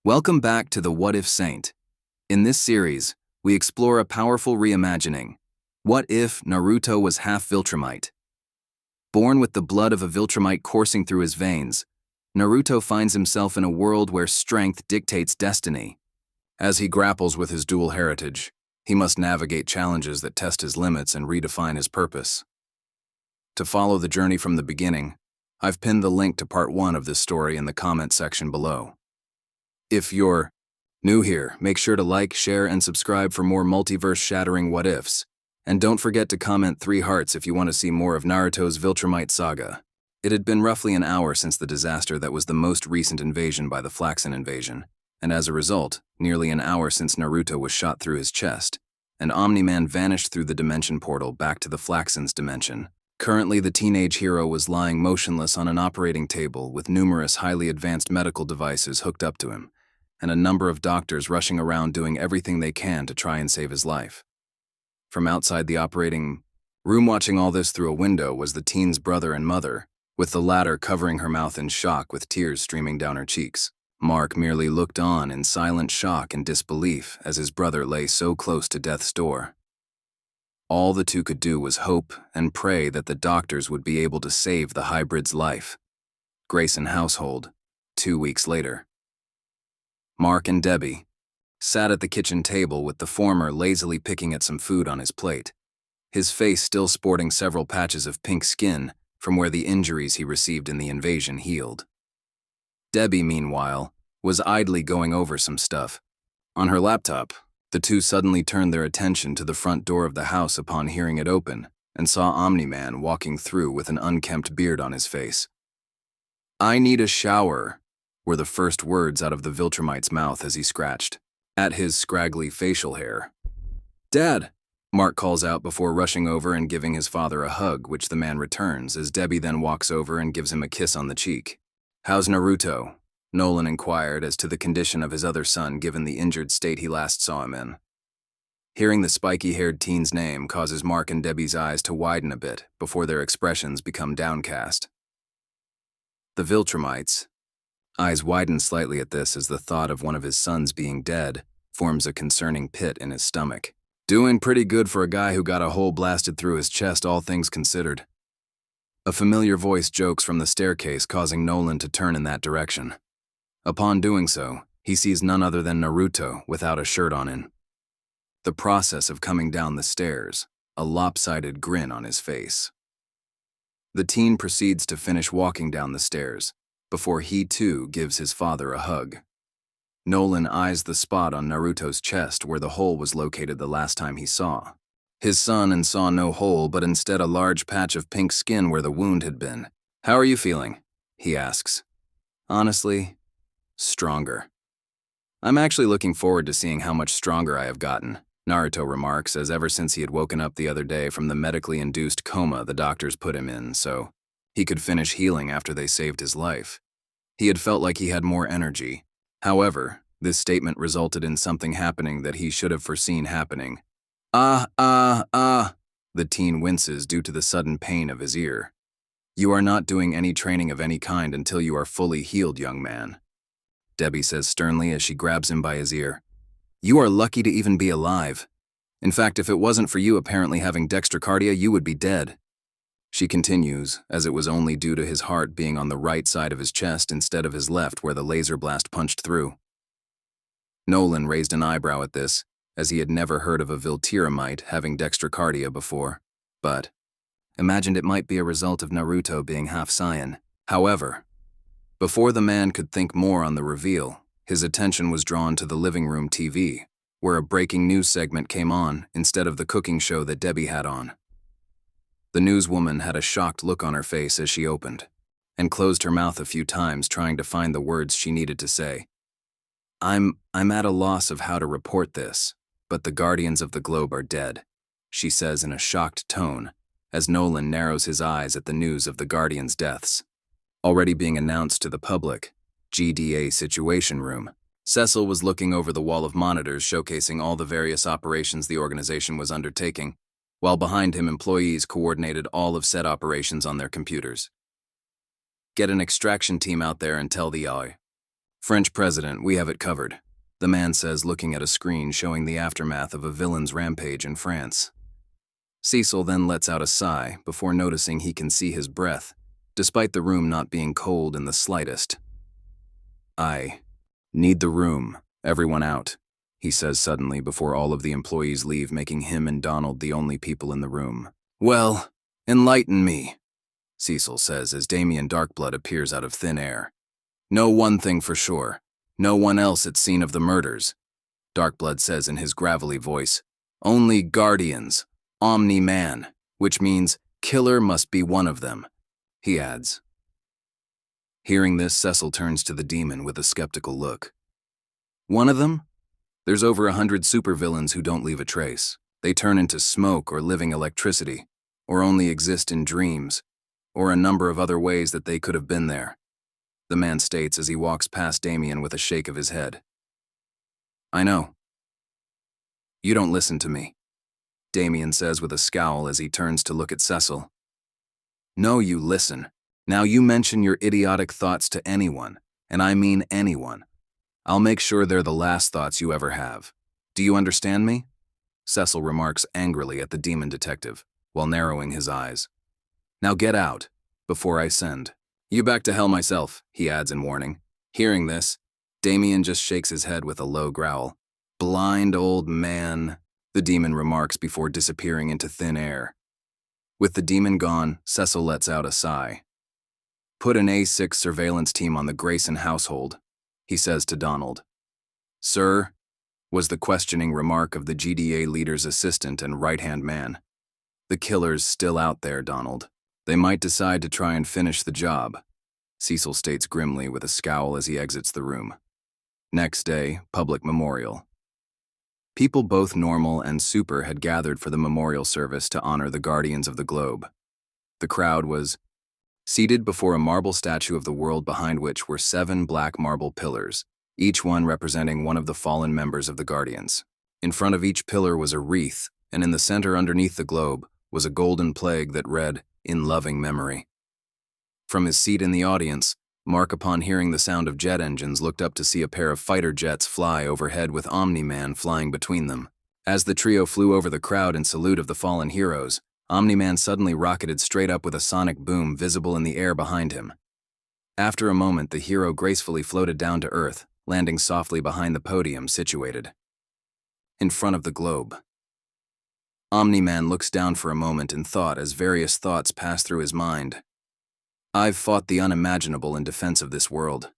Welcome back to the What If Saint. In this series, we explore a powerful reimagining. What if Naruto was half viltrumite? Born with the blood of a viltrumite coursing through his veins, Naruto finds himself in a world where strength dictates destiny. As he grapples with his dual heritage, he must navigate challenges that test his limits and redefine his purpose. To follow the journey from the beginning, I've pinned the link to part 1 of this story in the comment section below. If you're new here, make sure to like, share, and subscribe for more multiverse-shattering what-ifs. And don't forget to comment 3 hearts if you want to see more of Naruto's viltrumite saga. It had been roughly an hour since the disaster that was the most recent invasion by the Flaxen invasion, and as a result, nearly an hour since Naruto was shot through his chest, and Omni-Man vanished through the dimension portal back to the Flaxen's dimension. Currently, the teenage hero was lying motionless on an operating table with numerous highly advanced medical devices hooked up to him, and a number of doctors rushing around doing everything they can to try and save his life. From outside the operating room, watching all this through a window, was the teen's brother and mother, with the latter covering her mouth in shock with tears streaming down her cheeks. Mark merely looked on in silent shock and disbelief as his brother lay so close to death's door. All the two could do was hope and pray that the doctors would be able to save the hybrid's life. Grayson household, 2 weeks later. Mark and Debbie sat at the kitchen table with the former lazily picking at some food on his plate, his face still sporting several patches of pink skin from where the injuries he received in the invasion healed. Debbie, meanwhile, was idly going over some stuff. On her laptop, the two suddenly turned their attention to the front door of the house upon hearing it open and saw Omni-Man walking through with an unkempt beard on his face. "I need a shower," were the first words out of the viltrumite's mouth as he scratched at his scraggly facial hair. "Dad," Mark calls out before rushing over and giving his father a hug, which the man returns as Debbie then walks over and gives him a kiss on the cheek. "How's Naruto?" Nolan inquired as to the condition of his other son given the injured state he last saw him in. Hearing the spiky-haired teen's name causes Mark and Debbie's eyes to widen a bit before their expressions become downcast. The viltrumite's eyes widen slightly at this as the thought of one of his sons being dead forms a concerning pit in his stomach. "Doing pretty good for a guy who got a hole blasted through his chest, all things considered." A familiar voice jokes from the staircase, causing Nolan to turn in that direction. Upon doing so, he sees none other than Naruto without a shirt on him. The process of coming down the stairs, a lopsided grin on his face. The teen proceeds to finish walking down the stairs, before he too gives his father a hug. Nolan eyes the spot on Naruto's chest where the hole was located the last time he saw his son and saw no hole but instead a large patch of pink skin where the wound had been. "How are you feeling?" he asks. "Honestly, stronger. I'm actually looking forward to seeing how much stronger I have gotten," Naruto remarks, as ever since he had woken up the other day from the medically induced coma the doctors put him in so he could finish healing after they saved his life. He had felt like he had more energy. However, this statement resulted in something happening that he should have foreseen happening. The teen winces due to the sudden pain of his ear. "You are not doing any training of any kind until you are fully healed, young man," Debbie says sternly as she grabs him by his ear. "You are lucky to even be alive. In fact, if it wasn't for you apparently having dextrocardia, you would be dead." She continues, as it was only due to his heart being on the right side of his chest instead of his left where the laser blast punched through. Nolan raised an eyebrow at this, as he had never heard of a viltrumite having dextrocardia before, but imagined it might be a result of Naruto being half sayain. However, before the man could think more on the reveal, his attention was drawn to the living room TV, where a breaking news segment came on instead of the cooking show that Debbie had on. The newswoman had a shocked look on her face as she opened, and closed her mouth a few times trying to find the words she needed to say. I'm at a loss of how to report this, but the Guardians of the Globe are dead," she says in a shocked tone, as Nolan narrows his eyes at the news of the Guardians' deaths. Already being announced to the public, GDA Situation Room, Cecil was looking over the wall of monitors showcasing all the various operations the organization was undertaking, while behind him employees coordinated all of said operations on their computers. "Get an extraction team out there and tell the AI French president, we have it covered, the man says, looking at a screen showing the aftermath of a villain's rampage in France. Cecil then lets out a sigh before noticing he can see his breath, despite the room not being cold in the slightest. I need the room, everyone out, he says suddenly before all of the employees leave, making him and Donald the only people in the room. Well, enlighten me, Cecil says as Damien Darkblood appears out of thin air. Know one thing for sure. No one else at scene of the murders, Darkblood says in his gravelly voice. Only Guardians, Omni-Man, which means killer must be one of them, he adds. Hearing this, Cecil turns to the demon with a skeptical look. One of them? There's over 100 supervillains who don't leave a trace. They turn into smoke or living electricity, or only exist in dreams, or a number of other ways that they could have been there, the man states as he walks past Damien with a shake of his head. I know. You don't listen to me, Damien says with a scowl as he turns to look at Cecil. No, you listen. Now you mention your idiotic thoughts to anyone, and I mean anyone. I'll make sure they're the last thoughts you ever have. Do you understand me? Cecil remarks angrily at the demon detective, while narrowing his eyes. Now get out, before I send. You back to hell myself, he adds in warning. Hearing this, Damien just shakes his head with a low growl. Blind old man, the demon remarks before disappearing into thin air. With the demon gone, Cecil lets out a sigh. Put an A6 surveillance team on the Grayson household, he says to Donald. Sir, was the questioning remark of the GDA leader's assistant and right-hand man. The killer's still out there, Donald. They might decide to try and finish the job, Cecil states grimly with a scowl as he exits the room. Next day, public memorial. People both normal and super had gathered for the memorial service to honor the Guardians of the Globe. The crowd was seated before a marble statue of the world behind which were 7 black marble pillars, each one representing one of the fallen members of the Guardians. In front of each pillar was a wreath, and in the center underneath the globe was a golden plague that read, "In loving memory." From his seat in the audience, Mark, upon hearing the sound of jet engines, looked up to see a pair of fighter jets fly overhead with Omni-Man flying between them. As the trio flew over the crowd in salute of the fallen heroes, Omni-Man suddenly rocketed straight up with a sonic boom visible in the air behind him. After a moment, the hero gracefully floated down to Earth, landing softly behind the podium situated in front of the globe. Omni-Man looks down for a moment in thought as various thoughts pass through his mind. I've fought the unimaginable in defense of this world,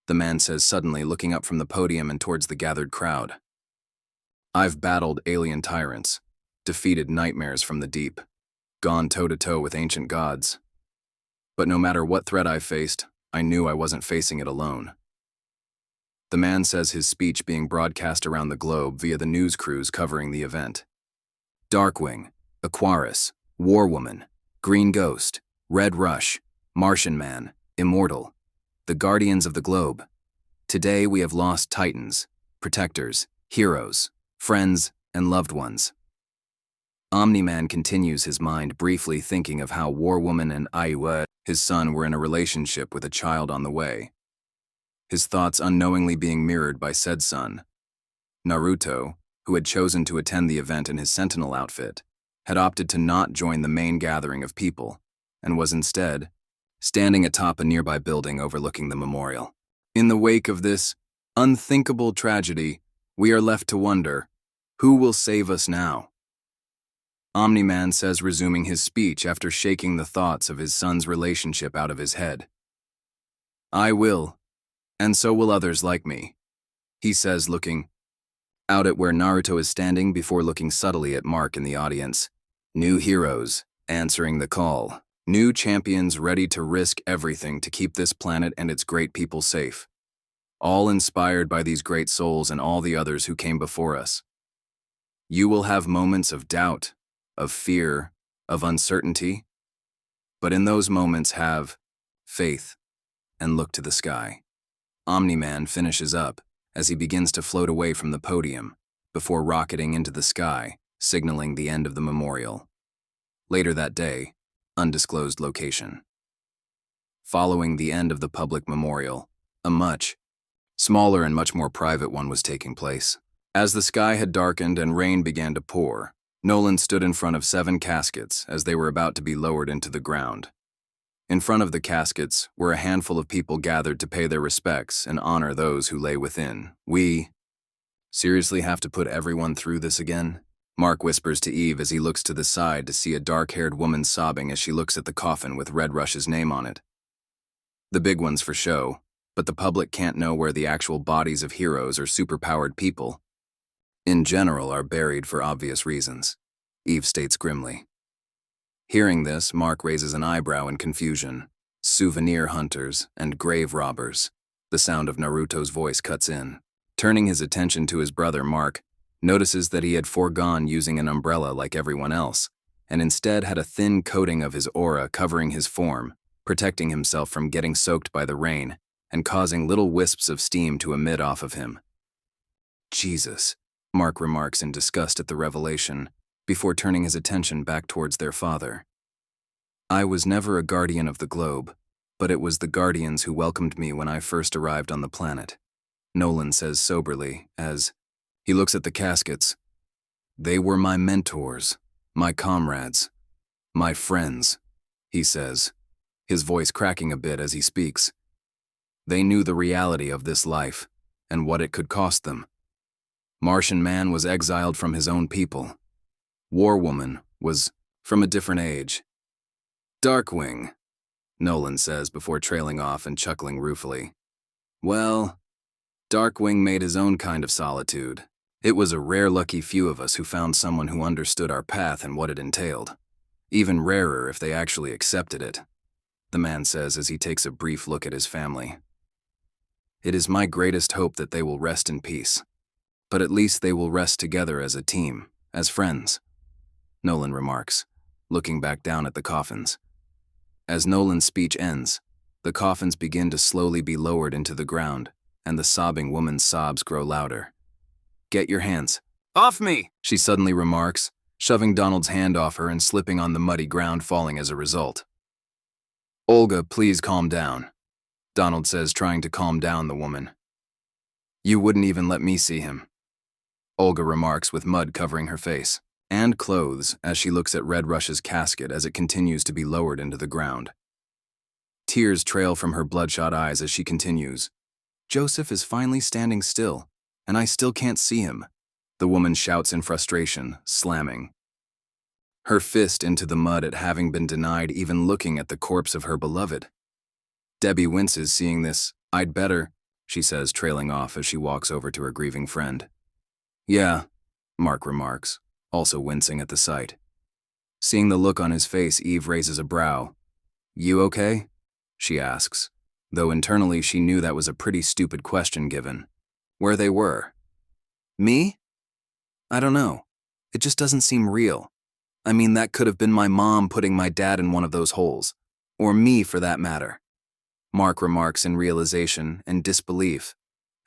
the man says suddenly, looking up from the podium and towards the gathered crowd. I've battled alien tyrants, defeated nightmares from the deep, gone toe-to-toe with ancient gods. But no matter what threat I faced, I knew I wasn't facing it alone. The man says, his speech being broadcast around the globe via the news crews covering the event. Darkwing, Aquarius, Warwoman, Green Ghost, Red Rush, Martian Man, Immortal, the Guardians of the Globe. Today we have lost titans, protectors, heroes, friends, and loved ones. Omni-Man continues his mind briefly thinking of how Warwoman and Aiwa, his son, were in a relationship with a child on the way. His thoughts unknowingly being mirrored by said son. Naruto, who had chosen to attend the event in his Sentinel outfit, had opted to not join the main gathering of people, and was instead standing atop a nearby building overlooking the memorial. In the wake of this unthinkable tragedy, we are left to wonder, who will save us now? Omni-Man says, resuming his speech after shaking the thoughts of his son's relationship out of his head. I will, and so will others like me, he says, looking out at where Naruto is standing before looking subtly at Mark in the audience. New heroes, answering the call. New champions ready to risk everything to keep this planet and its great people safe. All inspired by these great souls and all the others who came before us. You will have moments of doubt, of fear, of uncertainty, but in those moments have faith and look to the sky. Omni-Man finishes up as he begins to float away from the podium before rocketing into the sky, signaling the end of the memorial. Later that day, undisclosed location. Following the end of the public memorial, a much Smaller and much more private one was taking place. As the sky had darkened and rain began to pour, Nolan stood in front of 7 caskets as they were about to be lowered into the ground. In front of the caskets were a handful of people gathered to pay their respects and honor those who lay within. We seriously have to put everyone through this again? Mark whispers to Eve as he looks to the side to see a dark-haired woman sobbing as she looks at the coffin with Red Rush's name on it. The big one's for show, but the public can't know where the actual bodies of heroes or superpowered people, in general, are buried for obvious reasons, Eve states grimly. Hearing this, Mark raises an eyebrow in confusion. Souvenir hunters and grave robbers. The sound of Naruto's voice cuts in. Turning his attention to his brother, Mark notices that he had foregone using an umbrella like everyone else, and instead had a thin coating of his aura covering his form, protecting himself from getting soaked by the rain and causing little wisps of steam to emit off of him. Jesus, Mark remarks in disgust at the revelation, before turning his attention back towards their father. I was never a guardian of the globe, but it was the guardians who welcomed me when I first arrived on the planet, Nolan says soberly as he looks at the caskets. They were my mentors, my comrades, my friends, he says, his voice cracking a bit as he speaks. They knew the reality of this life and what it could cost them. Martian Man was exiled from his own people. War Woman was from a different age. Darkwing, Nolan says before trailing off and chuckling ruefully. Well, Darkwing made his own kind of solitude. It was a rare lucky few of us who found someone who understood our path and what it entailed. Even rarer if they actually accepted it, the man says as he takes a brief look at his family. It is my greatest hope that they will rest in peace. But at least they will rest together as a team, as friends, Nolan remarks, looking back down at the coffins. As Nolan's speech ends, the coffins begin to slowly be lowered into the ground, and the sobbing woman's sobs grow louder. Get your hands off me, she suddenly remarks, shoving Donald's hand off her and slipping on the muddy ground, falling as a result. Olga, please calm down, Donald says, trying to calm down the woman. You wouldn't even let me see him, Olga remarks with mud covering her face and clothes as she looks at Red Rush's casket as it continues to be lowered into the ground. Tears trail from her bloodshot eyes as she continues. Joseph is finally standing still, and I still can't see him, the woman shouts in frustration, slamming her fist into the mud at having been denied even looking at the corpse of her beloved. Debbie winces seeing this. I'd better, she says, trailing off as she walks over to her grieving friend. Yeah, Mark remarks, also wincing at the sight. Seeing the look on his face, Eve raises a brow. You okay? She asks, though internally she knew that was a pretty stupid question given where they were. Me? I don't know. It just doesn't seem real. I mean, that could have been my mom putting my dad in one of those holes. Or me, for that matter. Mark remarks in realization and disbelief,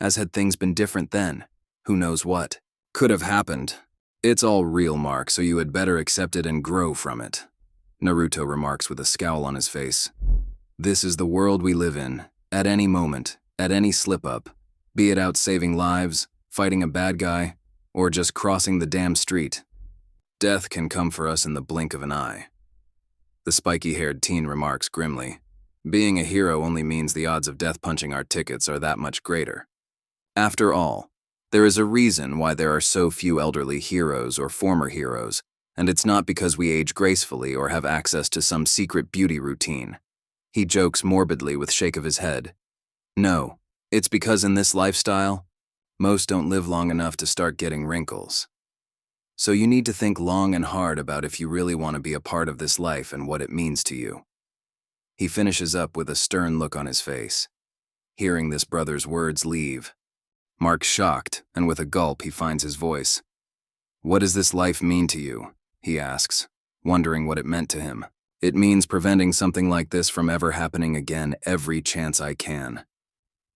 as had things been different then, who knows what could have happened. It's all real, Mark, so you had better accept it and grow from it, Naruto remarks with a scowl on his face. This is the world we live in. At any moment, at any slip-up, be it out saving lives, fighting a bad guy, or just crossing the damn street, death can come for us in the blink of an eye. The spiky-haired teen remarks grimly. Being a hero only means the odds of death punching our tickets are that much greater. After all, there is a reason why there are so few elderly heroes or former heroes, and it's not because we age gracefully or have access to some secret beauty routine. He jokes morbidly with shake of his head. No, it's because in this lifestyle, most don't live long enough to start getting wrinkles. So you need to think long and hard about if you really want to be a part of this life and what it means to you. He finishes up with a stern look on his face. Hearing this brother's words leave, Mark's shocked, and with a gulp he finds his voice. What does this life mean to you? He asks, wondering what it meant to him. It means preventing something like this from ever happening again every chance I can.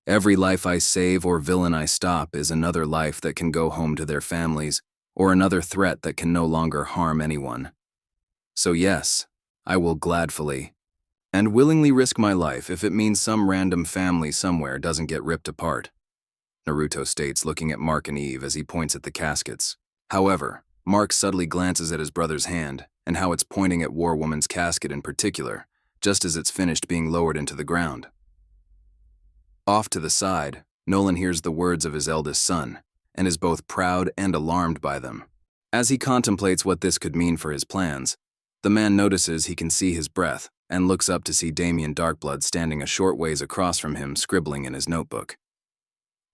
Every life I save or villain I stop is another life that can go home to their families, or another threat that can no longer harm anyone. So yes, I will gladfully and willingly risk my life if it means some random family somewhere doesn't get ripped apart. Naruto states, looking at Mark and Eve as he points at the caskets. However, Mark subtly glances at his brother's hand and how it's pointing at War Woman's casket in particular, just as it's finished being lowered into the ground. Off to the side, Nolan hears the words of his eldest son and is both proud and alarmed by them. As he contemplates what this could mean for his plans, the man notices he can see his breath and looks up to see Damien Darkblood standing a short ways across from him, scribbling in his notebook.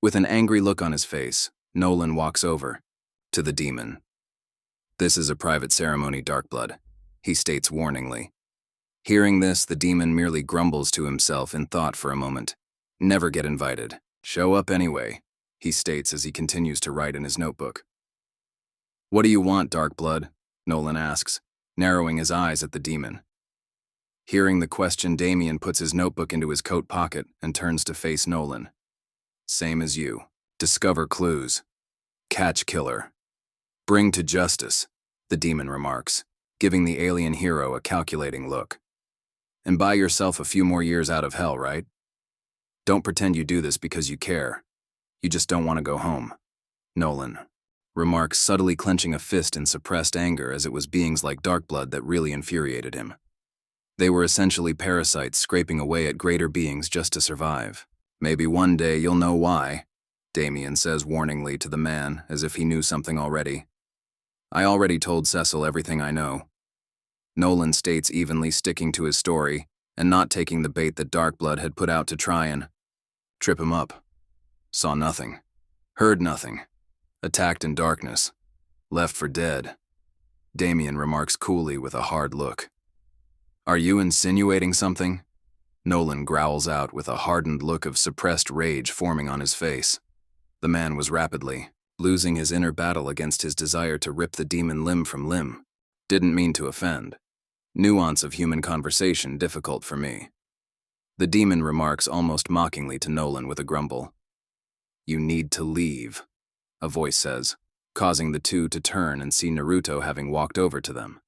With an angry look on his face, Nolan walks over to the demon. "This is a private ceremony, Darkblood," he states warningly. Hearing this, the demon merely grumbles to himself in thought for a moment. "Never get invited. Show up anyway," he states as he continues to write in his notebook. "What do you want, Darkblood?" Nolan asks, narrowing his eyes at the demon. Hearing the question, Damien puts his notebook into his coat pocket and turns to face Nolan. "Same as you. Discover clues. Catch killer. Bring to justice," the demon remarks, giving the alien hero a calculating look. "And buy yourself a few more years out of hell, right? Don't pretend you do this because you care. You just don't want to go home," Nolan remarks, subtly clenching a fist in suppressed anger, as it was beings like Darkblood that really infuriated him. They were essentially parasites scraping away at greater beings just to survive. "Maybe one day you'll know why," Damien says warningly to the man, as if he knew something already. "I already told Cecil everything I know," Nolan states, evenly sticking to his story and not taking the bait that Darkblood had put out to try and trip him up. "Saw nothing. Heard nothing. Attacked in darkness. Left for dead," Damien remarks coolly with a hard look. "Are you insinuating something?" Nolan growls out with a hardened look of suppressed rage forming on his face. The man was rapidly losing his inner battle against his desire to rip the demon limb from limb. "Didn't mean to offend. Nuance of human conversation difficult for me," the demon remarks almost mockingly to Nolan with a grumble. "You need to leave," a voice says, causing the two to turn and see Naruto having walked over to them.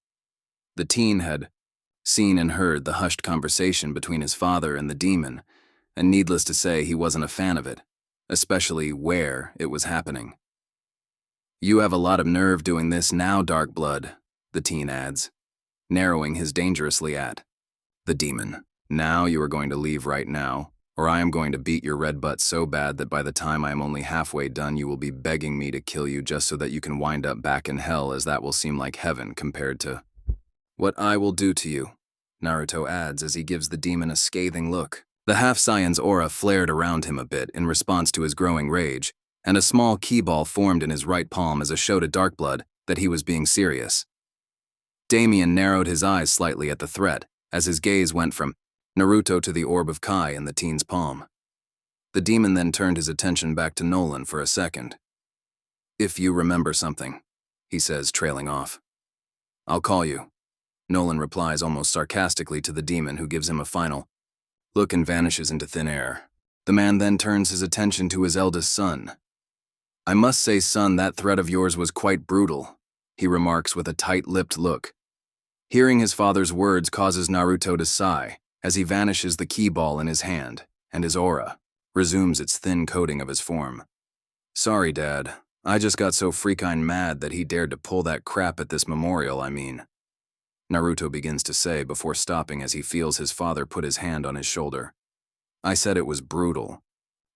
The teen had seen and heard the hushed conversation between his father and the demon, and needless to say, he wasn't a fan of it, especially where it was happening. "You have a lot of nerve doing this now, Darkblood," the teen adds, narrowing his dangerously at the demon. "Now you are going to leave right now, or I am going to beat your red butt so bad that by the time I am only halfway done, you will be begging me to kill you just so that you can wind up back in hell, as that will seem like heaven compared to what I will do to you," Naruto adds as he gives the demon a scathing look. The half-Saiyan's aura flared around him a bit in response to his growing rage, and a small key ball formed in his right palm as a show to Darkblood that he was being serious. Damien narrowed his eyes slightly at the threat, as his gaze went from Naruto to the orb of Kai in the teen's palm. The demon then turned his attention back to Nolan for a second. "If you remember something," he says, trailing off. "I'll call you," Nolan replies almost sarcastically to the demon, who gives him a final look and vanishes into thin air. The man then turns his attention to his eldest son. "I must say, son, that threat of yours was quite brutal," he remarks with a tight-lipped look. Hearing his father's words causes Naruto to sigh as he vanishes the key ball in his hand, and his aura resumes its thin coating of his form. "Sorry, Dad. I just got so freaking mad that he dared to pull that crap at this memorial, Naruto begins to say before stopping as he feels his father put his hand on his shoulder. "I said it was brutal."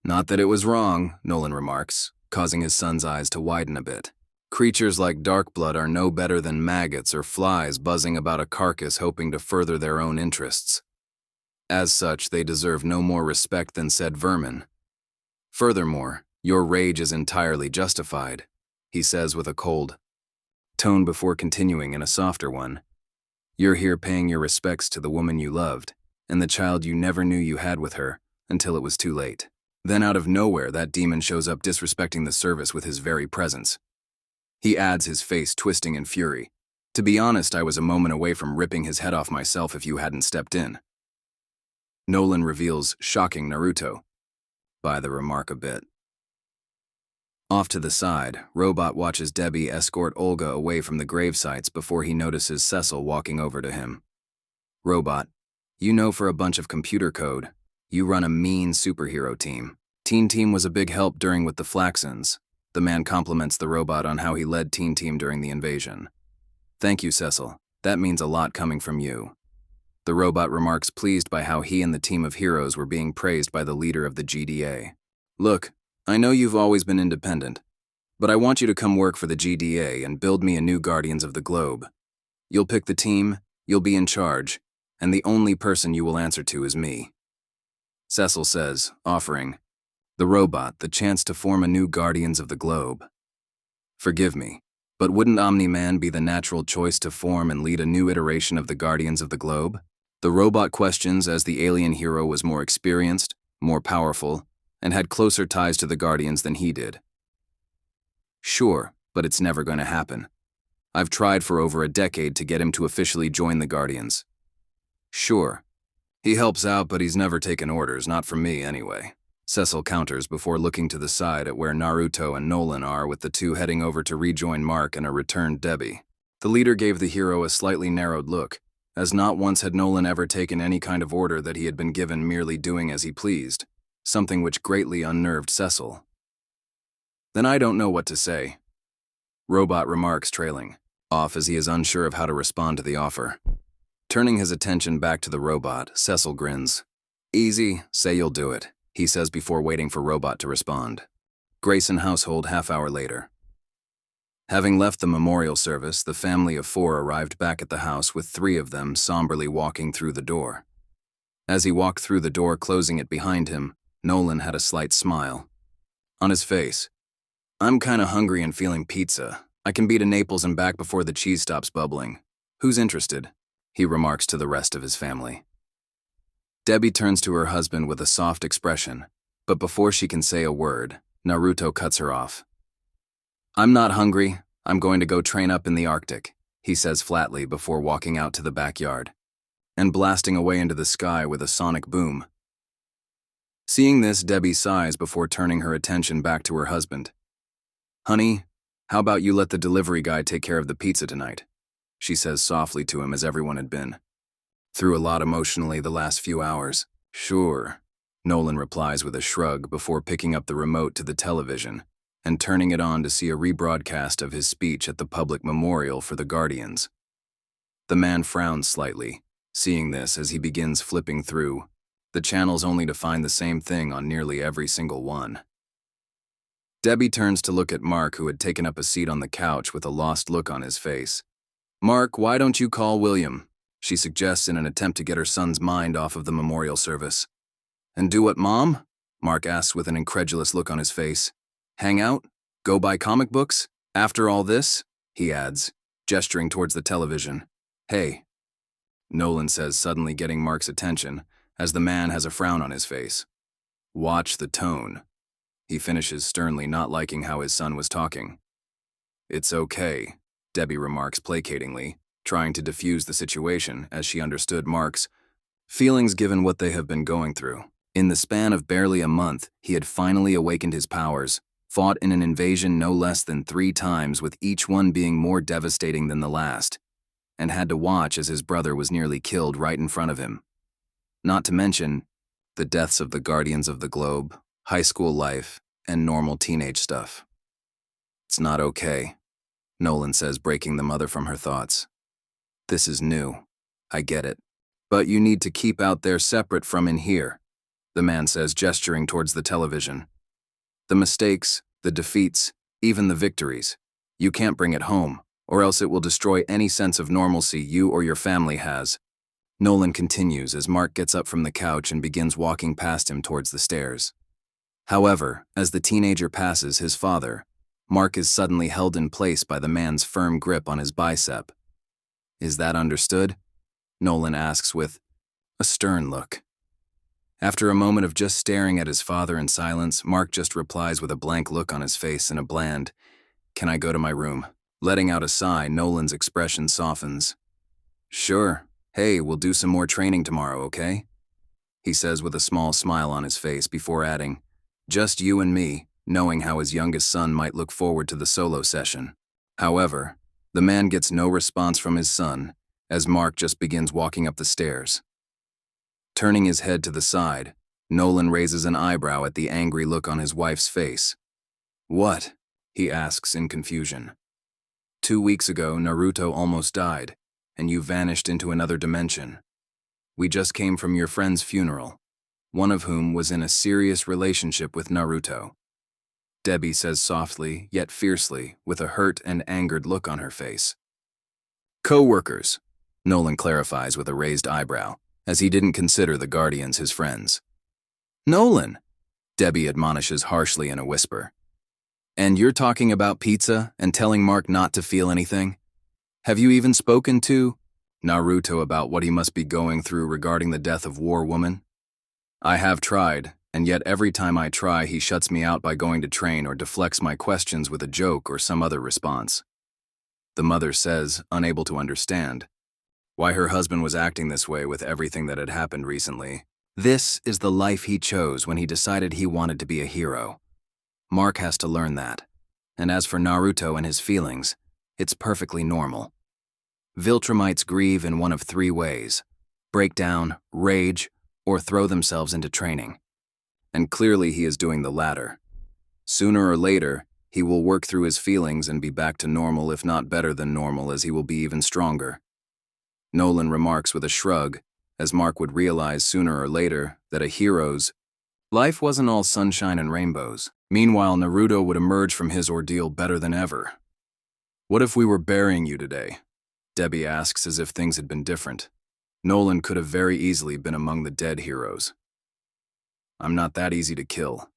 "Not that it was wrong," Nolan remarks, causing his son's eyes to widen a bit. "Creatures like Darkblood are no better than maggots or flies buzzing about a carcass hoping to further their own interests. As such, they deserve no more respect than said vermin. Furthermore, your rage is entirely justified," he says with a cold tone before continuing in a softer one. "You're here paying your respects to the woman you loved, and the child you never knew you had with her until it was too late." Then out of nowhere, that demon shows up, disrespecting the service with his very presence. He adds, his face twisting in fury. "To be honest, I was a moment away from ripping his head off myself if you hadn't stepped in." Nolan reveals, shocking Naruto by the remark a bit. Off to the side, Robot watches Debbie escort Olga away from the gravesites before he notices Cecil walking over to him. "Robot, you know, for a bunch of computer code, you run a mean superhero team," Teen Team was a big help during with the Flaxons. The man compliments the robot on how he led Teen Team during the invasion. Thank you, Cecil. That means a lot coming from you. The robot remarks, pleased by how he and the team of heroes were being praised by the leader of the GDA. Look, I know you've always been independent, but I want you to come work for the GDA and build me a new Guardians of the Globe. You'll pick the team, you'll be in charge, and the only person you will answer to is me. Cecil says, offering the robot the chance to form a new Guardians of the Globe. Forgive me, but wouldn't Omni-Man be the natural choice to form and lead a new iteration of the Guardians of the Globe? The robot questions as the alien hero was more experienced, more powerful, and had closer ties to the Guardians than he did. Sure, but it's never going to happen. I've tried for over a decade to get him to officially join the Guardians. Sure. He helps out, but he's never taken orders, not from me anyway. Cecil counters before looking to the side at where Naruto and Nolan are, with the two heading over to rejoin Mark and a returned Debbie. The leader gave the hero a slightly narrowed look, as not once had Nolan ever taken any kind of order that he had been given, merely doing as he pleased, something which greatly unnerved Cecil. Then I don't know what to say. Robot remarks, trailing off as he is unsure of how to respond to the offer. Turning his attention back to the robot, Cecil grins. Easy, say you'll do it, he says before waiting for Robot to respond. Grayson household half-hour later. Having left the memorial service, the family of 4 arrived back at the house, with 3 of them somberly walking through the door. As he walked through the door, closing it behind him, Nolan had a slight smile on his face. I'm kinda hungry and feeling pizza. I can be to Naples and back before the cheese stops bubbling. Who's interested? He remarks to the rest of his family. Debbie turns to her husband with a soft expression, but before she can say a word, Naruto cuts her off. I'm not hungry. I'm going to go train up in the Arctic, he says flatly before walking out to the backyard and blasting away into the sky with a sonic boom. Seeing this, Debbie sighs before turning her attention back to her husband. Honey, how about you let the delivery guy take care of the pizza tonight? She says softly to him, as everyone had been through a lot emotionally the last few hours. Sure, Nolan replies with a shrug before picking up the remote to the television and turning it on to see a rebroadcast of his speech at the public memorial for the Guardians. The man frowns slightly, seeing this as he begins flipping through the channels only to find the same thing on nearly every single one. Debbie turns to look at Mark, who had taken up a seat on the couch with a lost look on his face. Mark, why don't you call William? She suggests in an attempt to get her son's mind off of the memorial service. And do what, Mom? Mark asks with an incredulous look on his face. Hang out? Go buy comic books? After all this? He adds, gesturing towards the television. Hey. Nolan says, suddenly getting Mark's attention, as the man has a frown on his face. Watch the tone. He finishes sternly, not liking how his son was talking. It's okay, Debbie remarks placatingly, trying to diffuse the situation as she understood Mark's feelings given what they have been going through. In the span of barely a month, he had finally awakened his powers, fought in an invasion no less than 3 times, with each one being more devastating than the last, and had to watch as his brother was nearly killed right in front of him. Not to mention the deaths of the Guardians of the Globe, high school life, and normal teenage stuff. It's not okay, Nolan says, breaking the mother from her thoughts. This is new. I get it. But you need to keep out there separate from in here, the man says, gesturing towards the television. The mistakes, the defeats, even the victories. You can't bring it home, or else it will destroy any sense of normalcy you or your family has. Nolan continues as Mark gets up from the couch and begins walking past him towards the stairs. However, as the teenager passes his father, Mark is suddenly held in place by the man's firm grip on his bicep. Is that understood? Nolan asks with a stern look. After a moment of just staring at his father in silence, Mark just replies with a blank look on his face and a bland, "Can I go to my room?" Letting out a sigh, Nolan's expression softens. Sure. Hey, we'll do some more training tomorrow, okay? He says with a small smile on his face before adding, just you and me, knowing how his youngest son might look forward to the solo session. However, the man gets no response from his son, as Mark just begins walking up the stairs. Turning his head to the side, Nolan raises an eyebrow at the angry look on his wife's face. What? He asks in confusion. 2 weeks ago, Naruto almost died, and you vanished into another dimension. We just came from your friend's funeral, one of whom was in a serious relationship with Naruto. Debbie says softly, yet fiercely, with a hurt and angered look on her face. Co-workers, Nolan clarifies with a raised eyebrow, as he didn't consider the Guardians his friends. Nolan, Debbie admonishes harshly in a whisper. And you're talking about pizza and telling Mark not to feel anything? Have you even spoken to Naruto about what he must be going through regarding the death of War Woman? I have tried, and yet every time I try he shuts me out by going to train or deflects my questions with a joke or some other response. The mother says, unable to understand, why her husband was acting this way with everything that had happened recently. This is the life he chose when he decided he wanted to be a hero. Mark has to learn that. And as for Naruto and his feelings, it's perfectly normal. Viltrumites grieve in one of 3 ways: break down, rage, or throw themselves into training. And clearly he is doing the latter. Sooner or later, he will work through his feelings and be back to normal, if not better than normal, as he will be even stronger. Nolan remarks with a shrug, as Mark would realize sooner or later that a hero's life wasn't all sunshine and rainbows. Meanwhile, Naruto would emerge from his ordeal better than ever. What if we were burying you today? Debbie asks as if things had been different. Nolan could have very easily been among the dead heroes. I'm not that easy to kill.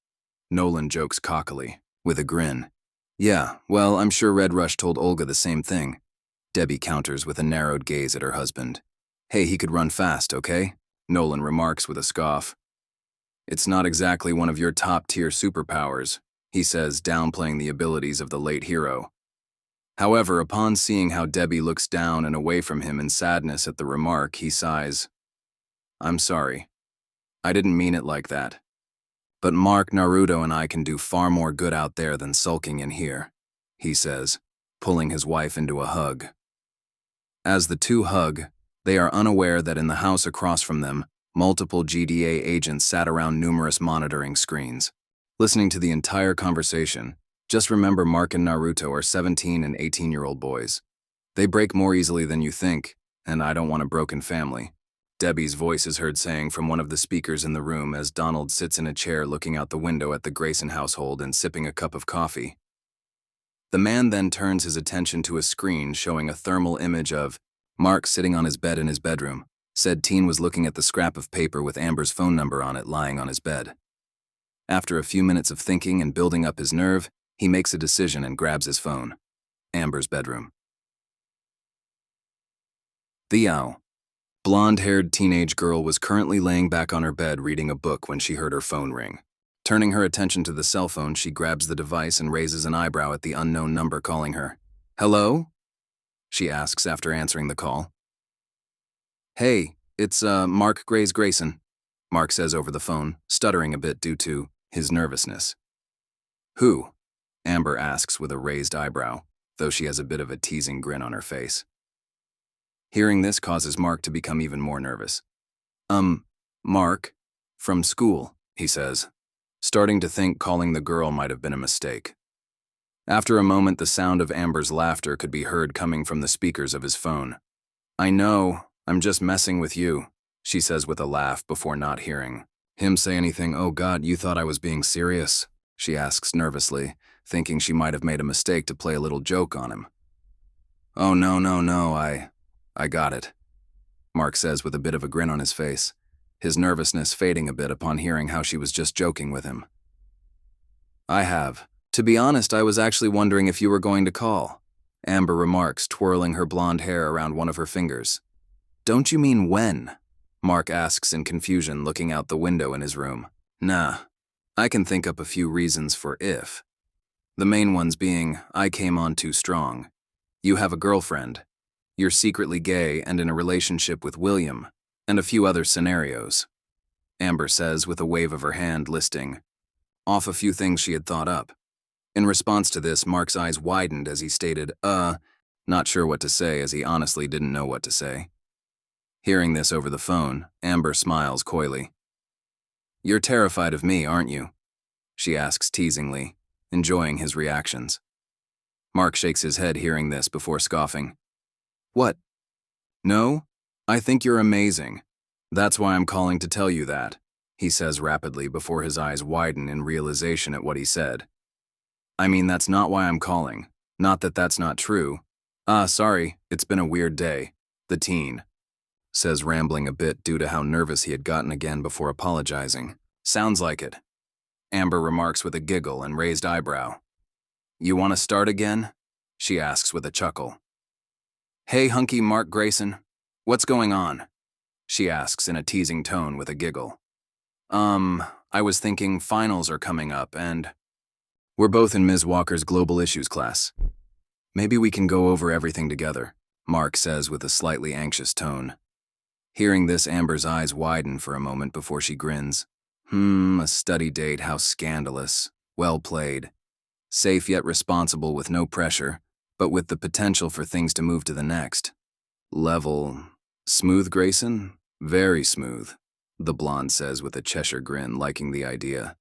Nolan jokes cockily, with a grin. Yeah, well, I'm sure Red Rush told Olga the same thing. Debbie counters with a narrowed gaze at her husband. Hey, he could run fast, okay? Nolan remarks with a scoff. It's not exactly one of your top-tier superpowers, he says, downplaying the abilities of the late hero. However, upon seeing how Debbie looks down and away from him in sadness at the remark, he sighs. I'm sorry. I didn't mean it like that. But Mark, Naruto, and I can do far more good out there than sulking in here, he says, pulling his wife into a hug. As the two hug, they are unaware that in the house across from them, multiple GDA agents sat around numerous monitoring screens, listening to the entire conversation. Just remember, Mark and Naruto are 17 and 18-year-old boys. They break more easily than you think, and I don't want a broken family. Debbie's voice is heard saying from one of the speakers in the room as Donald sits in a chair looking out the window at the Grayson household and sipping a cup of coffee. The man then turns his attention to a screen showing a thermal image of Mark sitting on his bed in his bedroom. Said teen was looking at the scrap of paper with Amber's phone number on it lying on his bed. After a few minutes of thinking and building up his nerve, he makes a decision and grabs his phone. Amber's bedroom. The blonde-haired teenage girl was currently laying back on her bed reading a book when she heard her phone ring. Turning her attention to the cell phone, she grabs the device and raises an eyebrow at the unknown number calling her. Hello? She asks after answering the call. Hey, it's Mark Grayson, Mark says over the phone, stuttering a bit due to his nervousness. Who? Amber asks with a raised eyebrow, though she has a bit of a teasing grin on her face. Hearing this causes Mark to become even more nervous. Mark, from school, he says, starting to think calling the girl might have been a mistake. After a moment, the sound of Amber's laughter could be heard coming from the speakers of his phone. I know, I'm just messing with you, she says with a laugh before not hearing him say anything. Oh God, you thought I was being serious? She asks nervously, thinking she might have made a mistake to play a little joke on him. Oh no, I got it, Mark says with a bit of a grin on his face, his nervousness fading a bit upon hearing how she was just joking with him. I have. To be honest, I was actually wondering if you were going to call, Amber remarks, twirling her blonde hair around one of her fingers. Don't you mean when? Mark asks in confusion, looking out the window in his room. Nah, I can think up a few reasons for if. The main ones being, I came on too strong. You have a girlfriend. You're secretly gay and in a relationship with William, and a few other scenarios. Amber says with a wave of her hand, listing off a few things she had thought up. In response to this, Mark's eyes widened as he stated, not sure what to say, as he honestly didn't know what to say. Hearing this over the phone, Amber smiles coyly. You're terrified of me, aren't you? She asks teasingly, enjoying his reactions. Mark shakes his head hearing this before scoffing. What? No? I think you're amazing. That's why I'm calling to tell you that, he says rapidly before his eyes widen in realization at what he said. I mean, that's not why I'm calling. Not that that's not true. Sorry, it's been a weird day. The teen says, rambling a bit due to how nervous he had gotten again before apologizing. Sounds like it. Amber remarks with a giggle and raised eyebrow. You want to start again? She asks with a chuckle. Hey, hunky Mark Grayson, what's going on? She asks in a teasing tone with a giggle. I was thinking finals are coming up and we're both in Ms. Walker's Global Issues class. Maybe we can go over everything together, Mark says with a slightly anxious tone. Hearing this, Amber's eyes widen for a moment before she grins. A study date, how scandalous. Well played. Safe yet responsible with no pressure, but with the potential for things to move to the next level. Smooth, Grayson? Very smooth, the blonde says with a Cheshire grin, liking the idea.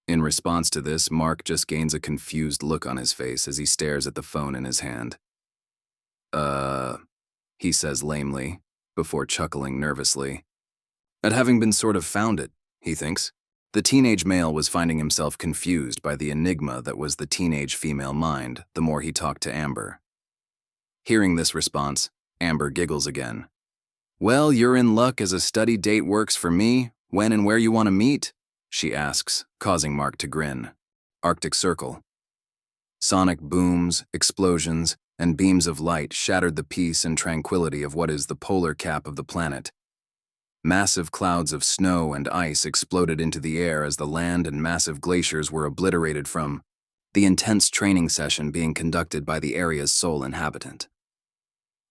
In response to this, Mark just gains a confused look on his face as he stares at the phone in his hand. He says lamely, before chuckling nervously. At having been sort of found it, he thinks. The teenage male was finding himself confused by the enigma that was the teenage female mind the more he talked to Amber. Hearing this response, Amber giggles again. Well, you're in luck as a study date works for me. When and where you want to meet? She asks, causing Mark to grin. Arctic Circle. Sonic booms, explosions, and beams of light shattered the peace and tranquility of what is the polar cap of the planet. Massive clouds of snow and ice exploded into the air as the land and massive glaciers were obliterated from the intense training session being conducted by the area's sole inhabitant.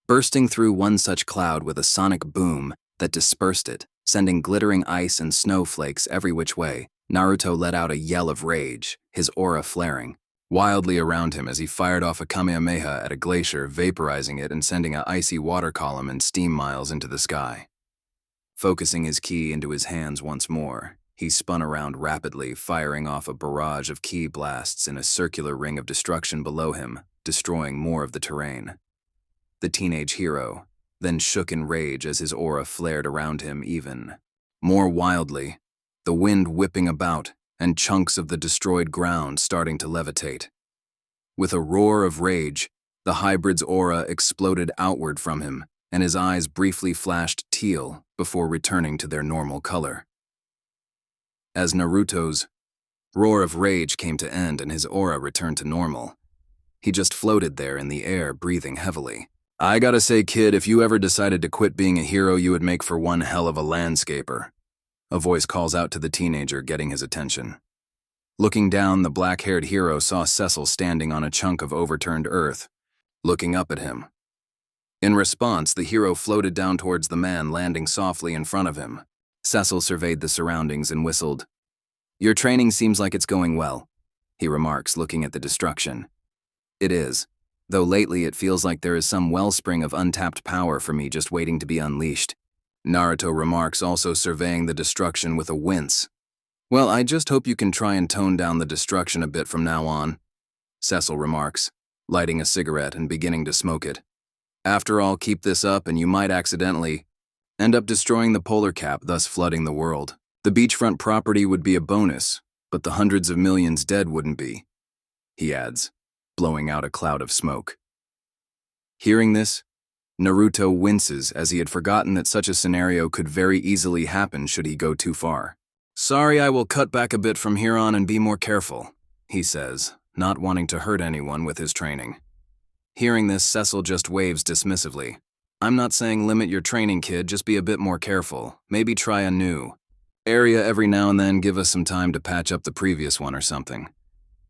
Bursting through one such cloud with a sonic boom that dispersed it, sending glittering ice and snowflakes every which way, Naruto let out a yell of rage, his aura flaring wildly around him as he fired off a Kamehameha at a glacier, vaporizing it and sending an icy water column and steam miles into the sky. Focusing his ki into his hands once more, he spun around rapidly, firing off a barrage of ki blasts in a circular ring of destruction below him, destroying more of the terrain. The teenage hero then shook in rage as his aura flared around him even more wildly, the wind whipping about and chunks of the destroyed ground starting to levitate. With a roar of rage, the hybrid's aura exploded outward from him, and his eyes briefly flashed teal before returning to their normal color. As Naruto's roar of rage came to end and his aura returned to normal, he just floated there in the air, breathing heavily. I gotta say, kid, if you ever decided to quit being a hero, you would make for one hell of a landscaper. A voice calls out to the teenager, getting his attention. Looking down, the black-haired hero saw Cecil standing on a chunk of overturned earth, looking up at him. In response, the hero floated down towards the man, landing softly in front of him. Cecil surveyed the surroundings and whistled. Your training seems like it's going well, he remarks, looking at the destruction. It is, though lately it feels like there is some wellspring of untapped power for me just waiting to be unleashed. Naruto remarks, also surveying the destruction with a wince. Well, I just hope you can try and tone down the destruction a bit from now on, Cecil remarks, lighting a cigarette and beginning to smoke it. After all, keep this up and you might accidentally end up destroying the polar cap, thus flooding the world. The beachfront property would be a bonus, but the hundreds of millions dead wouldn't be, he adds, blowing out a cloud of smoke. Hearing this, Naruto winces as he had forgotten that such a scenario could very easily happen should he go too far. Sorry, I will cut back a bit from here on and be more careful, he says, not wanting to hurt anyone with his training. Hearing this, Cecil just waves dismissively. I'm not saying limit your training, kid, just be a bit more careful. Maybe try a new area every now and then, give us some time to patch up the previous one or something,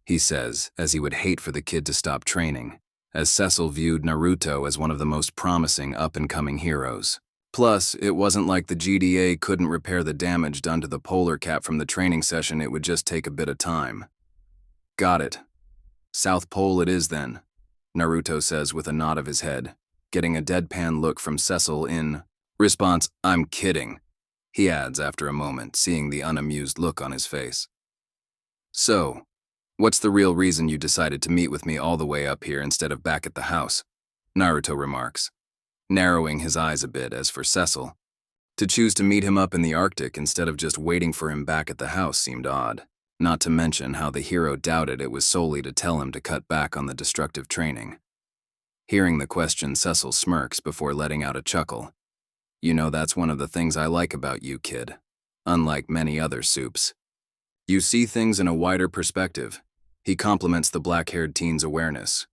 he says, as he would hate for the kid to stop training, as Cecil viewed Naruto as one of the most promising up-and-coming heroes. Plus, it wasn't like the GDA couldn't repair the damage done to the polar cap from the training session, it would just take a bit of time. Got it. South Pole it is then, Naruto says with a nod of his head, getting a deadpan look from Cecil in response, I'm kidding. he adds after a moment, seeing the unamused look on his face. So, what's the real reason you decided to meet with me all the way up here instead of back at the house? Naruto remarks, narrowing his eyes a bit. As for Cecil, to choose to meet him up in the Arctic instead of just waiting for him back at the house seemed odd, not to mention how the hero doubted it was solely to tell him to cut back on the destructive training. Hearing the question, Cecil smirks before letting out a chuckle. You know, that's one of the things I like about you, kid. Unlike many other soups, you see things in a wider perspective. He compliments the black-haired teen's awareness.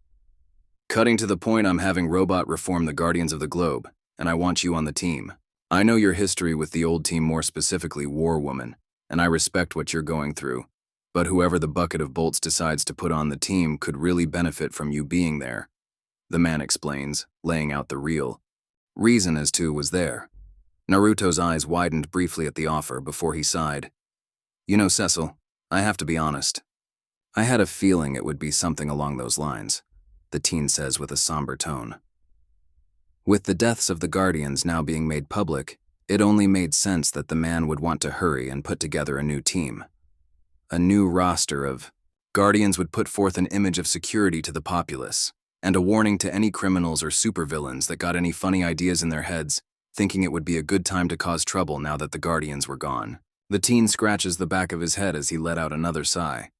Cutting to the point, I'm having Robot reform the Guardians of the Globe, and I want you on the team. I know your history with the old team, more specifically War Woman, and I respect what you're going through, but whoever the bucket of bolts decides to put on the team could really benefit from you being there, the man explains, laying out the real reason as to was there. Naruto's eyes widened briefly at the offer before he sighed. You know, Cecil, I have to be honest. I had a feeling it would be something along those lines, the teen says with a somber tone. With the deaths of the Guardians now being made public, it only made sense that the man would want to hurry and put together a new team. A new roster of Guardians would put forth an image of security to the populace, and a warning to any criminals or supervillains that got any funny ideas in their heads, thinking it would be a good time to cause trouble now that the Guardians were gone. The teen scratches the back of his head as he let out another sigh.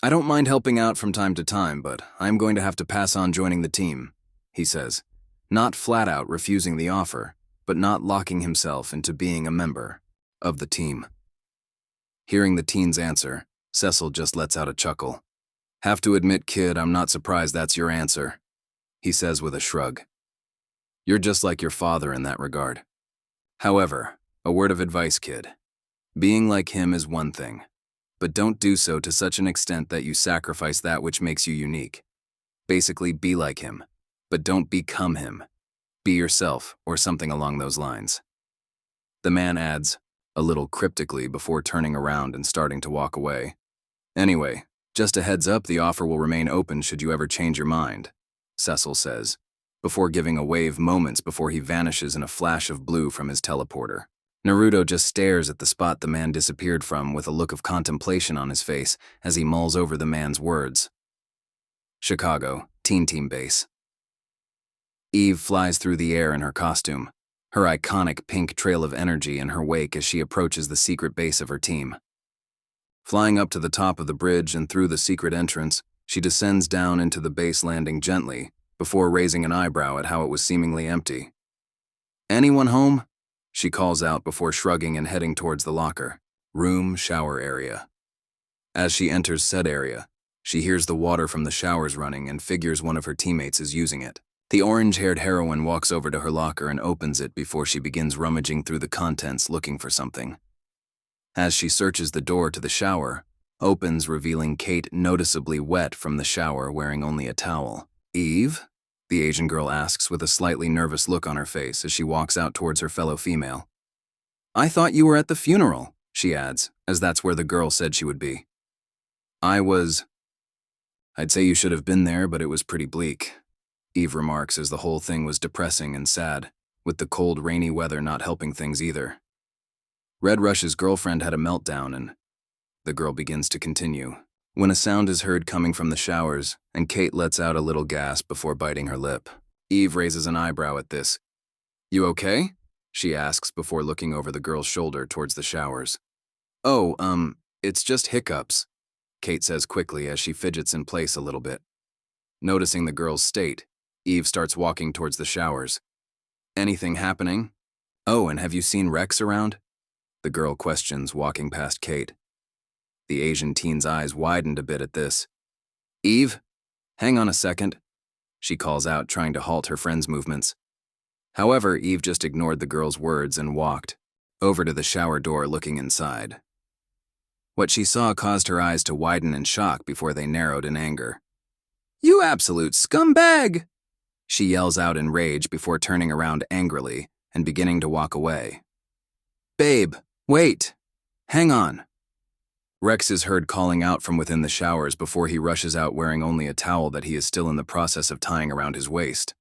I don't mind helping out from time to time, but I'm going to have to pass on joining the team, he says, not flat out refusing the offer, but not locking himself into being a member of the team. Hearing the teen's answer, Cecil just lets out a chuckle. Have to admit, kid, I'm not surprised that's your answer, he says with a shrug. You're just like your father in that regard. However, a word of advice, kid. Being like him is one thing, but don't do so to such an extent that you sacrifice that which makes you unique. Basically, be like him, but don't become him. Be yourself, or something along those lines. The man adds, a little cryptically before turning around and starting to walk away. Anyway, just a heads up, the offer will remain open should you ever change your mind, Cecil says, before giving a wave moments before he vanishes in a flash of blue from his teleporter. Naruto just stares at the spot the man disappeared from with a look of contemplation on his face as he mulls over the man's words. Chicago, Teen Team Base. Eve flies through the air in her costume, her iconic pink trail of energy in her wake as she approaches the secret base of her team. Flying up to the top of the bridge and through the secret entrance, she descends down into the base, landing gently, before raising an eyebrow at how it was seemingly empty. Anyone home? She calls out before shrugging and heading towards the locker room shower area. As she enters said area, she hears the water from the showers running and figures one of her teammates is using it. The orange-haired heroine walks over to her locker and opens it before she begins rummaging through the contents looking for something. As she searches, the door to the shower opens, revealing Kate noticeably wet from the shower, wearing only a towel. Eve? The Asian girl asks with a slightly nervous look on her face as she walks out towards her fellow female. I thought you were at the funeral, she adds, as that's where the girl said she would be. I'd say you should have been there, but it was pretty bleak, Eve remarks as the whole thing was depressing and sad, with the cold, rainy weather not helping things either. Red Rush's girlfriend had a meltdown and the girl begins to continue, when a sound is heard coming from the showers, and Kate lets out a little gasp before biting her lip. Eve raises an eyebrow at this. You okay? She asks before looking over the girl's shoulder towards the showers. Oh, it's just hiccups, Kate says quickly as she fidgets in place a little bit. Noticing the girl's state, Eve starts walking towards the showers. Anything happening? Oh, and have you seen Rex around? The girl questions, walking past Kate. The Asian teen's eyes widened a bit at this. Eve, hang on a second, she calls out, trying to halt her friend's movements. However, Eve just ignored the girl's words and walked over to the shower door, looking inside. What she saw caused her eyes to widen in shock before they narrowed in anger. You absolute scumbag! She yells out in rage before turning around angrily and beginning to walk away. Babe, wait! Hang on! Rex is heard calling out from within the showers before he rushes out wearing only a towel that he is still in the process of tying around his waist.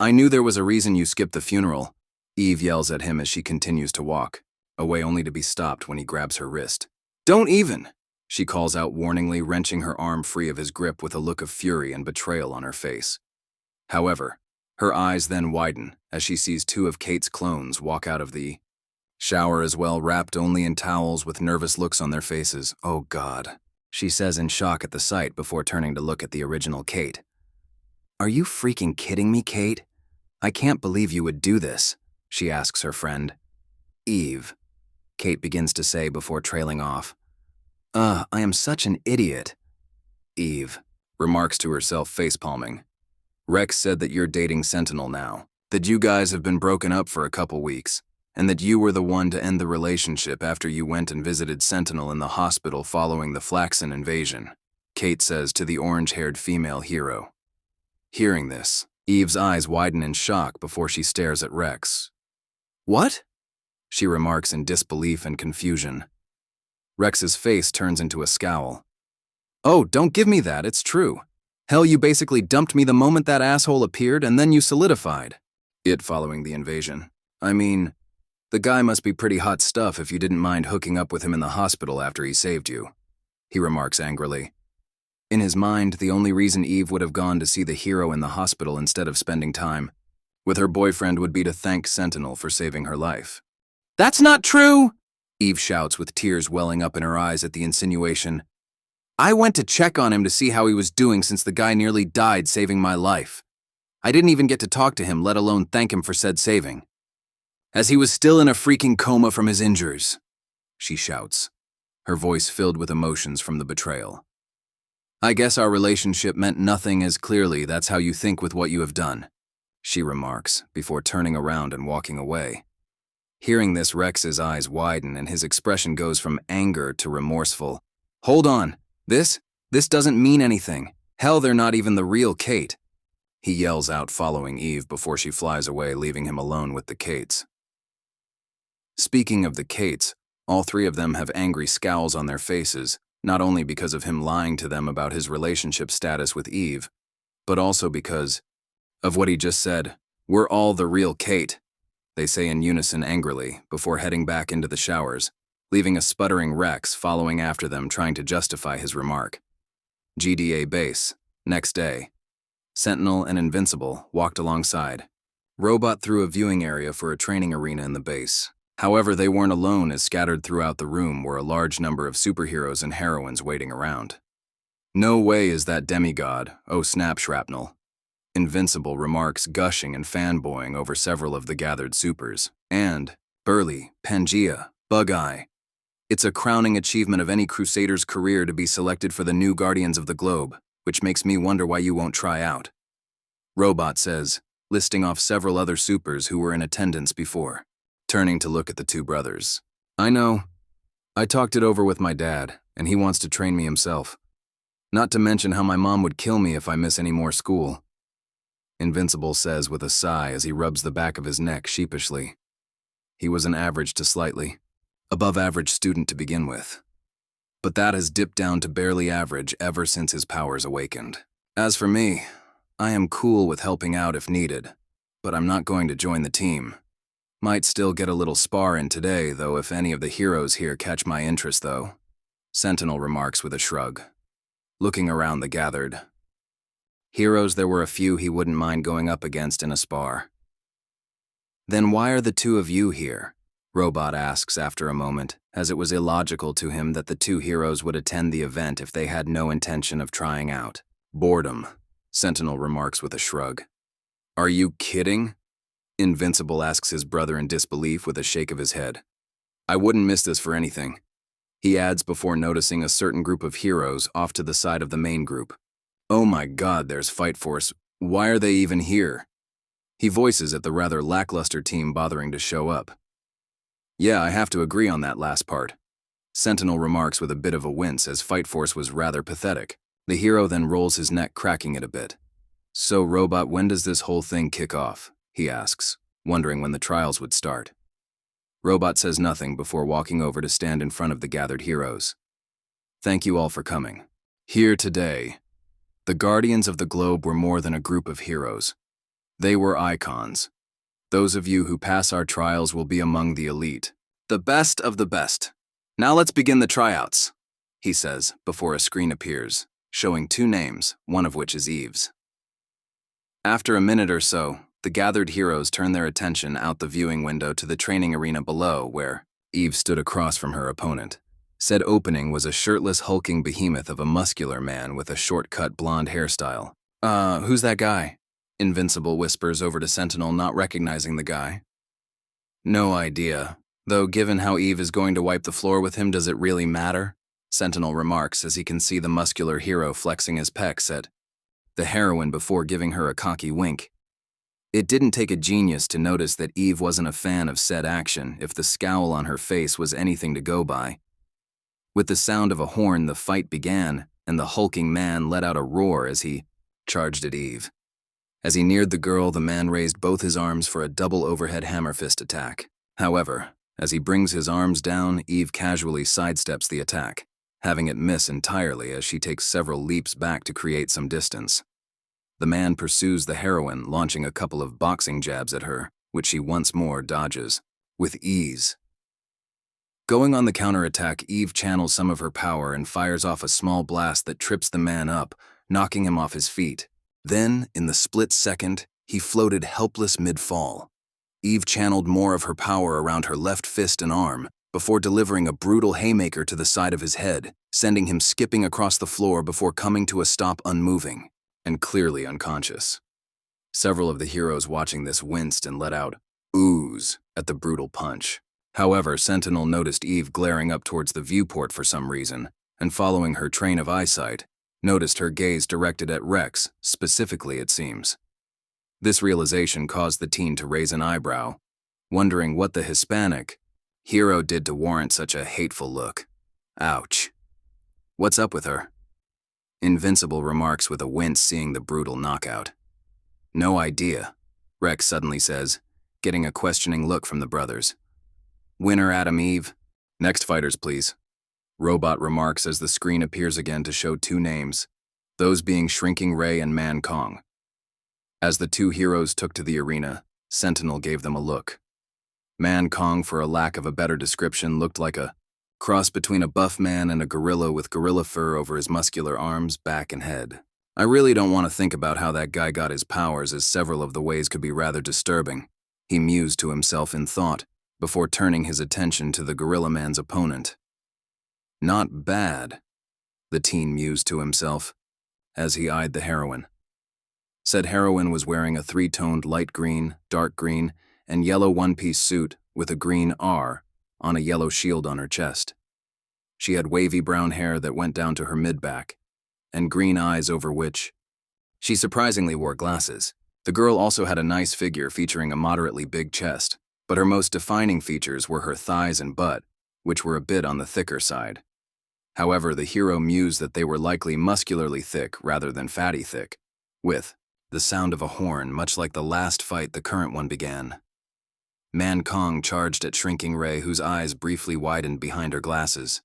I knew there was a reason you skipped the funeral, Eve yells at him as she continues to walk. away only to be stopped when he grabs her wrist. "Don't even!" she calls out warningly, wrenching her arm free of his grip with a look of fury and betrayal on her face. However, her eyes then widen as she sees two of Kate's clones walk out of the shower as well, wrapped only in towels with nervous looks on their faces. "Oh God," she says in shock at the sight before turning to look at the original Kate. "Are you freaking kidding me, Kate? I can't believe you would do this," she asks her friend. "Eve," Kate begins to say before trailing off. I am such an idiot." "Eve," remarks to herself, facepalming. "Rex said that you're dating Sentinel now, that you guys have been broken up for a couple weeks, and that you were the one to end the relationship after you went and visited Sentinel in the hospital following the Flaxen invasion," Kate says to the orange-haired female hero. Hearing this, Eve's eyes widen in shock before she stares at Rex. "What?" she remarks in disbelief and confusion. Rex's face turns into a scowl. "Oh, don't give me that, it's true. Hell, you basically dumped me the moment that asshole appeared, and then you solidified it following the invasion. I mean, the guy must be pretty hot stuff if you didn't mind hooking up with him in the hospital after he saved you," he remarks angrily. In his mind, the only reason Eve would have gone to see the hero in the hospital instead of spending time with her boyfriend would be to thank Sentinel for saving her life. "That's not true!" Eve shouts with tears welling up in her eyes at the insinuation. "I went to check on him to see how he was doing since the guy nearly died saving my life. I didn't even get to talk to him, let alone thank him for said saving. As he was still in a freaking coma from his injuries," she shouts, her voice filled with emotions from the betrayal. "I guess our relationship meant nothing, as clearly that's how you think with what you have done," she remarks before turning around and walking away. Hearing this, Rex's eyes widen and his expression goes from anger to remorseful. "Hold on, this doesn't mean anything. Hell, they're not even the real Kate," he yells out, following Eve before she flies away, leaving him alone with the Kates. Speaking of the Kates, all three of them have angry scowls on their faces, not only because of him lying to them about his relationship status with Eve, but also because of what he just said. "We're all the real Kate," they say in unison angrily before heading back into the showers, leaving a sputtering Rex following after them trying to justify his remark. GDA base, next day. Sentinel and Invincible walked alongside. Robot threw a viewing area for a training arena in the base. However, they weren't alone, as scattered throughout the room were a large number of superheroes and heroines waiting around. "No way is that demigod, oh snap shrapnel," Invincible remarks, gushing and fanboying over several of the gathered supers. "And, Burly, Pangea, Bug-Eye. It's a crowning achievement of any Crusader's career to be selected for the new Guardians of the Globe, which makes me wonder why you won't try out," Robot says, listing off several other supers who were in attendance before. Turning to look at the two brothers. "I know. I talked it over with my dad, and he wants to train me himself. Not to mention how my mom would kill me if I miss any more school," Invincible says with a sigh as he rubs the back of his neck sheepishly. He was an average to slightly above average student to begin with, but that has dipped down to barely average ever since his powers awakened. "As for me, I am cool with helping out if needed, but I'm not going to join the team. Might still get a little spar in today, though, if any of the heroes here catch my interest, though," Sentinel remarks with a shrug. Looking around the gathered heroes, there were a few he wouldn't mind going up against in a spar. "Then why are the two of you here?" Robot asks after a moment, as it was illogical to him that the two heroes would attend the event if they had no intention of trying out. "Boredom," Sentinel remarks with a shrug. "Are you kidding?" Invincible asks his brother in disbelief with a shake of his head. "I wouldn't miss this for anything," he adds before noticing a certain group of heroes off to the side of the main group. "Oh my God, there's Fight Force. Why are they even here?" he voices at the rather lackluster team bothering to show up. "Yeah, I have to agree on that last part," Sentinel remarks with a bit of a wince, as Fight Force was rather pathetic. The hero then rolls his neck, cracking it a bit. "So, Robot, when does this whole thing kick off?" he asks, wondering when the trials would start. Robot says nothing before walking over to stand in front of the gathered heroes. "Thank you all for coming. Here today, the Guardians of the Globe were more than a group of heroes. They were icons. Those of you who pass our trials will be among the elite. The best of the best. Now let's begin the tryouts, he says before a screen appears, showing two names, one of which is Eve's. After a minute or so, the gathered heroes turn their attention out the viewing window to the training arena below where Eve stood across from her opponent. Said opening was a shirtless, hulking behemoth of a muscular man with a short-cut blonde hairstyle. Who's that guy? Invincible whispers over to Sentinel, not recognizing the guy. No idea. Though given how Eve is going to wipe the floor with him, does it really matter? Sentinel remarks as he can see the muscular hero flexing his pecs at the heroine before giving her a cocky wink. It didn't take a genius to notice that Eve wasn't a fan of said action if the scowl on her face was anything to go by. With the sound of a horn, the fight began, and the hulking man let out a roar as he charged at Eve. As he neared the girl, the man raised both his arms for a double overhead hammer fist attack. However, as he brings his arms down, Eve casually sidesteps the attack, having it miss entirely as she takes several leaps back to create some distance. The man pursues the heroine, launching a couple of boxing jabs at her, which she once more dodges, with ease. Going on the counterattack, Eve channels some of her power and fires off a small blast that trips the man up, knocking him off his feet. Then, in the split second, he floated helpless mid-fall. Eve channeled more of her power around her left fist and arm, before delivering a brutal haymaker to the side of his head, sending him skipping across the floor before coming to a stop unmoving, and clearly unconscious. Several of the heroes watching this winced and let out oohs at the brutal punch. However, Sentinel noticed Eve glaring up towards the viewport for some reason, and following her train of eyesight, noticed her gaze directed at Rex, specifically it seems. This realization caused the teen to raise an eyebrow, wondering what the Hispanic hero did to warrant such a hateful look. Ouch. What's up with her? Invincible remarks with a wince seeing the brutal knockout. No idea, Rex suddenly says, getting a questioning look from the brothers. Winner Adam Eve. Next fighters, please. Robot remarks as the screen appears again to show two names, those being Shrinking Ray and Man Kong. As the two heroes took to the arena, Sentinel gave them a look. Man Kong, for a lack of a better description, looked like a cross between a buff man and a gorilla with gorilla fur over his muscular arms, back, and head. I really don't want to think about how that guy got his powers, as several of the ways could be rather disturbing, he mused to himself in thought, before turning his attention to the gorilla man's opponent. Not bad, the teen mused to himself, as he eyed the heroine. Said heroine was wearing a three-toned light green, dark green, and yellow one-piece suit with a green R on a yellow shield on her chest. She had wavy brown hair that went down to her mid-back, and green eyes over which she surprisingly wore glasses. The girl also had a nice figure featuring a moderately big chest, but her most defining features were her thighs and butt, which were a bit on the thicker side. However, the hero mused that they were likely muscularly thick rather than fatty thick, with the sound of a horn, much like the last fight the current one began. Man Kong charged at Shrinking Ray, whose eyes briefly widened behind her glasses.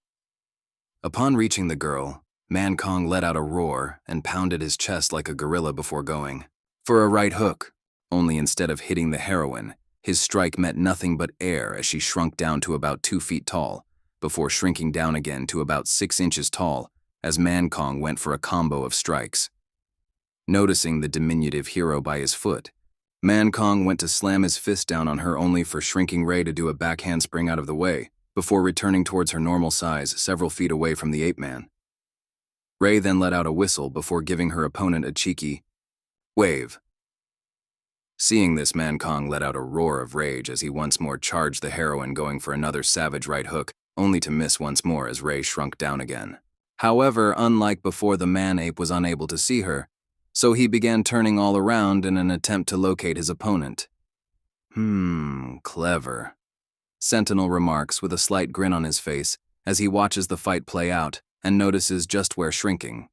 Upon reaching the girl, Man Kong let out a roar and pounded his chest like a gorilla before going for a right hook, only instead of hitting the heroine, his strike met nothing but air as she shrunk down to about 2 feet tall, before shrinking down again to about 6 inches tall as Man Kong went for a combo of strikes. Noticing the diminutive hero by his foot, Man Kong went to slam his fist down on her, only for Shrinking Ray to do a back handspring out of the way, before returning towards her normal size several feet away from the ape-man. Ray then let out a whistle before giving her opponent a cheeky wave. Seeing this, Man Kong let out a roar of rage as he once more charged the heroine, going for another savage right hook, only to miss once more as Ray shrunk down again. However, unlike before, the man-ape was unable to see her, so he began turning all around in an attempt to locate his opponent. Clever, Sentinel remarks with a slight grin on his face as he watches the fight play out and notices just where Shrinking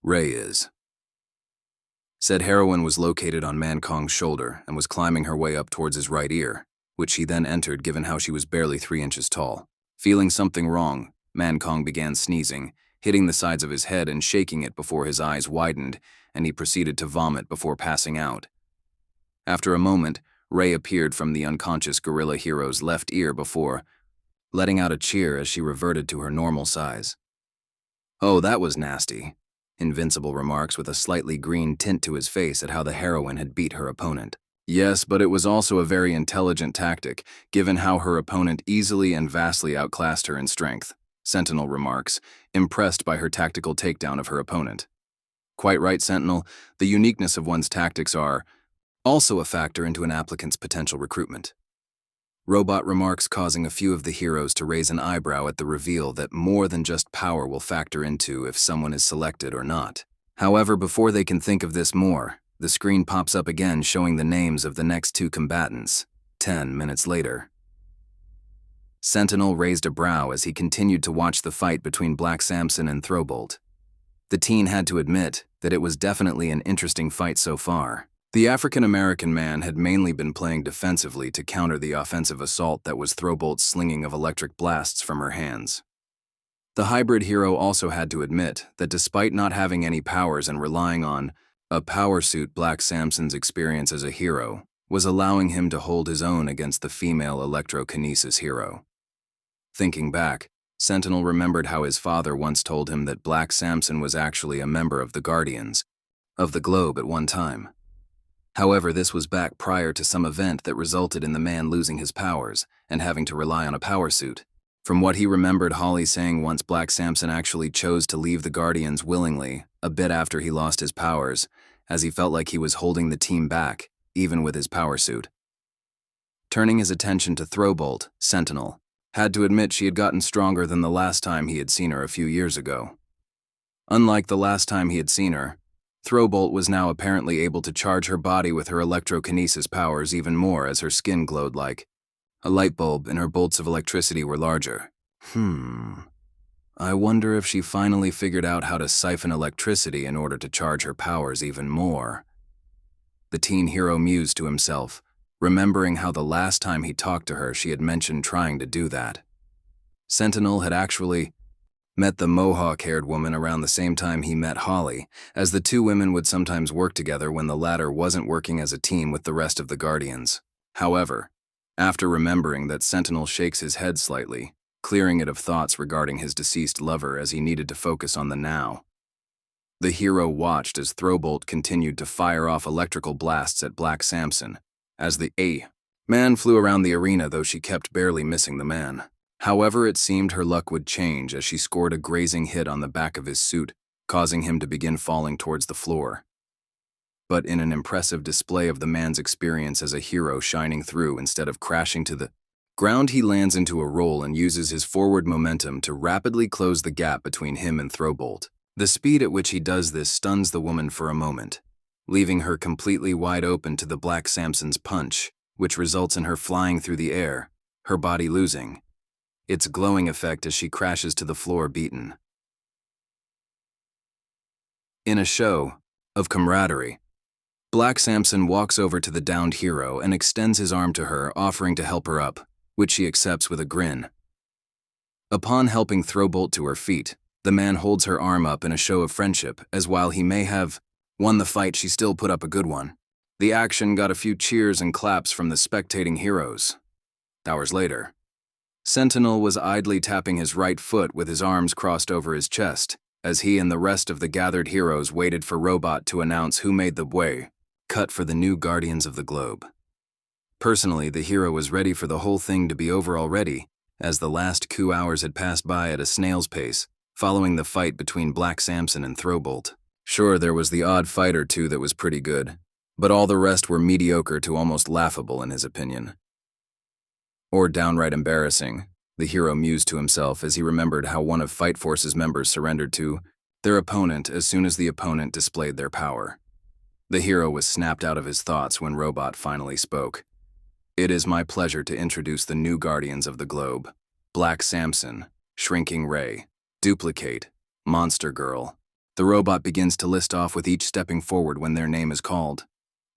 Ray is. Said heroine was located on Man Kong's shoulder and was climbing her way up towards his right ear, which she then entered given how she was barely 3 inches tall. Feeling something wrong, Man Kong began sneezing, hitting the sides of his head and shaking it before his eyes widened, and he proceeded to vomit before passing out. After a moment, Ray appeared from the unconscious gorilla hero's left ear before letting out a cheer as she reverted to her normal size. "Oh, that was nasty," Invincible remarks with a slightly green tint to his face at how the heroine had beat her opponent. "Yes, but it was also a very intelligent tactic, given how her opponent easily and vastly outclassed her in strength," Sentinel remarks, impressed by her tactical takedown of her opponent. "Quite right, Sentinel. The uniqueness of one's tactics are also a factor into an applicant's potential recruitment." Robot remarks, causing a few of the heroes to raise an eyebrow at the reveal that more than just power will factor into if someone is selected or not. However, before they can think of this more, the screen pops up again showing the names of the next two combatants. 10 minutes later. Sentinel raised a brow as he continued to watch the fight between Black Samson and Throwbolt. The teen had to admit that it was definitely an interesting fight so far. The African-American man had mainly been playing defensively to counter the offensive assault that was Throwbolt's slinging of electric blasts from her hands. The hybrid hero also had to admit that despite not having any powers and relying on a power suit, Black Samson's experience as a hero was allowing him to hold his own against the female electrokinesis hero. Thinking back, Sentinel remembered how his father once told him that Black Samson was actually a member of the Guardians of the Globe at one time. However, this was back prior to some event that resulted in the man losing his powers and having to rely on a power suit. From what he remembered Holly saying once, Black Samson actually chose to leave the Guardians willingly a bit after he lost his powers, as he felt like he was holding the team back, even with his power suit. Turning his attention to Throwbolt, Sentinel had to admit she had gotten stronger than the last time he had seen her a few years ago. Unlike the last time he had seen her, Throwbolt was now apparently able to charge her body with her electrokinesis powers even more as her skin glowed like a light bulb and her bolts of electricity were larger. I wonder if she finally figured out how to siphon electricity in order to charge her powers even more. The teen hero mused to himself, remembering how the last time he talked to her she had mentioned trying to do that. Sentinel had actually met the mohawk-haired woman around the same time he met Holly, as the two women would sometimes work together when the latter wasn't working as a team with the rest of the Guardians. However, after remembering that, Sentinel shakes his head slightly, clearing it of thoughts regarding his deceased lover as he needed to focus on the now. The hero watched as Throwbolt continued to fire off electrical blasts at Black Samson, as the man flew around the arena, though she kept barely missing the man. However, it seemed her luck would change as she scored a grazing hit on the back of his suit, causing him to begin falling towards the floor. But in an impressive display of the man's experience as a hero shining through instead of crashing to the ground, he lands into a roll and uses his forward momentum to rapidly close the gap between him and Throwbolt. The speed at which he does this stuns the woman for a moment, leaving her completely wide open to the Black Samson's punch, which results in her flying through the air, her body losing its glowing effect as she crashes to the floor beaten. In a show of camaraderie, Black Samson walks over to the downed hero and extends his arm to her, offering to help her up, which she accepts with a grin. Upon helping Throwbolt to her feet, the man holds her arm up in a show of friendship, as while he may have won the fight, she still put up a good one. The action got a few cheers and claps from the spectating heroes. Hours later, Sentinel was idly tapping his right foot with his arms crossed over his chest, as he and the rest of the gathered heroes waited for Robot to announce who made the way cut for the new Guardians of the Globe. Personally, the hero was ready for the whole thing to be over already, as the last 2 hours had passed by at a snail's pace, following the fight between Black Samson and Throwbolt. Sure, there was the odd fight or two that was pretty good, but all the rest were mediocre to almost laughable in his opinion. Or downright embarrassing, the hero mused to himself as he remembered how one of Fight Force's members surrendered to their opponent as soon as the opponent displayed their power. The hero was snapped out of his thoughts when Robot finally spoke. "It is my pleasure to introduce the new Guardians of the Globe: Black Samson, Shrinking Ray, Duplicate, Monster Girl." The robot begins to list off with each stepping forward when their name is called.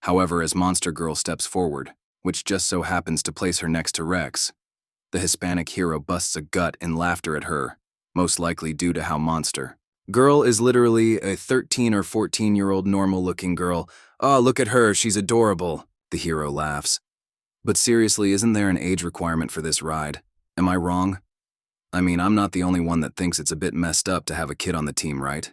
However, as Monster Girl steps forward, which just so happens to place her next to Rex, the Hispanic hero busts a gut in laughter at her, most likely due to how Monster Girl is literally a 13 or 14-year-old normal-looking girl. "Oh, look at her, she's adorable," the hero laughs. But seriously, isn't there an age requirement for this ride? Am I wrong? I mean, I'm not the only one that thinks it's a bit messed up to have a kid on the team, right?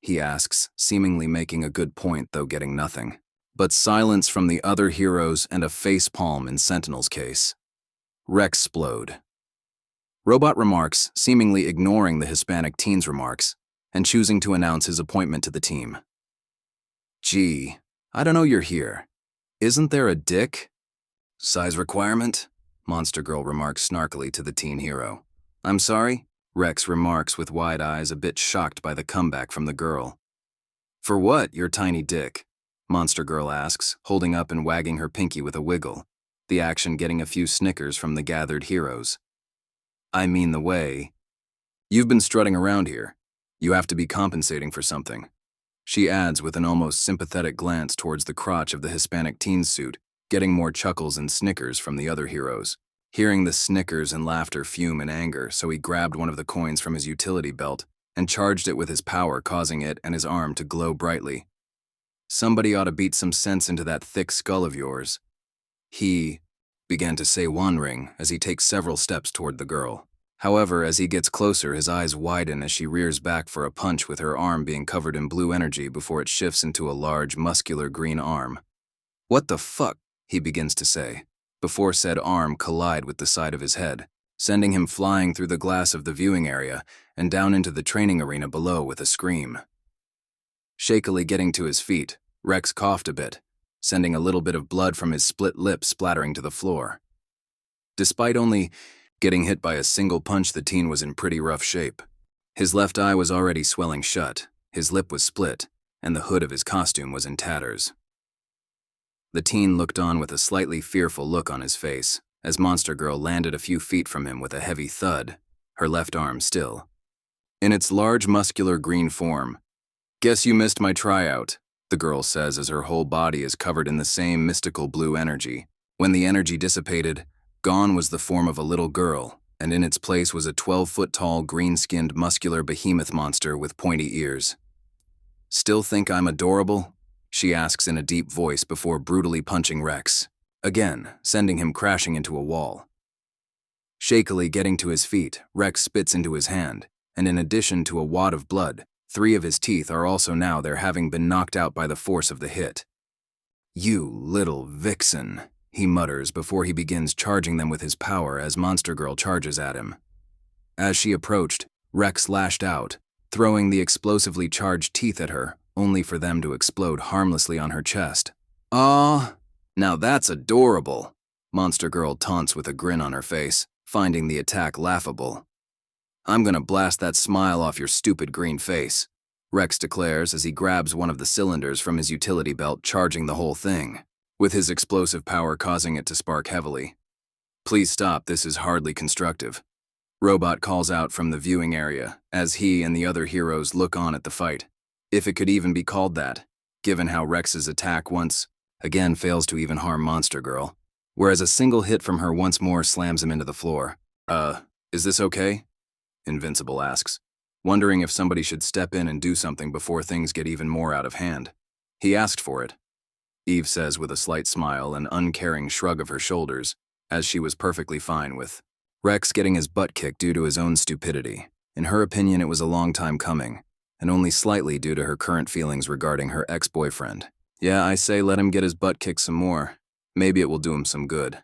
He asks, seemingly making a good point though getting nothing. But silence from the other heroes and a facepalm in Sentinel's case. Rex explode. Robot remarks, seemingly ignoring the Hispanic teen's remarks, and choosing to announce his appointment to the team. Gee, I don't know you're here. Isn't there a dick? Size requirement? Monster Girl remarks snarkily to the teen hero. I'm sorry? Rex remarks with wide eyes, a bit shocked by the comeback from the girl. For what, your tiny dick? Monster Girl asks, holding up and wagging her pinky with a wiggle, the action getting a few snickers from the gathered heroes. I mean the way. You've been strutting around here. You have to be compensating for something. She adds with an almost sympathetic glance towards the crotch of the Hispanic teen's suit, getting more chuckles and snickers from the other heroes. Hearing the snickers and laughter fume in anger, so he grabbed one of the coins from his utility belt and charged it with his power, causing it and his arm to glow brightly. Somebody ought to beat some sense into that thick skull of yours. He began to say, wandering as he takes several steps toward the girl. However, as he gets closer, his eyes widen as she rears back for a punch, with her arm being covered in blue energy before it shifts into a large, muscular green arm. What the fuck? He begins to say, before said arm collide with the side of his head, sending him flying through the glass of the viewing area and down into the training arena below with a scream. Shakily getting to his feet, Rex coughed a bit, sending a little bit of blood from his split lip splattering to the floor. Despite only getting hit by a single punch, the teen was in pretty rough shape. His left eye was already swelling shut, his lip was split, and the hood of his costume was in tatters. The teen looked on with a slightly fearful look on his face as Monster Girl landed a few feet from him with a heavy thud, her left arm still. In its large muscular green form. Guess you missed my tryout, the girl says as her whole body is covered in the same mystical blue energy. When the energy dissipated, gone was the form of a little girl, and in its place was a 12-foot-tall, green-skinned, muscular behemoth monster with pointy ears. Still think I'm adorable? She asks in a deep voice before brutally punching Rex, again sending him crashing into a wall. Shakily getting to his feet, Rex spits into his hand, and in addition to a wad of blood, 3 of his teeth are also now there, having been knocked out by the force of the hit. You little vixen, he mutters before he begins charging them with his power as Monster Girl charges at him. As she approached, Rex lashed out, throwing the explosively charged teeth at her, only for them to explode harmlessly on her chest. Aw, now that's adorable, Monster Girl taunts with a grin on her face, finding the attack laughable. I'm gonna blast that smile off your stupid green face, Rex declares as he grabs one of the cylinders from his utility belt, charging the whole thing, with his explosive power causing it to spark heavily. Please stop, this is hardly constructive. Robot calls out from the viewing area as he and the other heroes look on at the fight. If it could even be called that, given how Rex's attack once again fails to even harm Monster Girl, whereas a single hit from her once more slams him into the floor. Is this okay? Invincible asks, wondering if somebody should step in and do something before things get even more out of hand. He asked for it. Eve says with a slight smile and uncaring shrug of her shoulders, as she was perfectly fine with Rex getting his butt kicked due to his own stupidity. In her opinion, it was a long time coming, and only slightly due to her current feelings regarding her ex-boyfriend. Yeah, I say let him get his butt kicked some more. Maybe it will do him some good.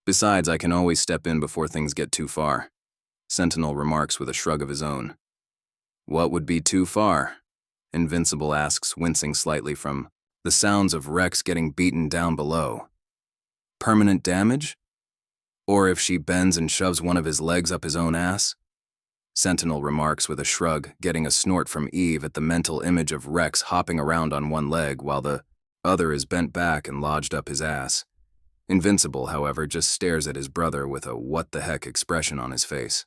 Besides, I can always step in before things get too far. Sentinel remarks with a shrug of his own. What would be too far? Invincible asks, wincing slightly from the sounds of Rex getting beaten down below. Permanent damage? Or if she bends and shoves one of his legs up his own ass? Sentinel remarks with a shrug, getting a snort from Eve at the mental image of Rex hopping around on one leg while the other is bent back and lodged up his ass. Invincible, however, just stares at his brother with a what-the-heck expression on his face.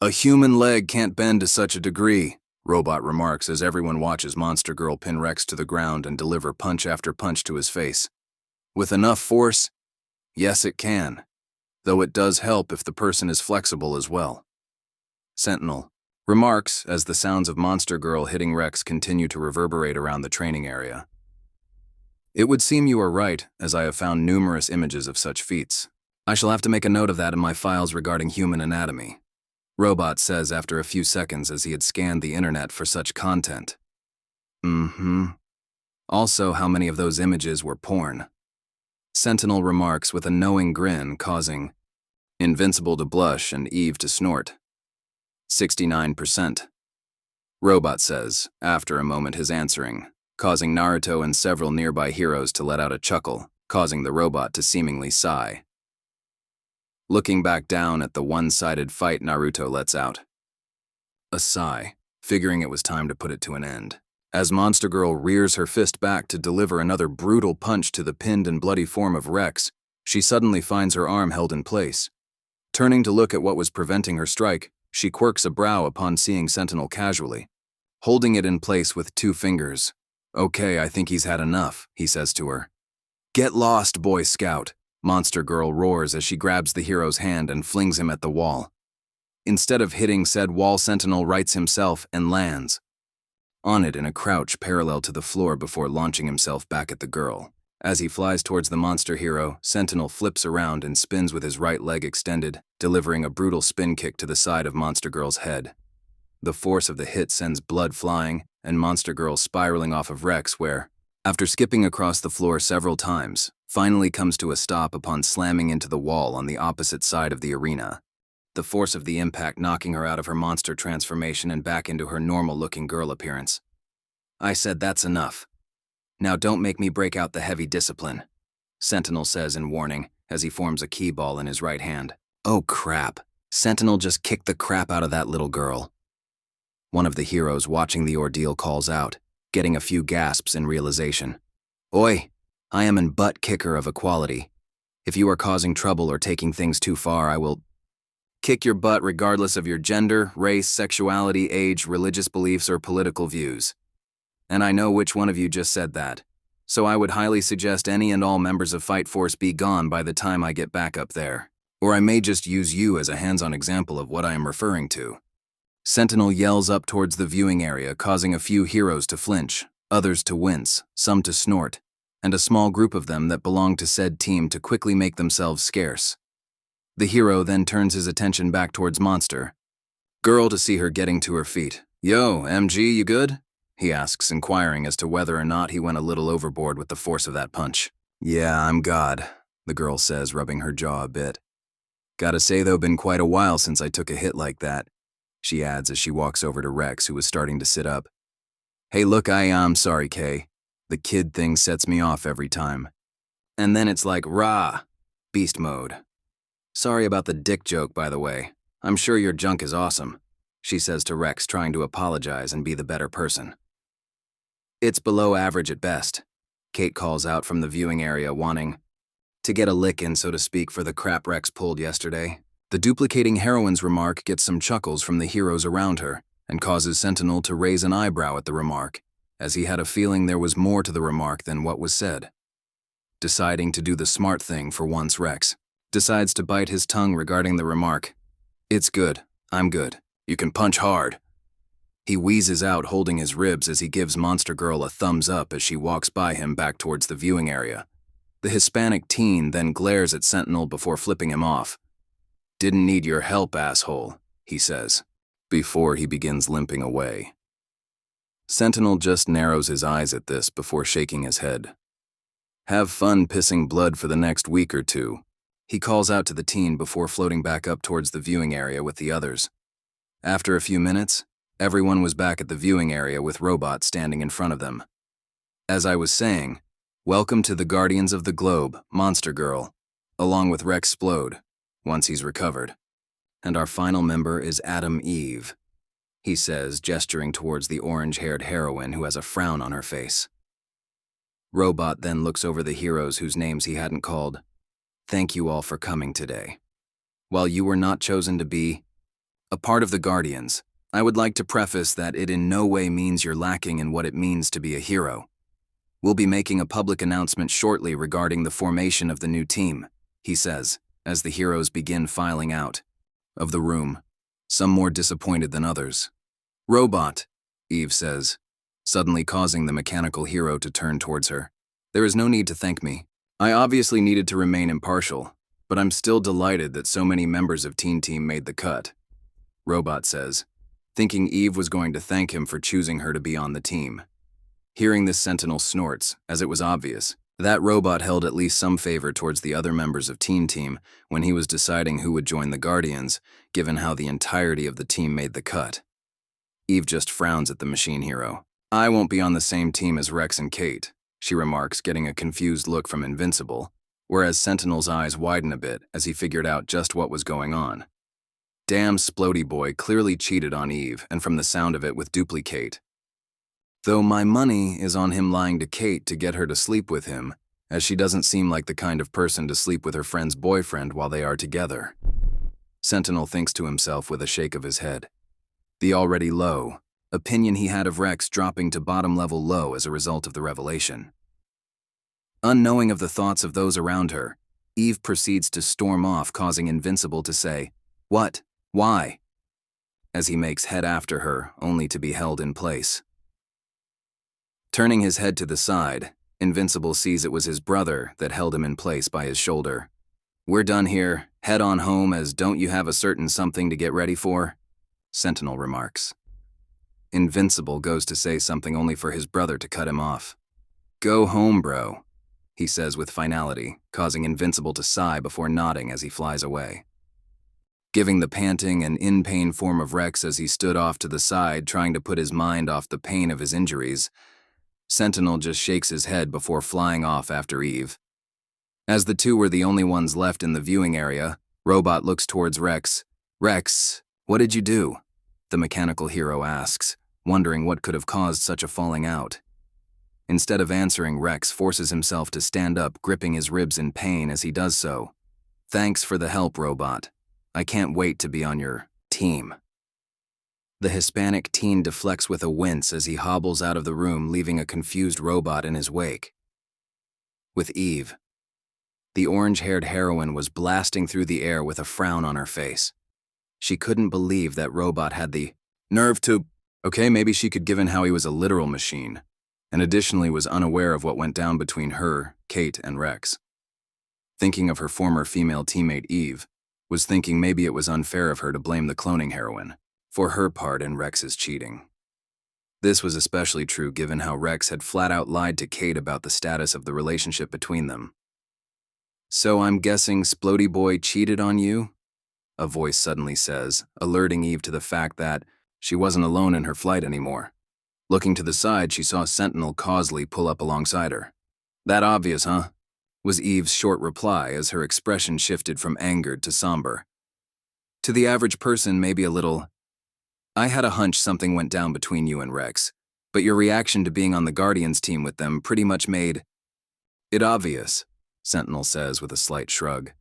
A human leg can't bend to such a degree, Robot remarks as everyone watches Monster Girl pin Rex to the ground and deliver punch after punch to his face. With enough force? Yes, it can. Though it does help if the person is flexible as well. Sentinel remarks as the sounds of Monster Girl hitting Rex continue to reverberate around the training area. It would seem you are right, as I have found numerous images of such feats. I shall have to make a note of that in my files regarding human anatomy. Robot says after a few seconds as he had scanned the internet for such content. Also, how many of those images were porn? Sentinel remarks with a knowing grin, causing Invincible to blush and Eve to snort. 69%. Robot says, after a moment his answering, causing Naruto and several nearby heroes to let out a chuckle, causing the robot to seemingly sigh. Looking back down at the one-sided fight Naruto lets out. A sigh, figuring it was time to put it to an end. As Monster Girl rears her fist back to deliver another brutal punch to the pinned and bloody form of Rex, she suddenly finds her arm held in place. Turning to look at what was preventing her strike, she quirks a brow upon seeing Sentinel casually, holding it in place with 2 fingers. Okay, I think he's had enough, he says to her. Get lost, Boy Scout, Monster Girl roars as she grabs the hero's hand and flings him at the wall. Instead of hitting said wall, Sentinel rights himself and lands on it in a crouch parallel to the floor before launching himself back at the girl. As he flies towards the monster hero, Sentinel flips around and spins with his right leg extended, delivering a brutal spin kick to the side of Monster Girl's head. The force of the hit sends blood flying, and Monster Girl spiraling off of Rex where, after skipping across the floor several times, finally comes to a stop upon slamming into the wall on the opposite side of the arena. The force of the impact knocking her out of her monster transformation and back into her normal-looking girl appearance. I said that's enough. Now don't make me break out the heavy discipline, Sentinel says in warning as he forms a key ball in his right hand. Oh crap, Sentinel just kicked the crap out of that little girl. One of the heroes watching the ordeal calls out, getting a few gasps in realization. Oi, I am an butt kicker of equality. If you are causing trouble or taking things too far, I will kick your butt regardless of your gender, race, sexuality, age, religious beliefs, or political views. And I know which one of you just said that, so I would highly suggest any and all members of Fight Force be gone by the time I get back up there. Or I may just use you as a hands-on example of what I am referring to. Sentinel yells up towards the viewing area, causing a few heroes to flinch, others to wince, some to snort, and a small group of them that belong to said team to quickly make themselves scarce. The hero then turns his attention back towards Monster Girl to see her getting to her feet. Yo, MG, you good? He asks, inquiring as to whether or not he went a little overboard with the force of that punch. Yeah, I'm God, the girl says, rubbing her jaw a bit. Gotta say though, been quite a while since I took a hit like that, she adds as she walks over to Rex, who is starting to sit up. Hey look, I'm sorry, Kay. The kid thing sets me off every time. And then it's like, rah, beast mode. Sorry about the dick joke, by the way. I'm sure your junk is awesome, she says to Rex, trying to apologize and be the better person. It's below average at best, Kate calls out from the viewing area, wanting to get a lick in, so to speak, for the crap Rex pulled yesterday. The duplicating heroine's remark gets some chuckles from the heroes around her and causes Sentinel to raise an eyebrow at the remark, as he had a feeling there was more to the remark than what was said. Deciding to do the smart thing for once, Rex decides to bite his tongue regarding the remark. It's good, I'm good, you can punch hard. He wheezes out, holding his ribs as he gives Monster Girl a thumbs up as she walks by him back towards the viewing area. The Hispanic teen then glares at Sentinel before flipping him off. Didn't need your help, asshole, he says, before he begins limping away. Sentinel just narrows his eyes at this before shaking his head. Have fun pissing blood for the next week or two, he calls out to the teen before floating back up towards the viewing area with the others. After a few minutes, everyone was back at the viewing area with Robot standing in front of them. As I was saying, welcome to the Guardians of the Globe, Monster Girl, along with Rex Splode, once he's recovered. And our final member is Adam Eve, he says, gesturing towards the orange-haired heroine who has a frown on her face. Robot then looks over the heroes whose names he hadn't called. Thank you all for coming today. While you were not chosen to be a part of the Guardians, I would like to preface that it in no way means you're lacking in what it means to be a hero. We'll be making a public announcement shortly regarding the formation of the new team, he says, as the heroes begin filing out of the room, some more disappointed than others. Robot, Eve says, suddenly causing the mechanical hero to turn towards her. There is no need to thank me. I obviously needed to remain impartial, but I'm still delighted that so many members of Teen Team made the cut, Robot says, thinking Eve was going to thank him for choosing her to be on the team. Hearing this, Sentinel snorts, as it was obvious that Robot held at least some favor towards the other members of Teen Team when he was deciding who would join the Guardians, given how the entirety of the team made the cut. Eve just frowns at the machine hero. I won't be on the same team as Rex and Kate, she remarks, getting a confused look from Invincible, whereas Sentinel's eyes widen a bit as he figured out just what was going on. Damn, Splody Boy clearly cheated on Eve, and from the sound of it with Duplicate. Though my money is on him lying to Kate to get her to sleep with him, as she doesn't seem like the kind of person to sleep with her friend's boyfriend while they are together. Sentinel thinks to himself with a shake of his head. The already low opinion he had of Rex dropping to bottom-level low as a result of the revelation. Unknowing of the thoughts of those around her, Eve proceeds to storm off, causing Invincible to say, "What? Why?" as he makes head after her, only to be held in place. Turning his head to the side, Invincible sees it was his brother that held him in place by his shoulder. "We're done here, head on home, as don't you have a certain something to get ready for?" Sentinel remarks. Invincible goes to say something only for his brother to cut him off. "Go home, bro," he says with finality, causing Invincible to sigh before nodding as he flies away. Giving the panting and in-pain form of Rex as he stood off to the side trying to put his mind off the pain of his injuries, Sentinel just shakes his head before flying off after Eve. As the two were the only ones left in the viewing area, Robot looks towards Rex. "Rex, what did you do?" the mechanical hero asks, wondering what could have caused such a falling out. Instead of answering, Rex forces himself to stand up, gripping his ribs in pain as he does so. "Thanks for the help, Robot. I can't wait to be on your team." The Hispanic teen deflects with a wince as he hobbles out of the room, leaving a confused Robot in his wake. With Eve, the orange-haired heroine was blasting through the air with a frown on her face. She couldn't believe that Robot had the nerve to... Okay, maybe she could, given how he was a literal machine, and additionally was unaware of what went down between her, Kate, and Rex. Thinking of her former female teammate Eve, was thinking maybe it was unfair of her to blame the cloning heroine for her part in Rex's cheating. This was especially true given how Rex had flat out lied to Kate about the status of the relationship between them. "So I'm guessing Splody Boy cheated on you?" a voice suddenly says, alerting Eve to the fact that she wasn't alone in her flight anymore. Looking to the side, she saw Sentinel Causley pull up alongside her. "That obvious, huh?" was Eve's short reply as her expression shifted from angered to somber. "To the average person, maybe a little. I had a hunch something went down between you and Rex, but your reaction to being on the Guardians team with them pretty much made it obvious," Sentinel says with a slight shrug.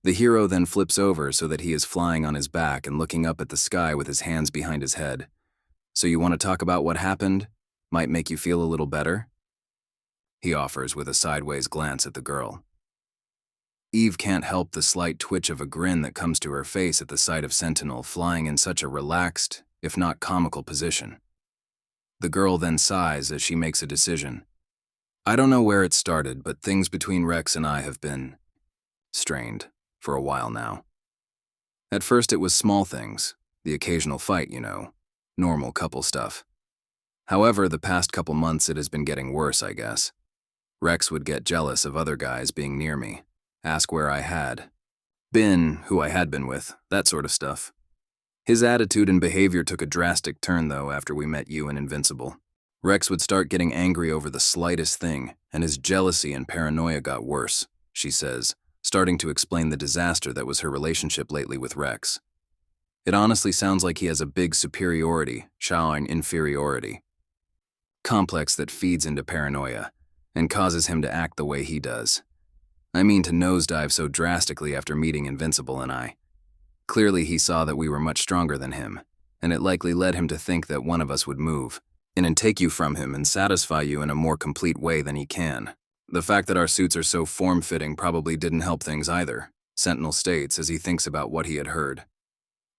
The hero then flips over so that he is flying on his back and looking up at the sky with his hands behind his head. "So you want to talk about what happened? Might make you feel a little better?" he offers with a sideways glance at the girl. Eve can't help the slight twitch of a grin that comes to her face at the sight of Sentinel flying in such a relaxed, if not comical position. The girl then sighs as she makes a decision. "I don't know where it started, but things between Rex and I have been strained for a while now. At first it was small things, the occasional fight, you know, normal couple stuff. However, the past couple months it has been getting worse, I guess. Rex would get jealous of other guys being near me, ask where I had been, who I had been with, that sort of stuff. His attitude and behavior took a drastic turn, though, after we met you in Invincible. Rex would start getting angry over the slightest thing, and his jealousy and paranoia got worse," she says, starting to explain the disaster that was her relationship lately with Rex. "It honestly sounds like he has a big superiority, sayain inferiority complex that feeds into paranoia and causes him to act the way he does. I mean, to nosedive so drastically after meeting Invincible and I. Clearly he saw that we were much stronger than him, and it likely led him to think that one of us would move in and take you from him and satisfy you in a more complete way than he can. The fact that our suits are so form-fitting probably didn't help things either," Sentinel states as he thinks about what he had heard.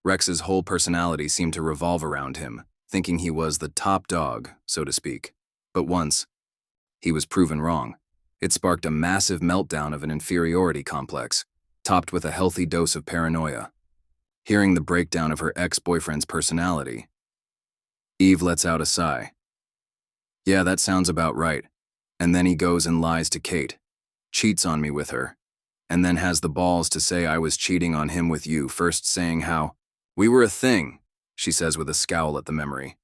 Rex's whole personality seemed to revolve around him, thinking he was the top dog, so to speak. But once He was proven wrong. It sparked a massive meltdown of an inferiority complex, topped with a healthy dose of paranoia. Hearing the breakdown of her ex-boyfriend's personality, Eve lets out a sigh. Yeah, that sounds about right. And then he goes and lies to Kate, cheats on me with her, and then has the balls to say I was cheating on him with you, first saying how we were a thing, she says with a scowl at the memory.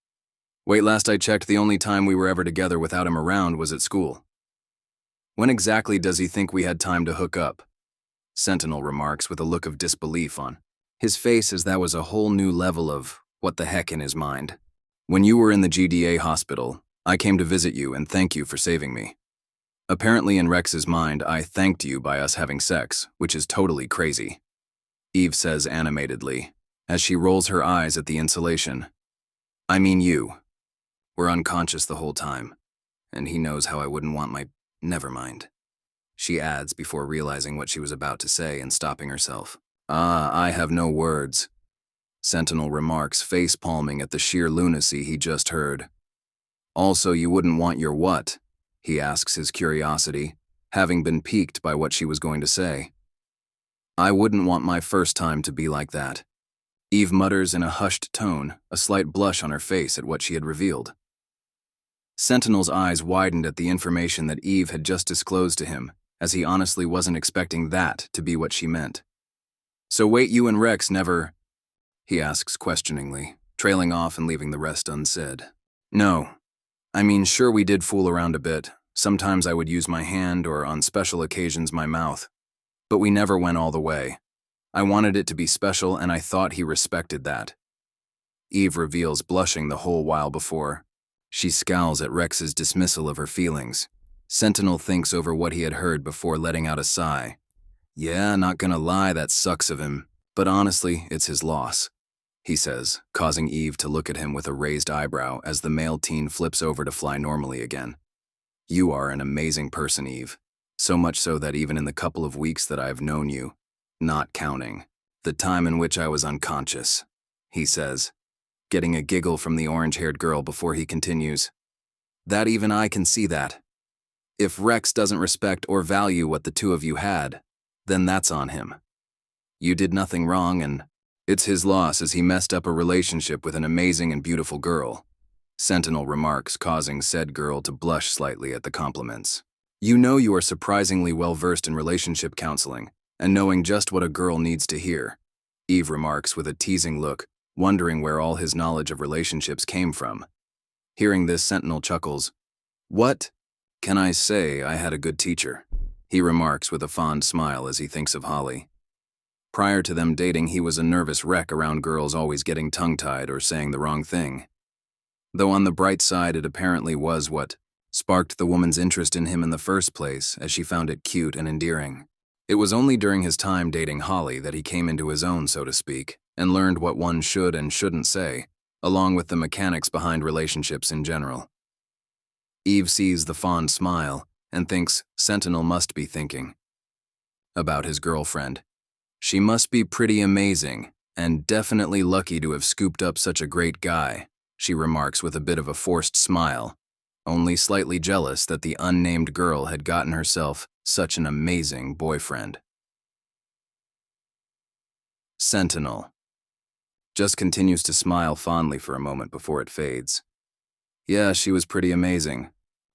Wait, last I checked, the only time we were ever together without him around was at school. When exactly does he think we had time to hook up? Sentinel remarks with a look of disbelief on his face, as that was a whole new level of what the heck in his mind. When you were in the GDA hospital, I came to visit you and thank you for saving me. Apparently in Rex's mind, I thanked you by us having sex, which is totally crazy. Eve says animatedly, as she rolls her eyes at the insulation. I mean you. We're unconscious the whole time, and he knows how I wouldn't want my… Never mind. She adds before realizing what she was about to say and stopping herself. I have no words. Sentinel remarks, face-palming at the sheer lunacy he just heard. Also, you wouldn't want your what? He asks his curiosity, having been piqued by what she was going to say. I wouldn't want my first time to be like that. Eve mutters in a hushed tone, a slight blush on her face at what she had revealed. Sentinel's eyes widened at the information that Eve had just disclosed to him, as he honestly wasn't expecting that to be what she meant. So wait, you and Rex never… He asks questioningly, trailing off and leaving the rest unsaid. No. I mean, sure, we did fool around a bit. Sometimes I would use my hand or, on special occasions, my mouth. But we never went all the way. I wanted it to be special, and I thought he respected that. Eve reveals, blushing the whole while before. She scowls at Rex's dismissal of her feelings. Sentinel thinks over what he had heard before letting out a sigh. Yeah, not gonna lie, that sucks of him. But honestly, it's his loss, he says, causing Eve to look at him with a raised eyebrow as the male teen flips over to fly normally again. You are an amazing person, Eve. So much so that even in the couple of weeks that I have known you, not counting the time in which I was unconscious, he says, getting a giggle from the orange-haired girl before he continues. That even I can see that. If Rex doesn't respect or value what the two of you had, then that's on him. You did nothing wrong, and it's his loss as he messed up a relationship with an amazing and beautiful girl, Sentinel remarks, causing said girl to blush slightly at the compliments. You know you are surprisingly well-versed in relationship counseling, and knowing just what a girl needs to hear, Eve remarks with a teasing look, wondering where all his knowledge of relationships came from. Hearing this, Sentinel chuckles. What? Can I say I had a good teacher? He remarks with a fond smile as he thinks of Holly. Prior to them dating, he was a nervous wreck around girls always getting tongue-tied or saying the wrong thing. Though on the bright side, it apparently was what sparked the woman's interest in him in the first place, as she found it cute and endearing. It was only during his time dating Holly that he came into his own, so to speak, and learned what one should and shouldn't say, along with the mechanics behind relationships in general. Eve sees the fond smile and thinks Sentinel must be thinking about his girlfriend. She must be pretty amazing, and definitely lucky to have scooped up such a great guy, she remarks with a bit of a forced smile, only slightly jealous that the unnamed girl had gotten herself such an amazing boyfriend. Sentinel just continues to smile fondly for a moment before it fades. Yeah, she was pretty amazing,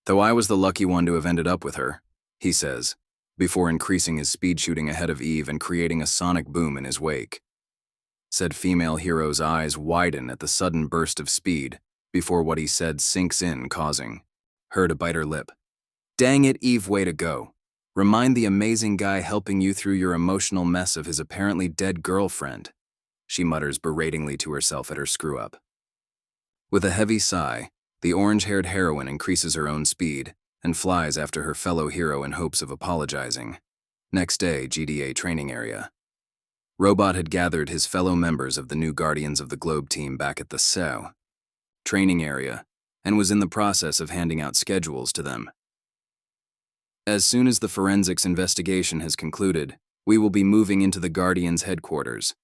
though I was the lucky one to have ended up with her, he says, before increasing his speed shooting ahead of Eve and creating a sonic boom in his wake. Said female hero's eyes widen at the sudden burst of speed before what he said sinks in, causing her to bite her lip. Dang it, Eve, way to go. Remind the amazing guy helping you through your emotional mess of his apparently dead girlfriend, she mutters beratingly to herself at her screw-up. With a heavy sigh, the orange-haired heroine increases her own speed and flies after her fellow hero in hopes of apologizing. Next day, GDA training area. Robot had gathered his fellow members of the new Guardians of the Globe team back at the SAO training area and was in the process of handing out schedules to them. As soon as the forensics investigation has concluded, we will be moving into the Guardians' headquarters.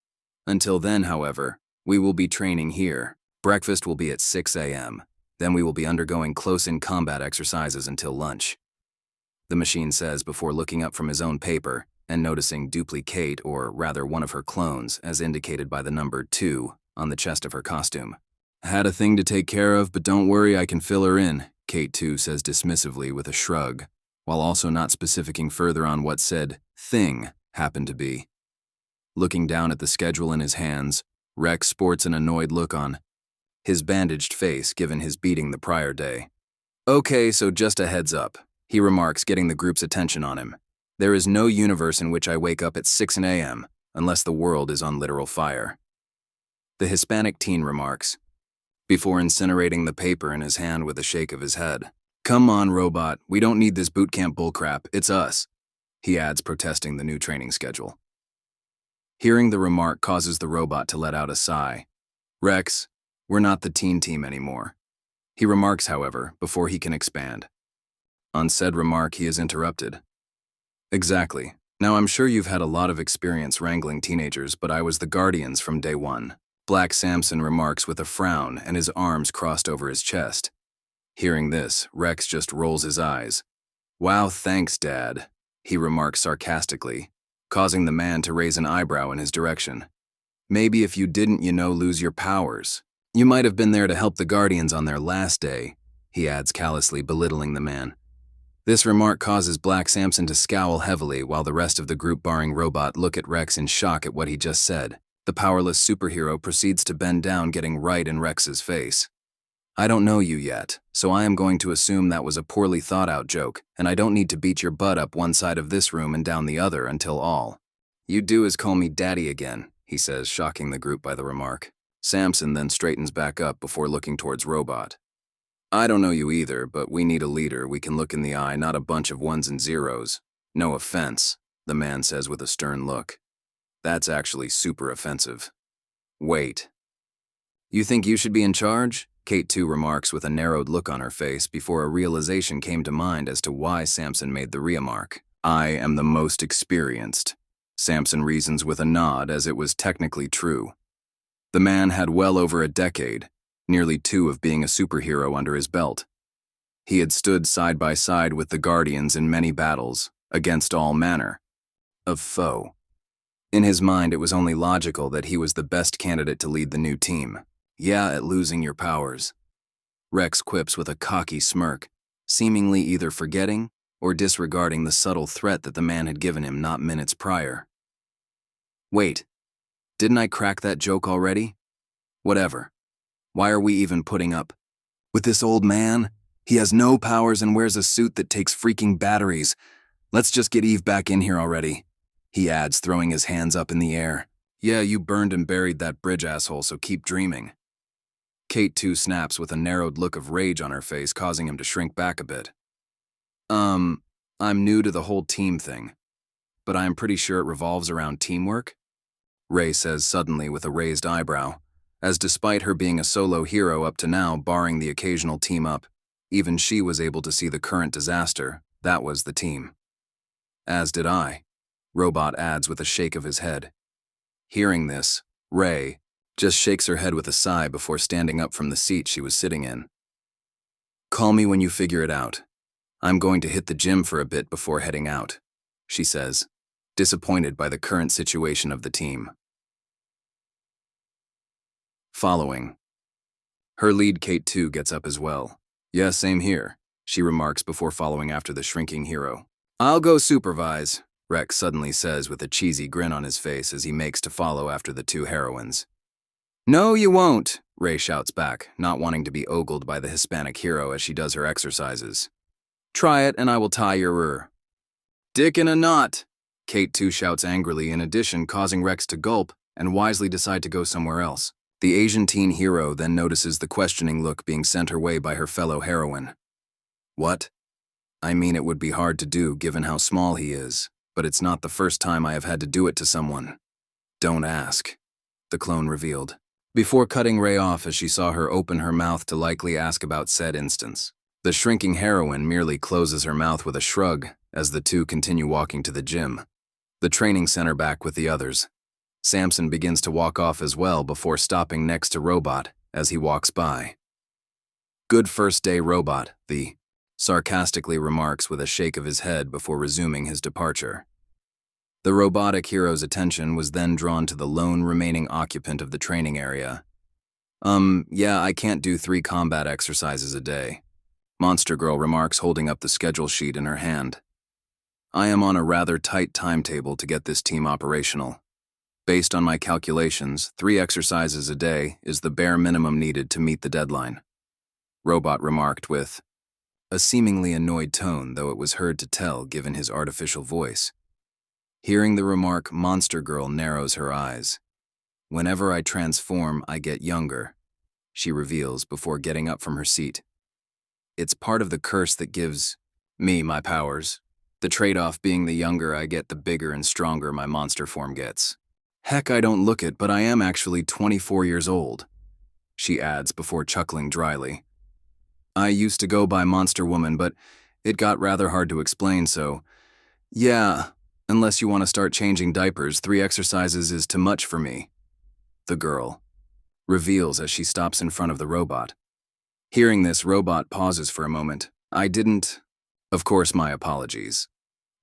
Until then, however, we will be training here. Breakfast will be at 6 a.m. Then we will be undergoing close-in combat exercises until lunch. The machine says before looking up from his own paper and noticing duplicate, or rather one of her clones, as indicated by the number 2 on the chest of her costume. Had a thing to take care of, but don't worry, I can fill her in, Kate 2 says dismissively with a shrug, while also not specifying further on what said thing happened to be. Looking down at the schedule in his hands, Rex sports an annoyed look on his bandaged face given his beating the prior day. Okay, so just a heads up, he remarks, getting the group's attention on him. There is no universe in which I wake up at 6 a.m. unless the world is on literal fire. The Hispanic teen remarks, before incinerating the paper in his hand with a shake of his head. Come on, robot, we don't need this boot camp bullcrap, it's us, he adds, protesting the new training schedule. Hearing the remark causes the robot to let out a sigh. Rex, we're not the teen team anymore, he remarks, however, before he can expand. On said remark, he is interrupted. Exactly. Now I'm sure you've had a lot of experience wrangling teenagers, but I was the Guardians from day one, Black Samson remarks with a frown and his arms crossed over his chest. Hearing this, Rex just rolls his eyes. Wow, thanks, Dad, he remarks sarcastically, causing the man to raise an eyebrow in his direction. Maybe if you didn't, lose your powers. You might have been there to help the Guardians on their last day, he adds, callously belittling the man. This remark causes Black Samson to scowl heavily while the rest of the group, barring Robot, look at Rex in shock at what he just said. The powerless superhero proceeds to bend down, getting right in Rex's face. I don't know you yet, so I am going to assume that was a poorly thought out joke, and I don't need to beat your butt up one side of this room and down the other until all you do is call me daddy again, he says, shocking the group by the remark. Samson then straightens back up before looking towards Robot. I don't know you either, but we need a leader we can look in the eye, not a bunch of ones and zeros. No offense, the man says with a stern look. That's actually super offensive. Wait. You think you should be in charge? Kate 2 remarks with a narrowed look on her face before a realization came to mind as to why Samson made the remark. I am the most experienced. Samson reasons with a nod, as it was technically true. The man had well over a decade, nearly 2 of being a superhero under his belt. He had stood side by side with the Guardians in many battles, against all manner of foe. In his mind, it was only logical that he was the best candidate to lead the new team. Yeah, at losing your powers. Rex quips with a cocky smirk, seemingly either forgetting or disregarding the subtle threat that the man had given him not minutes prior. Wait, didn't I crack that joke already? Whatever. Why are we even putting up with this old man? He has no powers and wears a suit that takes freaking batteries. Let's just get Eve back in here already, he adds, throwing his hands up in the air. Yeah, you burned and buried that bridge, asshole, so keep dreaming. Kate 2 snaps with a narrowed look of rage on her face, causing him to shrink back a bit. I'm new to the whole team thing, but I am pretty sure it revolves around teamwork, Ray says suddenly with a raised eyebrow, as despite her being a solo hero up to now, barring the occasional team up, even she was able to see the current disaster. That was the team. As did I, Robot adds with a shake of his head. Hearing this, Ray just shakes her head with a sigh before standing up from the seat she was sitting in. Call me when you figure it out. I'm going to hit the gym for a bit before heading out, she says, disappointed by the current situation of the team. Following. Her lead, Kate 2, gets up as well. Yeah, same here, she remarks before following after the shrinking hero. I'll go supervise, Rex suddenly says with a cheesy grin on his face as he makes to follow after the 2 heroines. No, you won't, Ray shouts back, not wanting to be ogled by the Hispanic hero as she does her exercises. Try it and I will tie your dick in a knot, Kate 2 shouts angrily, in addition causing Rex to gulp and wisely decide to go somewhere else. The Asian teen hero then notices the questioning look being sent her way by her fellow heroine. What? I mean, it would be hard to do given how small he is, but it's not the first time I have had to do it to someone. Don't ask, the clone revealed, before cutting Ray off as she saw her open her mouth to likely ask about said instance. The shrinking heroine merely closes her mouth with a shrug as the 2 continue walking to the gym, the training center, back with the others. Samson begins to walk off as well before stopping next to Robot as he walks by. Good first day, robot, the sarcastically remarks with a shake of his head before resuming his departure. The robotic hero's attention was then drawn to the lone remaining occupant of the training area. Yeah, I can't do 3 combat exercises a day, Monster Girl remarks, holding up the schedule sheet in her hand. I am on a rather tight timetable to get this team operational. Based on my calculations, 3 exercises a day is the bare minimum needed to meet the deadline. Robot remarked with a seemingly annoyed tone, though it was hard to tell given his artificial voice. Hearing the remark, Monster Girl narrows her eyes. Whenever I transform, I get younger, she reveals before getting up from her seat. It's part of the curse that gives me my powers. The trade-off being the younger I get, the bigger and stronger my monster form gets. Heck, I don't look it, but I am actually 24 years old, she adds before chuckling dryly. I used to go by Monster Woman, but it got rather hard to explain, so yeah, unless you want to start changing diapers, 3 exercises is too much for me, the girl reveals as she stops in front of the robot. Hearing this, Robot pauses for a moment. Of course, my apologies,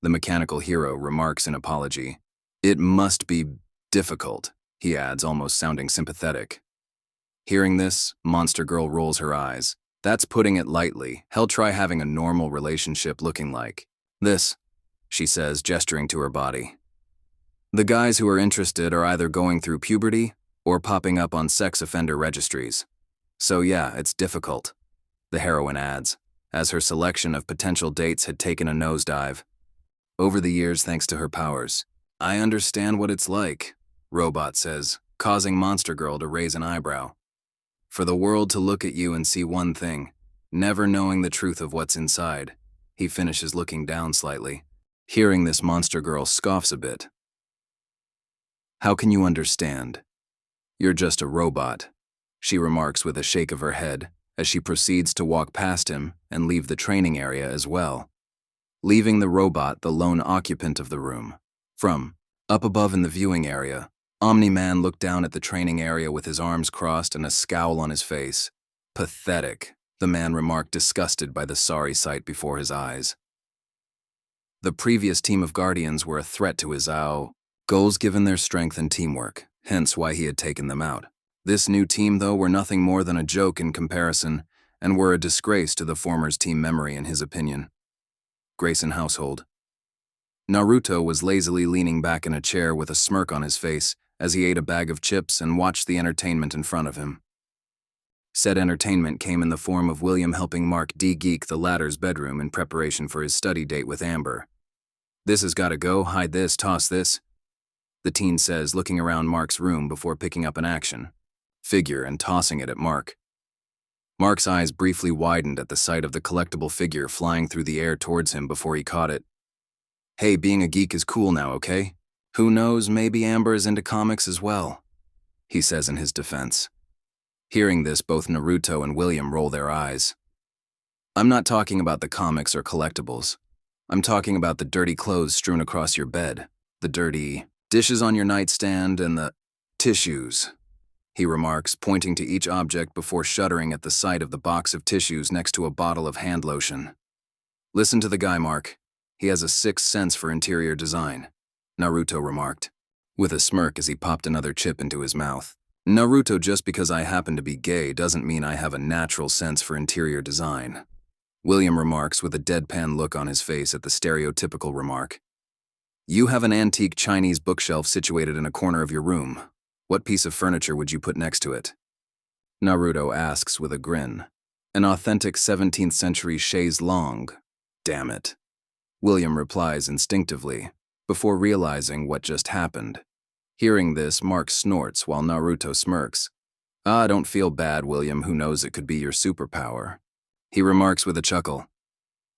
the mechanical hero remarks in apology. It must be difficult, he adds, almost sounding sympathetic. Hearing this, Monster Girl rolls her eyes. That's putting it lightly. Hell, try having a normal relationship looking like this, she says, gesturing to her body. The guys who are interested are either going through puberty or popping up on sex offender registries. So yeah, it's difficult, the heroine adds, as her selection of potential dates had taken a nosedive. Over the years, thanks to her powers. I understand what it's like, Robot says, causing Monster Girl to raise an eyebrow. For the world to look at you and see one thing, never knowing the truth of what's inside, he finishes, looking down slightly. Hearing this, Monster Girl scoffs a bit. How can you understand? You're just a robot, she remarks with a shake of her head as she proceeds to walk past him and leave the training area as well, leaving the robot the lone occupant of the room. From up above in the viewing area, Omni-Man looked down at the training area with his arms crossed and a scowl on his face. Pathetic, the man remarked, disgusted by the sorry sight before his eyes. The previous team of Guardians were a threat to his goals given their strength and teamwork, hence why he had taken them out. This new team, though, were nothing more than a joke in comparison, and were a disgrace to the former's team memory in his opinion. Grayson household. Naruto was lazily leaning back in a chair with a smirk on his face as he ate a bag of chips and watched the entertainment in front of him. Said entertainment came in the form of William helping Mark de-geek the latter's bedroom in preparation for his study date with Amber. This has got to go, hide this, toss this, the teen says, looking around Mark's room before picking up an action figure and tossing it at Mark. Mark's eyes briefly widened at the sight of the collectible figure flying through the air towards him before he caught it. Hey, being a geek is cool now, okay? Who knows, maybe Amber is into comics as well, he says in his defense. Hearing this, both Naruto and William roll their eyes. I'm not talking about the comics or collectibles. I'm talking about the dirty clothes strewn across your bed, the dirty dishes on your nightstand, and the tissues, he remarks, pointing to each object before shuddering at the sight of the box of tissues next to a bottle of hand lotion. Listen to the guy, Mark. He has a sixth sense for interior design, Naruto remarked, with a smirk as he popped another chip into his mouth. Naruto, just because I happen to be gay doesn't mean I have a natural sense for interior design, William remarks with a deadpan look on his face at the stereotypical remark. You have an antique Chinese bookshelf situated in a corner of your room. What piece of furniture would you put next to it? Naruto asks with a grin. An authentic 17th century chaise longue. Damn it, William replies instinctively, before realizing what just happened. Hearing this, Mark snorts while Naruto smirks. Don't feel bad, William, who knows, it could be your superpower, he remarks with a chuckle.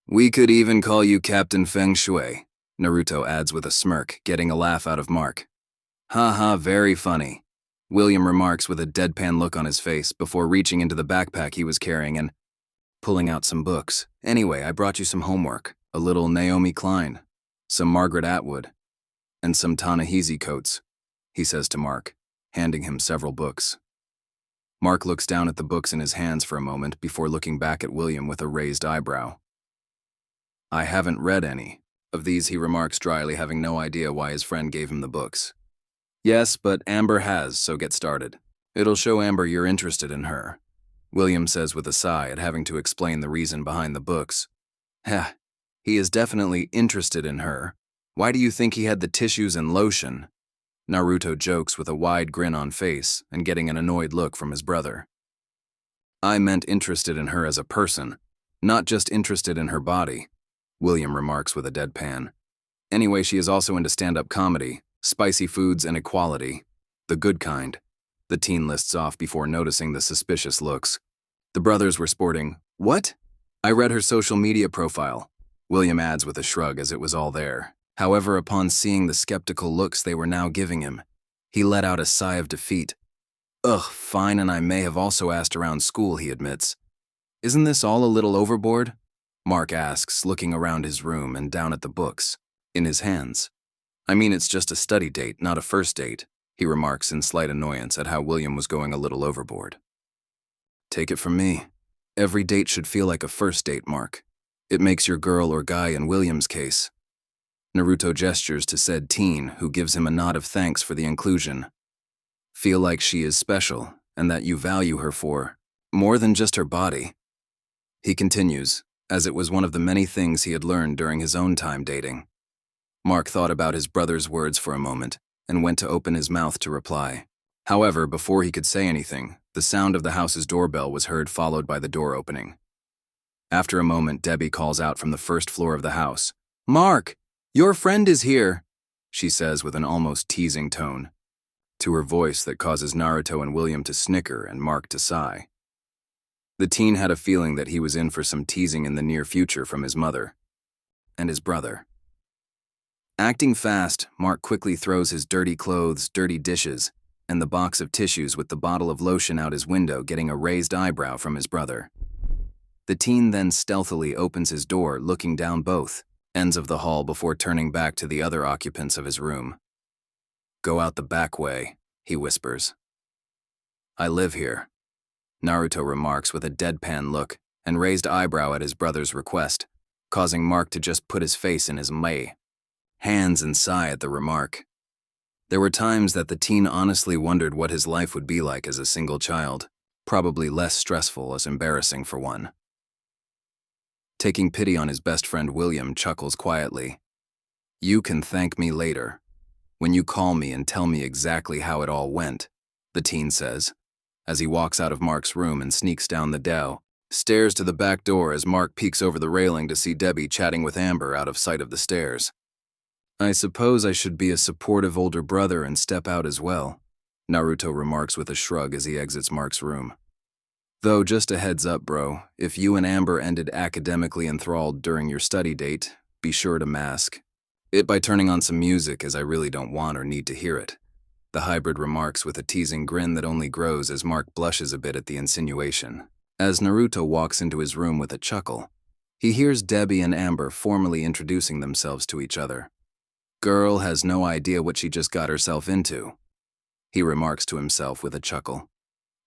We could even call you Captain Feng Shui, Naruto adds with a smirk, getting a laugh out of Mark. Haha, very funny, William remarks with a deadpan look on his face before reaching into the backpack he was carrying and pulling out some books. Anyway, I brought you some homework, a little Naomi Klein, some Margaret Atwood, and some Ta-Nehisi Coates, he says to Mark, handing him several books. Mark looks down at the books in his hands for a moment before looking back at William with a raised eyebrow. I haven't read any of these, he remarks dryly, having no idea why his friend gave him the books. Yes, but Amber has, so get started. It'll show Amber you're interested in her, William says with a sigh at having to explain the reason behind the books. Heh, he is definitely interested in her. Why do you think he had the tissues and lotion? Naruto jokes with a wide grin on face and getting an annoyed look from his brother. I meant interested in her as a person, not just interested in her body, William remarks with a deadpan. Anyway, she is also into stand-up comedy, spicy foods, and equality. The good kind, the teen lists off before noticing the suspicious looks. The brothers were sporting, "What?" I read her social media profile, William adds with a shrug as it was all there. However, upon seeing the skeptical looks they were now giving him, he let out a sigh of defeat. Ugh, fine, and I may have also asked around school, he admits. Isn't this all a little overboard? Mark asks, looking around his room and down at the books in his hands. I mean, it's just a study date, not a first date, he remarks in slight annoyance at how William was going a little overboard. Take it from me. Every date should feel like a first date, Mark. It makes your girl or guy in William's case. Naruto gestures to said teen, who gives him a nod of thanks for the inclusion. Feel like she is special, and that you value her for more than just her body. He continues, as it was one of the many things he had learned during his own time dating. Mark thought about his brother's words for a moment, and went to open his mouth to reply. However, before he could say anything, the sound of the house's doorbell was heard, followed by the door opening. After a moment, Debbie calls out from the first floor of the house. Mark! Your friend is here, she says with an almost teasing tone, to her voice that causes Naruto and William to snicker and Mark to sigh. The teen had a feeling that he was in for some teasing in the near future from his mother and his brother. Acting fast, Mark quickly throws his dirty clothes, dirty dishes, and the box of tissues with the bottle of lotion out his window, getting a raised eyebrow from his brother. The teen then stealthily opens his door, looking down both ends of the hall before turning back to the other occupants of his room. Go out the back way, he whispers. I live here, Naruto remarks with a deadpan look and raised eyebrow at his brother's request, causing Mark to just put his face in his hands and sigh at the remark. There were times that the teen honestly wondered what his life would be like as a single child, probably less stressful as embarrassing for one. Taking pity on his best friend, William chuckles quietly. You can thank me later, when you call me and tell me exactly how it all went, the teen says, as he walks out of Mark's room and sneaks down the stairs to the back door as Mark peeks over the railing to see Debbie chatting with Amber out of sight of the stairs. I suppose I should be a supportive older brother and step out as well, Naruto remarks with a shrug as he exits Mark's room. Though, just a heads up, bro, if you and Amber ended academically enthralled during your study date, be sure to mask it by turning on some music, as I really don't want or need to hear it, the hybrid remarks with a teasing grin that only grows as Mark blushes a bit at the insinuation. As Naruto walks into his room with a chuckle, he hears Debbie and Amber formally introducing themselves to each other. Girl has no idea what she just got herself into, he remarks to himself with a chuckle.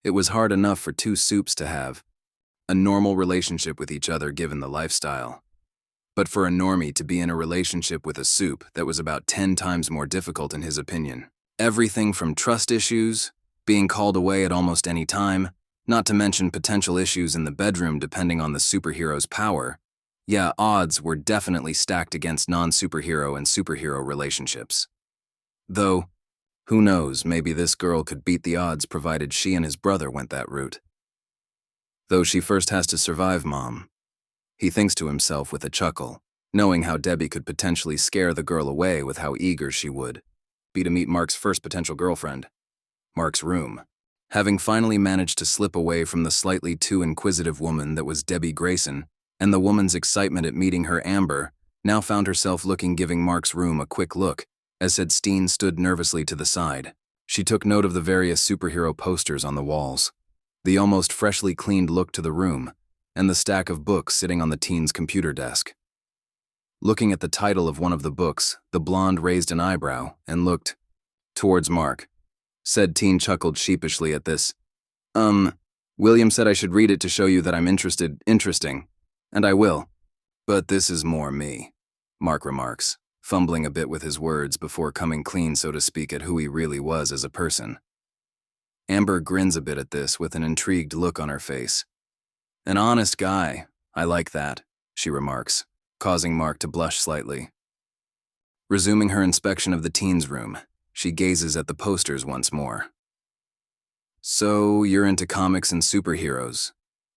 It was hard enough for two soups to have a normal relationship with each other given the lifestyle. But for a normie to be in a relationship with a soup, that was about 10 times more difficult in his opinion. Everything from trust issues, being called away at almost any time, not to mention potential issues in the bedroom depending on the superhero's power. Yeah, odds were definitely stacked against non-superhero and superhero relationships. Though, who knows, maybe this girl could beat the odds provided she and his brother went that route. Though she first has to survive, Mom, he thinks to himself with a chuckle, knowing how Debbie could potentially scare the girl away with how eager she would be to meet Mark's first potential girlfriend. Mark's room. Having finally managed to slip away from the slightly too inquisitive woman that was Debbie Grayson, and the woman's excitement at meeting her, Amber, now found herself giving Mark's room a quick look, as said Steen stood nervously to the side. She took note of the various superhero posters on the walls, the almost freshly cleaned look to the room, and the stack of books sitting on the teen's computer desk. Looking at the title of one of the books, the blonde raised an eyebrow and looked towards Mark. Said teen chuckled sheepishly at this. Um, William said I should read it to show you that I'm interesting. And I will. But this is more me, Mark remarks, fumbling a bit with his words before coming clean, so to speak, at who he really was as a person. Amber grins a bit at this with an intrigued look on her face. An honest guy. I like that, she remarks, causing Mark to blush slightly. Resuming her inspection of the teens' room, she gazes at the posters once more. So, you're into comics and superheroes,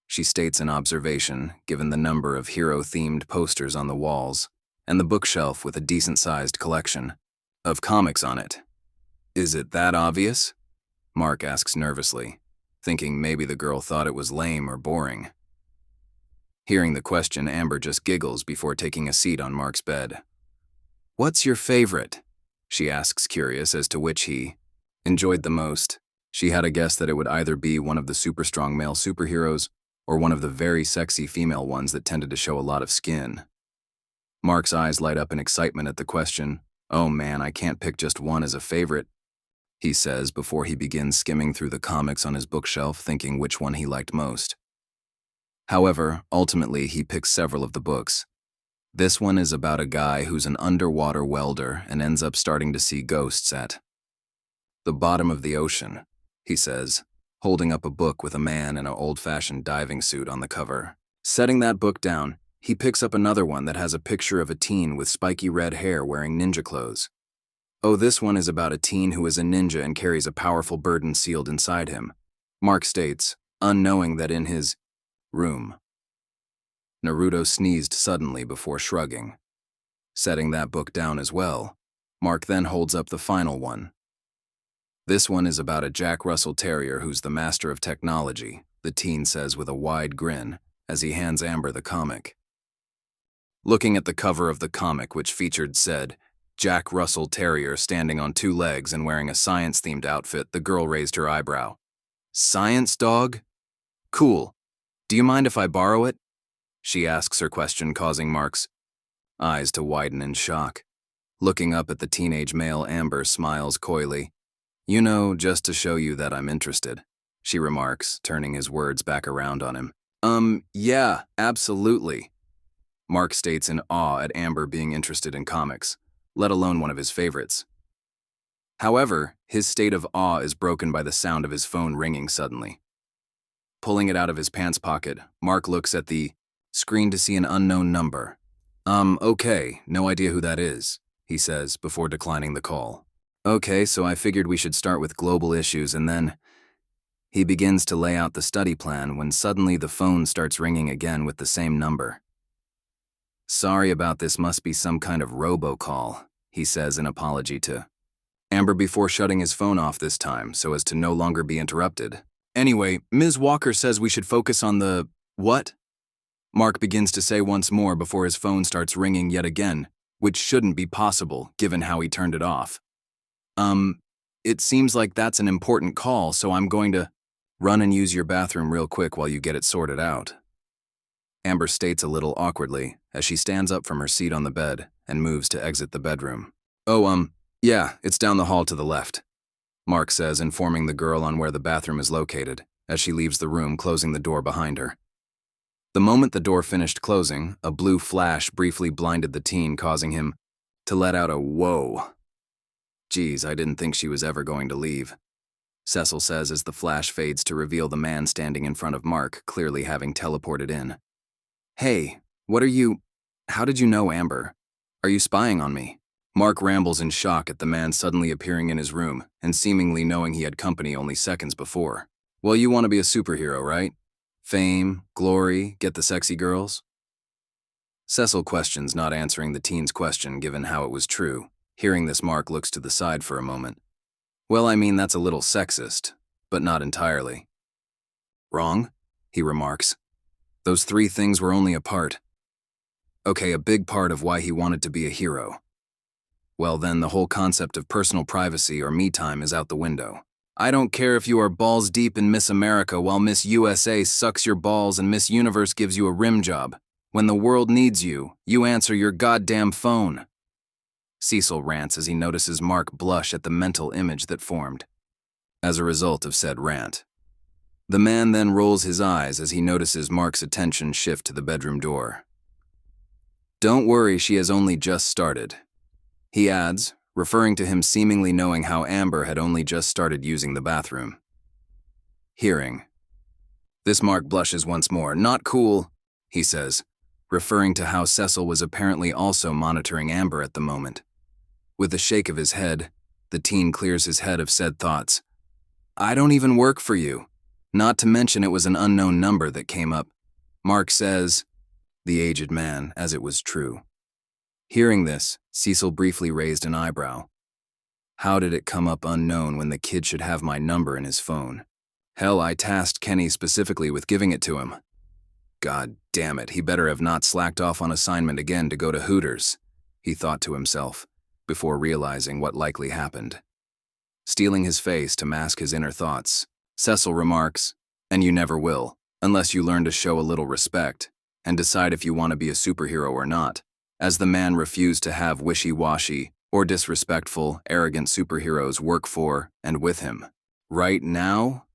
she states in observation, given the number of hero-themed posters on the walls and the bookshelf with a decent-sized collection of comics on it. Is it that obvious? Mark asks nervously, thinking maybe the girl thought it was lame or boring. Hearing the question, Amber just giggles before taking a seat on Mark's bed. What's your favorite? She asks, curious as to which he enjoyed the most. She had a guess that it would either be one of the super strong male superheroes or one of the very sexy female ones that tended to show a lot of skin. Mark's eyes light up in excitement at the question. Oh man, I can't pick just one as a favorite, he says before he begins skimming through the comics on his bookshelf, thinking which one he liked most. However, ultimately he picks several of the books. This one is about a guy who's an underwater welder and ends up starting to see ghosts at the bottom of the ocean, he says, holding up a book with a man in an old-fashioned diving suit on the cover. Setting that book down, he picks up another one that has a picture of a teen with spiky red hair wearing ninja clothes. Oh, this one is about a teen who is a ninja and carries a powerful burden sealed inside him, Mark states, unknowing that in his room. Naruto sneezed suddenly before shrugging. Setting that book down as well, Mark then holds up the final one. This one is about a Jack Russell Terrier who's the master of technology, the teen says with a wide grin as he hands Amber the comic. Looking at the cover of the comic, which featured said, Jack Russell Terrier standing on two legs and wearing a science-themed outfit, the girl raised her eyebrow. Science dog? Cool. Do you mind if I borrow it? She asks her question, causing Mark's eyes to widen in shock. Looking up at the teenage male, Amber smiles coyly. You know, just to show you that I'm interested, she remarks, turning his words back around on him. Yeah, absolutely. Mark states in awe at Amber being interested in comics, let alone one of his favorites. However, his state of awe is broken by the sound of his phone ringing suddenly. Pulling it out of his pants pocket, Mark looks at the screen to see an unknown number. Okay, no idea who that is, he says before declining the call. Okay, so I figured we should start with global issues and then... He begins to lay out the study plan when suddenly the phone starts ringing again with the same number. Sorry about this, must be some kind of robocall, he says in apology to Amber before shutting his phone off this time so as to no longer be interrupted. Anyway, Ms. Walker says we should focus on the... What? Mark begins to say once more before his phone starts ringing yet again, which shouldn't be possible given how he turned it off. It seems like that's an important call, so I'm going to run and use your bathroom real quick while you get it sorted out. Amber states a little awkwardly as she stands up from her seat on the bed and moves to exit the bedroom. Oh, yeah, it's down the hall to the left, Mark says, informing the girl on where the bathroom is located as she leaves the room, closing the door behind her. The moment the door finished closing, a blue flash briefly blinded the teen, causing him to let out a whoa. Geez, I didn't think she was ever going to leave, Cecil says as the flash fades to reveal the man standing in front of Mark, clearly having teleported in. Hey, how did you know, Amber? Are you spying on me? Mark rambles in shock at the man suddenly appearing in his room and seemingly knowing he had company only seconds before. Well, you want to be a superhero, right? Fame, glory, get the sexy girls? Cecil questions, not answering the teen's question given how it was true. Hearing this, Mark looks to the side for a moment. Well, I mean, that's a little sexist, but not entirely. Wrong, he remarks. Those three things were only a part. Okay, a big part of why he wanted to be a hero. Well, then the whole concept of personal privacy or me time is out the window. I don't care if you are balls deep in Miss America while Miss USA sucks your balls and Miss Universe gives you a rim job. When the world needs you, you answer your goddamn phone. Cecil rants as he notices Mark blush at the mental image that formed as a result of said rant. The man then rolls his eyes as he notices Mark's attention shift to the bedroom door. "Don't worry, she has only just started," he adds, referring to him seemingly knowing how Amber had only just started using the bathroom. Hearing this, Mark blushes once more. "Not cool," he says, referring to how Cecil was apparently also monitoring Amber at the moment. With a shake of his head, the teen clears his head of said thoughts. "I don't even work for you. Not to mention it was an unknown number that came up," Mark says, the aged man, as it was true. Hearing this, Cecil briefly raised an eyebrow. How did it come up unknown when the kid should have my number in his phone? Hell, I tasked Kenny specifically with giving it to him. God damn it, he better have not slacked off on assignment again to go to Hooters, he thought to himself, before realizing what likely happened. Steeling his face to mask his inner thoughts, Cecil remarks, "And you never will, unless you learn to show a little respect, and decide if you want to be a superhero or not," as the man refused to have wishy-washy or disrespectful, arrogant superheroes work for and with him. Right now?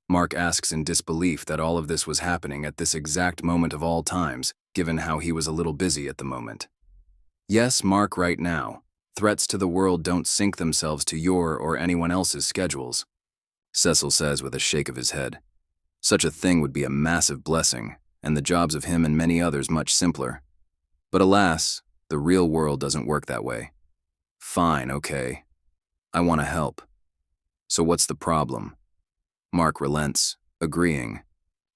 Mark asks in disbelief that all of this was happening at this exact moment of all times, given how he was a little busy at the moment. Yes, Mark, right now. Threats to the world don't sync themselves to your or anyone else's schedules, Cecil says with a shake of his head. Such a thing would be a massive blessing, and the jobs of him and many others much simpler. But alas, the real world doesn't work that way. Fine, okay. I want to help. So what's the problem? Mark relents, agreeing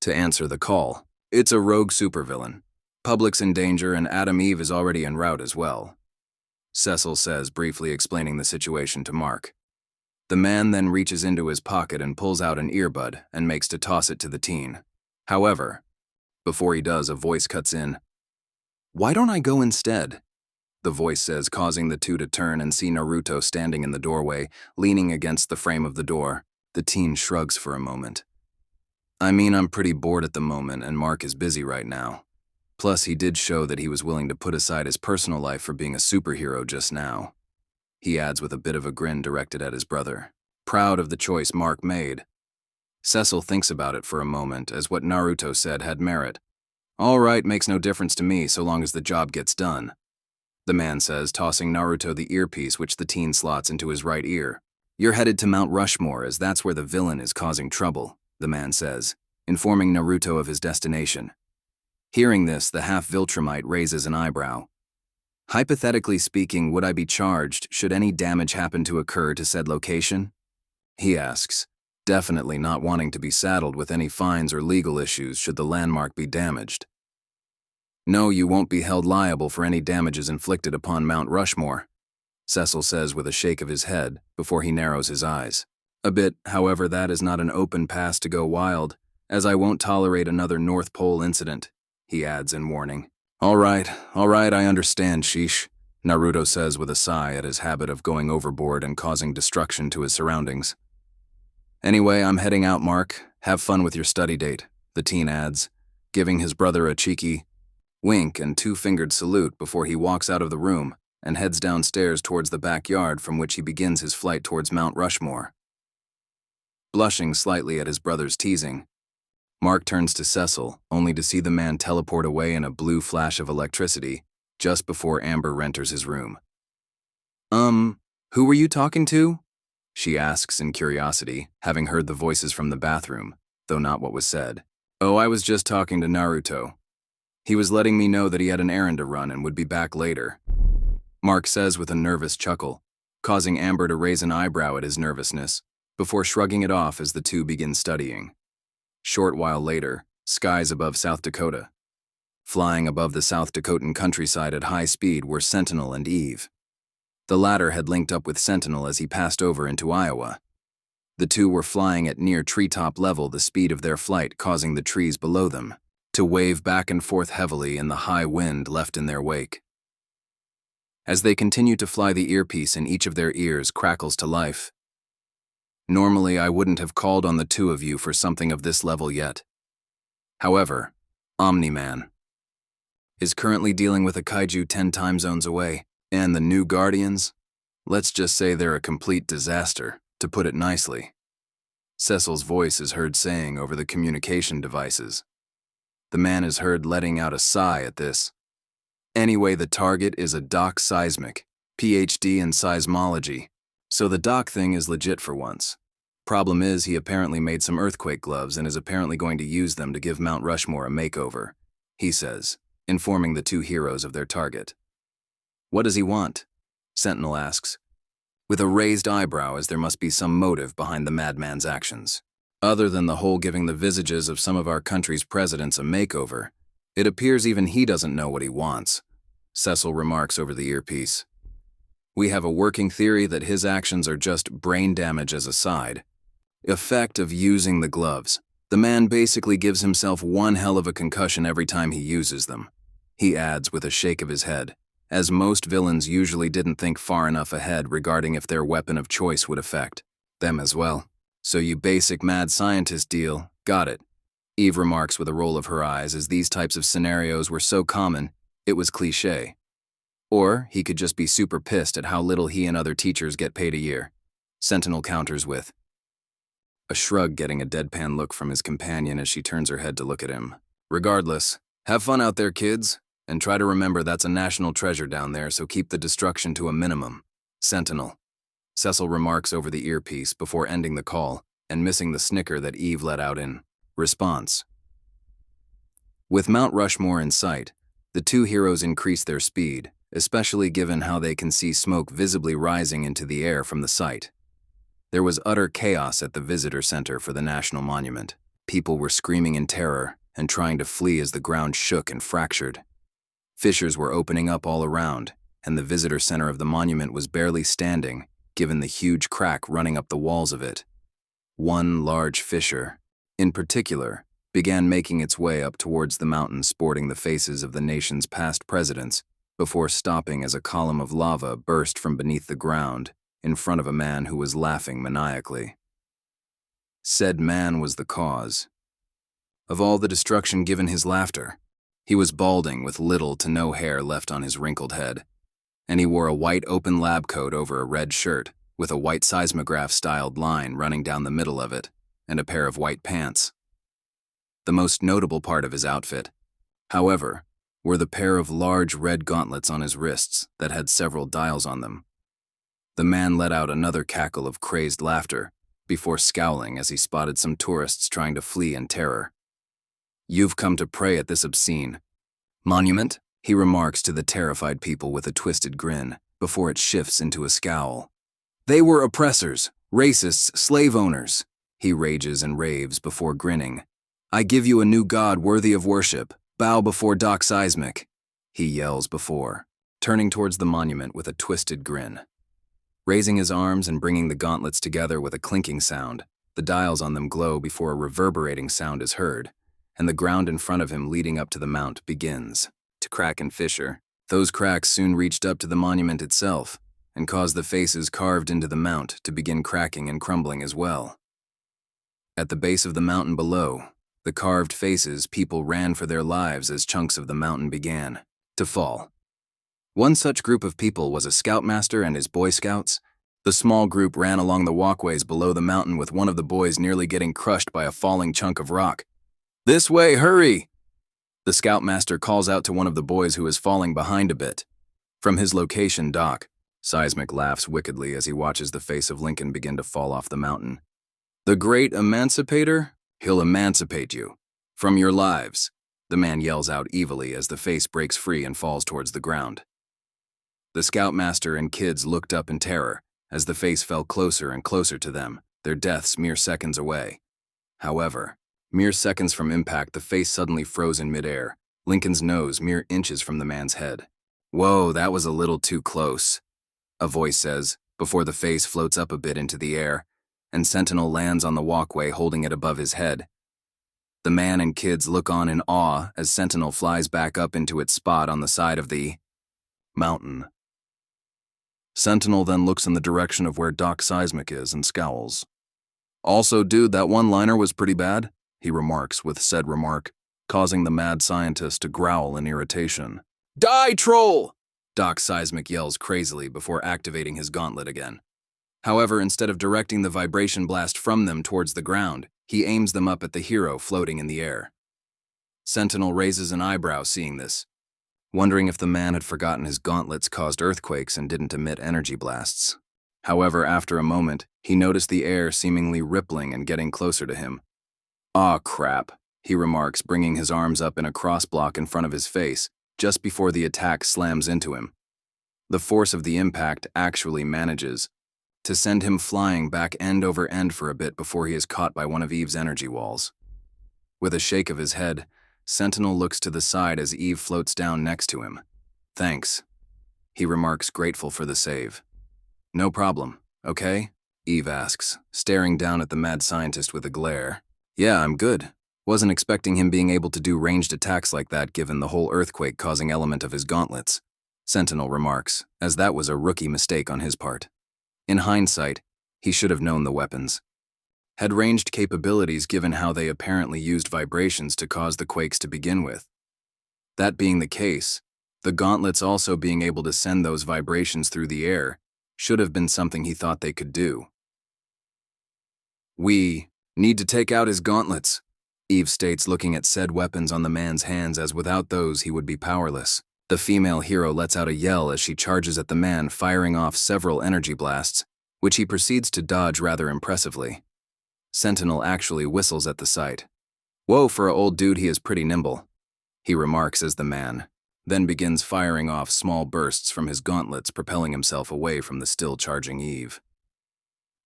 to answer the call. It's a rogue supervillain. Public's in danger and Adam Eve is already en route as well, Cecil says, briefly explaining the situation to Mark. The man then reaches into his pocket and pulls out an earbud and makes to toss it to the teen. However, before he does, a voice cuts in. "Why don't I go instead?" the voice says, causing the two to turn and see Naruto standing in the doorway, leaning against the frame of the door. The teen shrugs for a moment. "I mean, I'm pretty bored at the moment and Mark is busy right now. Plus, he did show that he was willing to put aside his personal life for being a superhero just now," he adds with a bit of a grin directed at his brother, proud of the choice Mark made. Cecil thinks about it for a moment, as what Naruto said had merit. "All right, makes no difference to me so long as the job gets done," the man says, tossing Naruto the earpiece which the teen slots into his right ear. "You're headed to Mount Rushmore as that's where the villain is causing trouble," the man says, informing Naruto of his destination. Hearing this, the half-viltrumite raises an eyebrow. "Hypothetically speaking, would I be charged should any damage happen to occur to said location?" he asks, definitely not wanting to be saddled with any fines or legal issues should the landmark be damaged. "No, you won't be held liable for any damages inflicted upon Mount Rushmore," Cecil says with a shake of his head before he narrows his eyes. "A bit, however, that is not an open pass to go wild, as I won't tolerate another North Pole incident," he adds in warning. All right, I understand, sheesh," Naruto says with a sigh at his habit of going overboard and causing destruction to his surroundings. "Anyway, I'm heading out, Mark. Have fun with your study date," the teen adds, giving his brother a cheeky wink and two-fingered salute before he walks out of the room and heads downstairs towards the backyard from which he begins his flight towards Mount Rushmore. Blushing slightly at his brother's teasing, Mark turns to Cecil, only to see the man teleport away in a blue flash of electricity just before Amber enters his room. Who were you talking to?" she asks in curiosity, having heard the voices from the bathroom, though not what was said. "Oh, I was just talking to Naruto. He was letting me know that he had an errand to run and would be back later," Mark says with a nervous chuckle, causing Amber to raise an eyebrow at his nervousness, before shrugging it off as the two begin studying. Short while later, skies above South Dakota. Flying above the South Dakotan countryside at high speed were Sentinel and Eve. The latter had linked up with Sentinel as he passed over into Iowa. The two were flying at near treetop level, the speed of their flight causing the trees below them to wave back and forth heavily in the high wind left in their wake. As they continue to fly, the earpiece in each of their ears crackles to life. "Normally, I wouldn't have called on the two of you for something of this level yet. However, Omni-Man is currently dealing with a kaiju 10 time zones away, and the new Guardians, let's just say they're a complete disaster, to put it nicely," Cecil's voice is heard saying over the communication devices. The man is heard letting out a sigh at this. Anyway, the target is a doc seismic, PhD in seismology, so the doc thing is legit for once. Problem is, he apparently made some earthquake gloves and is apparently going to use them to give Mount Rushmore a makeover, he says, informing the two heroes of their target. What does he want? Sentinel asks, with a raised eyebrow, as there must be some motive behind the madman's actions. Other than the whole giving the visages of some of our country's presidents a makeover, it appears even he doesn't know what he wants, Cecil remarks over the earpiece. We have a working theory that his actions are just brain damage as a side effect of using the gloves. The man basically gives himself one hell of a concussion every time he uses them, he adds with a shake of his head, as most villains usually didn't think far enough ahead regarding if their weapon of choice would affect them as well. So you basic mad scientist deal, got it. Eve remarks with a roll of her eyes, as these types of scenarios were so common, it was cliché. Or he could just be super pissed at how little he and other teachers get paid a year. Sentinel counters with a shrug, getting a deadpan look from his companion as she turns her head to look at him. Regardless, have fun out there, kids, and try to remember that's a national treasure down there, so keep the destruction to a minimum. Sentinel. Cecil remarks over the earpiece before ending the call and missing the snicker that Eve let out in response. With Mount Rushmore in sight, the two heroes increase their speed, especially given how they can see smoke visibly rising into the air from the site. There was utter chaos at the visitor center for the National Monument. People were screaming in terror and trying to flee as the ground shook and fractured. Fissures were opening up all around, and the visitor center of the monument was barely standing, given the huge crack running up the walls of it. One large fissure, in particular, began making its way up towards the mountain, sporting the faces of the nation's past presidents, before stopping as a column of lava burst from beneath the ground in front of a man who was laughing maniacally. Said man was the cause of all the destruction given his laughter. He was balding with little to no hair left on his wrinkled head, and he wore a white open lab coat over a red shirt with a white seismograph-styled line running down the middle of it, and a pair of white pants. The most notable part of his outfit, however, were the pair of large red gauntlets on his wrists that had several dials on them. The man let out another cackle of crazed laughter before scowling as he spotted some tourists trying to flee in terror. You've come to pray at this obscene monument, he remarks to the terrified people with a twisted grin before it shifts into a scowl. They were oppressors, racists, slave owners, he rages and raves before grinning. I give you a new god worthy of worship. Bow before Doc Seismic, he yells before, turning towards the monument with a twisted grin. Raising his arms and bringing the gauntlets together with a clinking sound, the dials on them glow before a reverberating sound is heard, and the ground in front of him leading up to the mount begins to crack and fissure. Those cracks soon reached up to the monument itself and caused the faces carved into the mount to begin cracking and crumbling as well. At the base of the mountain below, the carved faces, people ran for their lives as chunks of the mountain began to fall. One such group of people was a scoutmaster and his Boy Scouts. The small group ran along the walkways below the mountain, with one of the boys nearly getting crushed by a falling chunk of rock. This way, hurry! The scoutmaster calls out to one of the boys who is falling behind a bit. From his location, Doc Seismic laughs wickedly as he watches the face of Lincoln begin to fall off the mountain. The great emancipator? He'll emancipate you from your lives, the man yells out evilly as the face breaks free and falls towards the ground. The scoutmaster and kids looked up in terror as the face fell closer and closer to them, their deaths mere seconds away. However, mere seconds from impact, the face suddenly froze in midair, Lincoln's nose mere inches from the man's head. Whoa, that was a little too close, a voice says, before the face floats up a bit into the air, and Sentinel lands on the walkway holding it above his head. The man and kids look on in awe as Sentinel flies back up into its spot on the side of the mountain. Sentinel then looks in the direction of where Doc Seismic is and scowls. Also, dude, that one-liner was pretty bad, he remarks with said remark, causing the mad scientist to growl in irritation. Die, troll! Doc Seismic yells crazily before activating his gauntlet again. However, instead of directing the vibration blast from them towards the ground, he aims them up at the hero floating in the air. Sentinel raises an eyebrow seeing this, wondering if the man had forgotten his gauntlets caused earthquakes and didn't emit energy blasts. However, after a moment, he noticed the air seemingly rippling and getting closer to him. "Aw, crap," he remarks, bringing his arms up in a cross block in front of his face, just before the attack slams into him. The force of the impact actually manages to send him flying back end over end for a bit before he is caught by one of Eve's energy walls. With a shake of his head, Sentinel looks to the side as Eve floats down next to him. "Thanks," he remarks, grateful for the save. "No problem, okay?" Eve asks, staring down at the mad scientist with a glare. "Yeah, I'm good. Wasn't expecting him being able to do ranged attacks like that given the whole earthquake-causing element of his gauntlets," Sentinel remarks, as that was a rookie mistake on his part. In hindsight, he should have known the weapons had ranged capabilities given how they apparently used vibrations to cause the quakes to begin with. That being the case, the gauntlets also being able to send those vibrations through the air should have been something he thought they could do. "We need to take out his gauntlets," Eve states, looking at said weapons on the man's hands as without those he would be powerless. The female hero lets out a yell as she charges at the man, firing off several energy blasts, which he proceeds to dodge rather impressively. Sentinel actually whistles at the sight. "Whoa, for a old dude he is pretty nimble," he remarks as the man then begins firing off small bursts from his gauntlets, propelling himself away from the still charging Eve.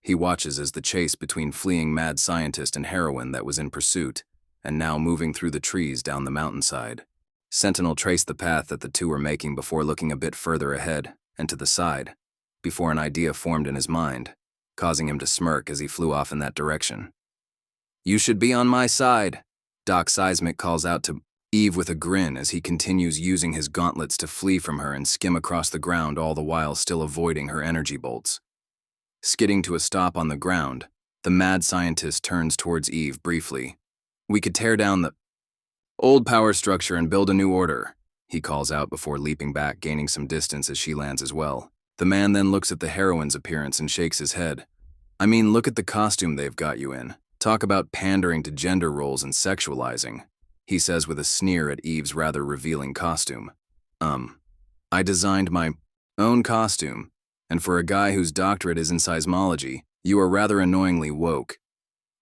He watches as the chase between fleeing mad scientist and heroine that was in pursuit, and now moving through the trees down the mountainside. Sentinel traced the path that the two were making before looking a bit further ahead and to the side, before an idea formed in his mind, causing him to smirk as he flew off in that direction. "You should be on my side," Doc Seismic calls out to Eve with a grin as he continues using his gauntlets to flee from her and skim across the ground, all the while still avoiding her energy bolts. Skidding to a stop on the ground, the mad scientist turns towards Eve briefly. "We could tear down the old power structure and build a new order," he calls out before leaping back, gaining some distance as she lands as well. The man then looks at the heroine's appearance and shakes his head. "I mean, look at the costume they've got you in. Talk about pandering to gender roles and sexualizing," he says with a sneer at Eve's rather revealing costume. I designed my own costume, and for a guy whose doctorate is in seismology, you are rather annoyingly woke,"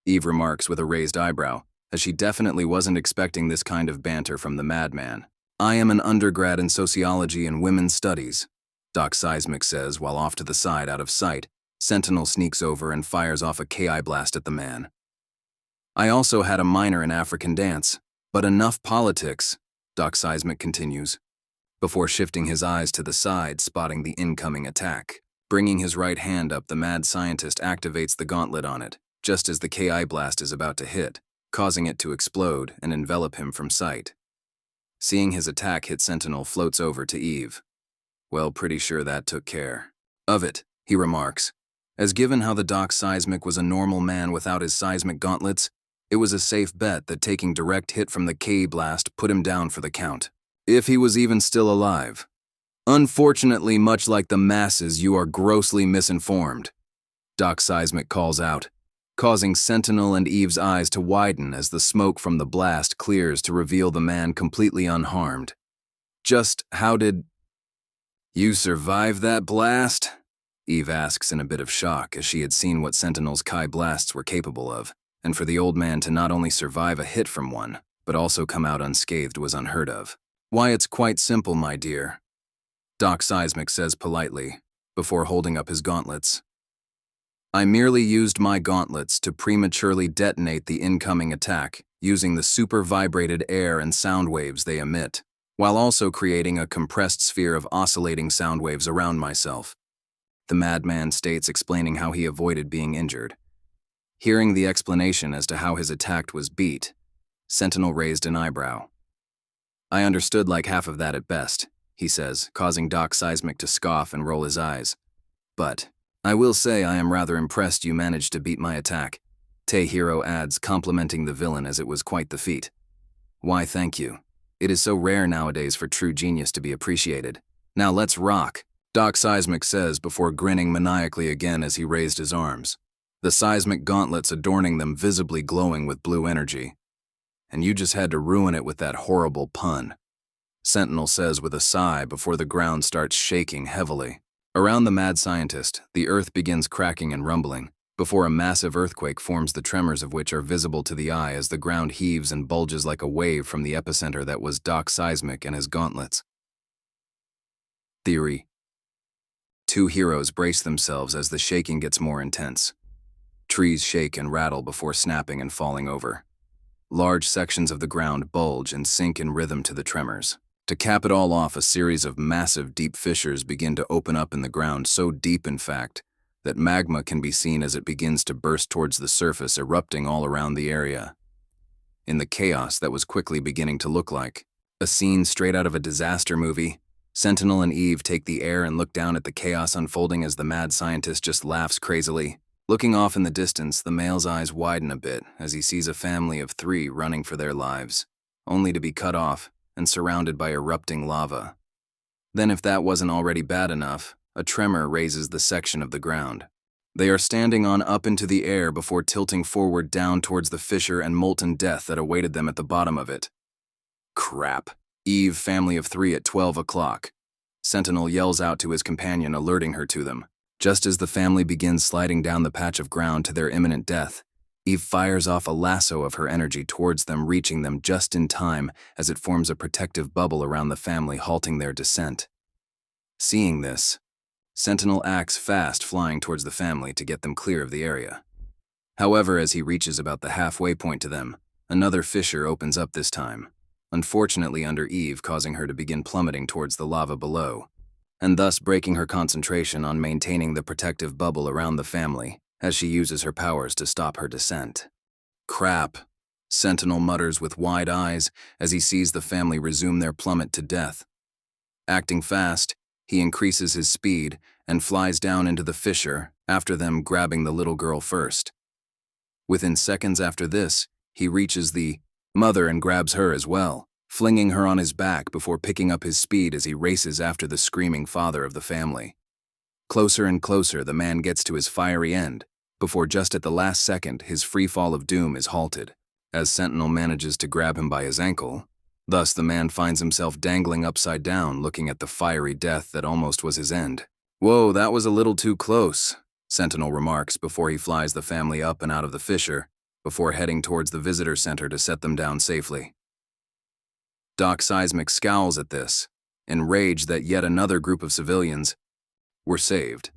Eve remarks with a raised eyebrow, as she definitely wasn't expecting this kind of banter from the madman. "I am an undergrad in sociology and women's studies," Doc Seismic says while off to the side out of sight, Sentinel sneaks over and fires off a KI blast at the man. "I also had a minor in African dance, but enough politics," Doc Seismic continues, before shifting his eyes to the side, spotting the incoming attack. Bringing his right hand up, the mad scientist activates the gauntlet on it, just as the KI blast is about to hit, causing it to explode and envelop him from sight. Seeing his attack hit, Sentinel floats over to Eve. "Well, pretty sure that took care of it," he remarks, as given how the Doc Seismic was a normal man without his seismic gauntlets, it was a safe bet that taking direct hit from the K blast put him down for the count, if he was even still alive. "Unfortunately, much like the masses, you are grossly misinformed," Doc Seismic calls out, causing Sentinel and Eve's eyes to widen as the smoke from the blast clears to reveal the man completely unharmed. "Just how did you survive that blast?" Eve asks in a bit of shock, as she had seen what Sentinel's Kai blasts were capable of, and for the old man to not only survive a hit from one, but also come out unscathed was unheard of. "Why, it's quite simple, my dear," Doc Seismic says politely, before holding up his gauntlets. "I merely used my gauntlets to prematurely detonate the incoming attack using the super vibrated air and sound waves they emit, while also creating a compressed sphere of oscillating sound waves around myself," the madman states, explaining how he avoided being injured. Hearing the explanation as to how his attack was beat, Sentinel raised an eyebrow. "I understood like half of that at best," he says, causing Doc Seismic to scoff and roll his eyes. "But I will say I am rather impressed you managed to beat my attack," Hero adds, complimenting the villain as it was quite the feat. "Why, thank you. It is so rare nowadays for true genius to be appreciated. Now let's rock," Doc Seismic says before grinning maniacally again as he raised his arms, the seismic gauntlets adorning them visibly glowing with blue energy. And you just had to ruin it with that horrible pun, Sentinel says with a sigh before the ground starts shaking heavily. Around the mad scientist, the earth begins cracking and rumbling, before a massive earthquake forms, the tremors of which are visible to the eye as the ground heaves and bulges like a wave from the epicenter that was Doc Seismic and his gauntlets. Theory. Two heroes brace themselves as the shaking gets more intense. Trees shake and rattle before snapping and falling over. Large sections of the ground bulge and sink in rhythm to the tremors. To cap it all off, a series of massive deep fissures begin to open up in the ground, so deep in fact, that magma can be seen as it begins to burst towards the surface, erupting all around the area. In the chaos that was quickly beginning to look like a scene straight out of a disaster movie, Sentinel and Eve take the air and look down at the chaos unfolding as the mad scientist just laughs crazily. Looking off in the distance, the male's eyes widen a bit as he sees a family of 3 running for their lives, only to be cut off and surrounded by erupting lava. Then, if that wasn't already bad enough, a tremor raises the section of the ground. They are standing on up into the air before tilting forward down towards the fissure and molten death that awaited them at the bottom of it. Crap. Eve, family of 3 at 12 o'clock. Sentinel yells out to his companion, alerting her to them. Just as the family begins sliding down the patch of ground to their imminent death, Eve fires off a lasso of her energy towards them, reaching them just in time as it forms a protective bubble around the family, halting their descent. Seeing this, Sentinel acts fast, flying towards the family to get them clear of the area. However, as he reaches about the halfway point to them, another fissure opens up this time, unfortunately under Eve, causing her to begin plummeting towards the lava below, and thus breaking her concentration on maintaining the protective bubble around the family as she uses her powers to stop her descent. Crap, Sentinel mutters with wide eyes as he sees the family resume their plummet to death. Acting fast, he increases his speed and flies down into the fissure, after them, grabbing the little girl first. Within seconds after this, he reaches the mother and grabs her as well, flinging her on his back before picking up his speed as he races after the screaming father of the family. Closer and closer, the man gets to his fiery end, before just at the last second his free fall of doom is halted, as Sentinel manages to grab him by his ankle. Thus the man finds himself dangling upside down, looking at the fiery death that almost was his end. "Whoa, that was a little too close," Sentinel remarks before he flies the family up and out of the fissure, before heading towards the visitor center to set them down safely. Doc Seismic scowls at this, enraged that yet another group of civilians were saved.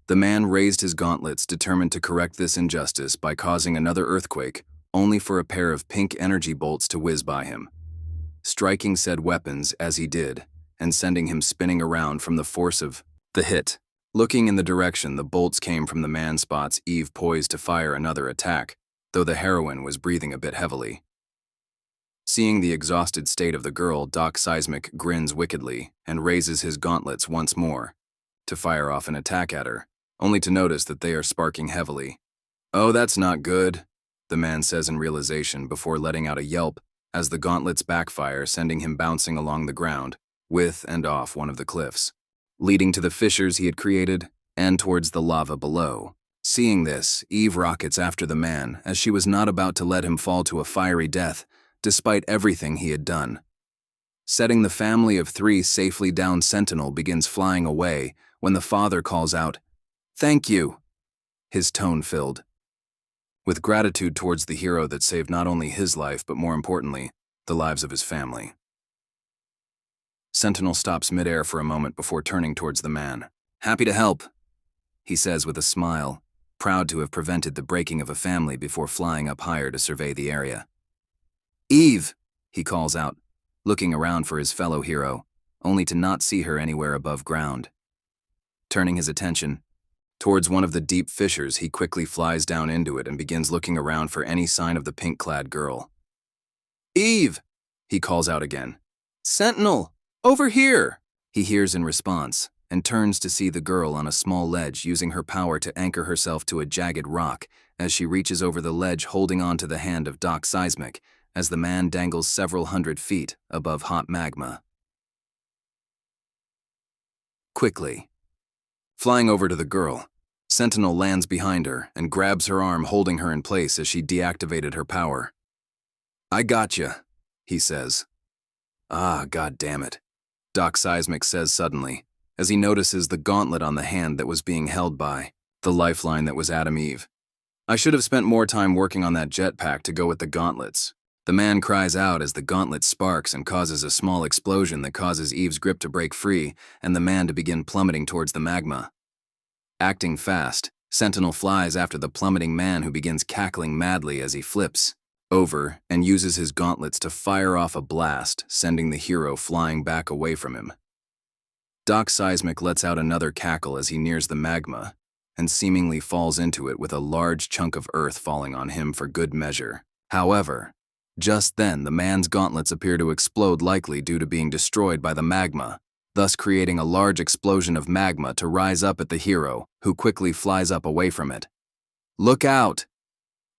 The man raised his gauntlets, determined to correct this injustice by causing another earthquake, only for a pair of pink energy bolts to whiz by him, striking said weapons as he did, and sending him spinning around from the force of the hit. Looking in the direction the bolts came from, the man spots Eve poised to fire another attack, though the heroine was breathing a bit heavily. Seeing the exhausted state of the girl, Doc Seismic grins wickedly and raises his gauntlets once more to fire off an attack at her, only to notice that they are sparking heavily. "Oh, that's not good," the man says in realization before letting out a yelp as the gauntlets backfire, sending him bouncing along the ground, with and off one of the cliffs, leading to the fissures he had created and towards the lava below. Seeing this, Eve rockets after the man as she was not about to let him fall to a fiery death, despite everything he had done. Setting the family of 3 safely down, Sentinel begins flying away when the father calls out, "Thank you," his tone filled with gratitude towards the hero that saved not only his life but, more importantly, the lives of his family. Sentinel stops midair for a moment before turning towards the man. "Happy to help," he says with a smile, proud to have prevented the breaking of a family before flying up higher to survey the area. "Eve," he calls out, looking around for his fellow hero, only to not see her anywhere above ground. Turning his attention towards one of the deep fissures, he quickly flies down into it and begins looking around for any sign of the pink-clad girl. "Eve," he calls out again. "Sentinel, over here," he hears in response, and turns to see the girl on a small ledge using her power to anchor herself to a jagged rock as she reaches over the ledge, holding on to the hand of Doc Seismic as the man dangles several hundred feet above hot magma. Quickly, Flying over to the girl, Sentinel lands behind her and grabs her arm, holding her in place as she deactivated her power. "I gotcha," he says. "Ah, god damn it," Doc Seismic says suddenly, as he notices the gauntlet on the hand that was being held by the lifeline that was Adam Eve. "I should have spent more time working on that jetpack to go with the gauntlets." The man cries out as the gauntlet sparks and causes a small explosion that causes Eve's grip to break free and the man to begin plummeting towards the magma. Acting fast, Sentinel flies after the plummeting man, who begins cackling madly as he flips over and uses his gauntlets to fire off a blast, sending the hero flying back away from him. Doc Seismic lets out another cackle as he nears the magma and seemingly falls into it, with a large chunk of earth falling on him for good measure. However, just then the man's gauntlets appear to explode, likely due to being destroyed by the magma, thus creating a large explosion of magma to rise up at the hero, who quickly flies up away from it. "Look out!"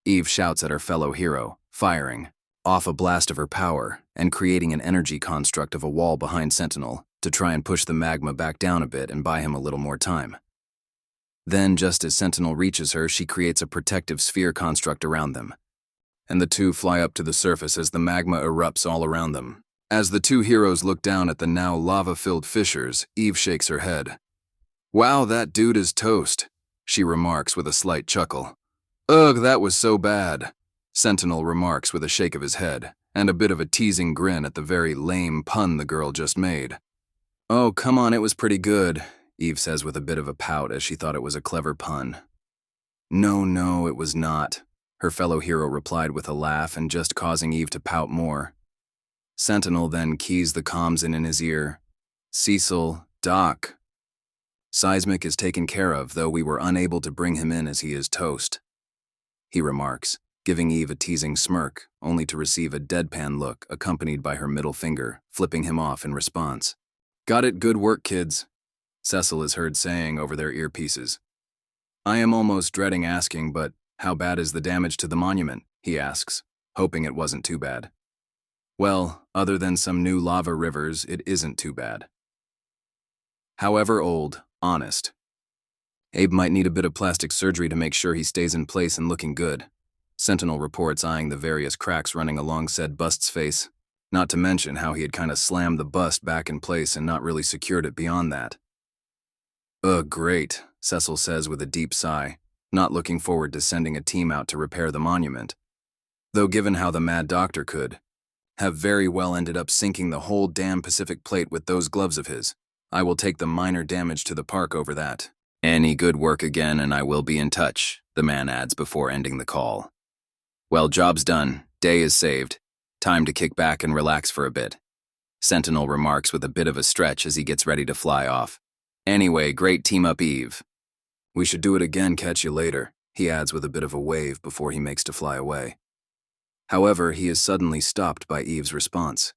Eve shouts at her fellow hero, firing off a blast of her power and creating an energy construct of a wall behind Sentinel to try and push the magma back down a bit and buy him a little more time. Then, just as Sentinel reaches her, she creates a protective sphere construct around them, and the two fly up to the surface as the magma erupts all around them. As the two heroes look down at the now lava-filled fissures, Eve shakes her head. "Wow, that dude is toast," she remarks with a slight chuckle. "Ugh, that was so bad," Sentinel remarks with a shake of his head, and a bit of a teasing grin at the very lame pun the girl just made. "Oh, come on, it was pretty good," Eve says with a bit of a pout, as she thought it was a clever pun. No, it was not," her fellow hero replied with a laugh, and just causing Eve to pout more. Sentinel then keys the comms in his ear. "Cecil, Doc. Seismic is taken care of, though we were unable to bring him in as he is toast," he remarks, giving Eve a teasing smirk, only to receive a deadpan look accompanied by her middle finger, flipping him off in response. "Got it, good work, kids," Cecil is heard saying over their earpieces. "I am almost dreading asking, but how bad is the damage to the monument?" he asks, hoping it wasn't too bad. "Well, other than some new lava rivers, it isn't too bad. However old, honest. Abe might need a bit of plastic surgery to make sure he stays in place and looking good," Sentinel reports, eyeing the various cracks running along said bust's face, not to mention how he had kinda slammed the bust back in place and not really secured it beyond that. "Ugh, great," Cecil says with a deep sigh, not looking forward to sending a team out to repair the monument. Though given how the Mad Doctor could have very well ended up sinking the whole damn Pacific Plate with those gloves of his, I will take the minor damage to the park over that. "Any good work again and I will be in touch," the man adds before ending the call. "Well, job's done, day is saved, time to kick back and relax for a bit," Sentinel remarks with a bit of a stretch as he gets ready to fly off. "Anyway, great team up, Eve. We should do it again, catch you later," he adds with a bit of a wave before he makes to fly away. However, he is suddenly stopped by Eve's response.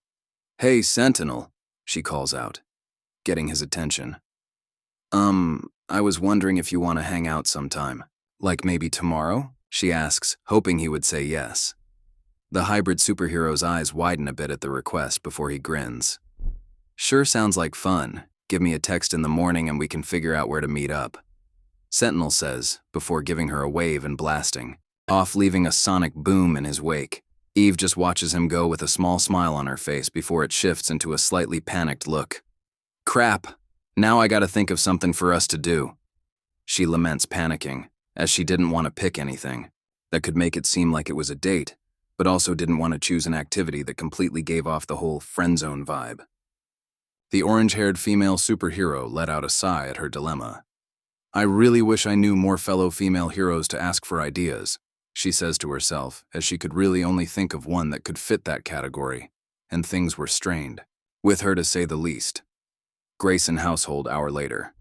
"Hey, Sentinel," she calls out, getting his attention. I was wondering if you want to hang out sometime. Like maybe tomorrow?" she asks, hoping he would say yes. The hybrid superhero's eyes widen a bit at the request before he grins. "Sure, sounds like fun. Give me a text in the morning and we can figure out where to meet up," Sentinel says, before giving her a wave and blasting off, leaving a sonic boom in his wake. Eve just watches him go with a small smile on her face before it shifts into a slightly panicked look. "Crap, now I gotta think of something for us to do," she laments, panicking, as she didn't want to pick anything that could make it seem like it was a date, but also didn't want to choose an activity that completely gave off the whole friend zone vibe. The orange-haired female superhero let out a sigh at her dilemma. "I really wish I knew more fellow female heroes to ask for ideas," she says to herself, as she could really only think of one that could fit that category, and things were strained, with her to say the least. Grayson household hour later.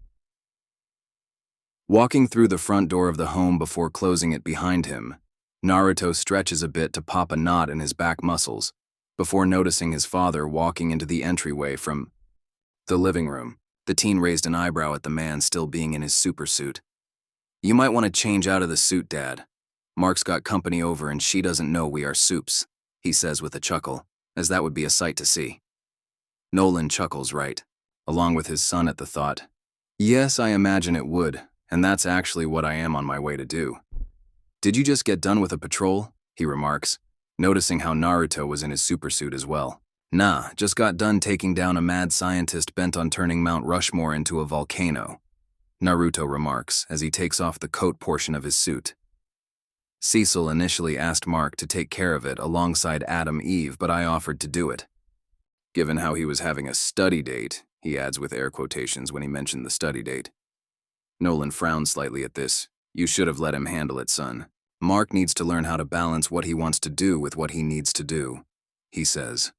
Walking through the front door of the home before closing it behind him, Naruto stretches a bit to pop a knot in his back muscles, before noticing his father walking into the entryway from the living room. The teen raised an eyebrow at the man still being in his supersuit. "You might want to change out of the suit, Dad. Mark's got company over and she doesn't know we are soups," he says with a chuckle, as that would be a sight to see. Nolan chuckles right, along with his son at the thought. Yes, I imagine it would, and that's actually what I am on my way to do. Did you just get done with a patrol? He remarks, noticing how Naruto was in his supersuit as well. Nah, just got done taking down a mad scientist bent on turning Mount Rushmore into a volcano, Naruto remarks as he takes off the coat portion of his suit. Cecil initially asked Mark to take care of it alongside Adam Eve, but I offered to do it. Given how he was having a study date, he adds with air quotations when he mentioned the study date. Nolan frowned slightly at this. You should have let him handle it, son. Mark needs to learn how to balance what he wants to do with what he needs to do, he says.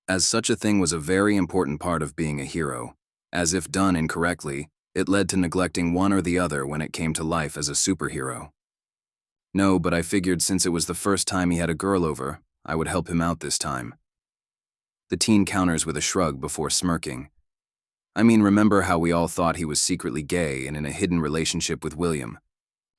As such a thing was a very important part of being a hero, as if done incorrectly, it led to neglecting one or the other when it came to life as a superhero. No, but I figured since it was the first time he had a girl over, I would help him out this time. The teen counters with a shrug before smirking. I mean, remember how we all thought he was secretly gay and in a hidden relationship with William?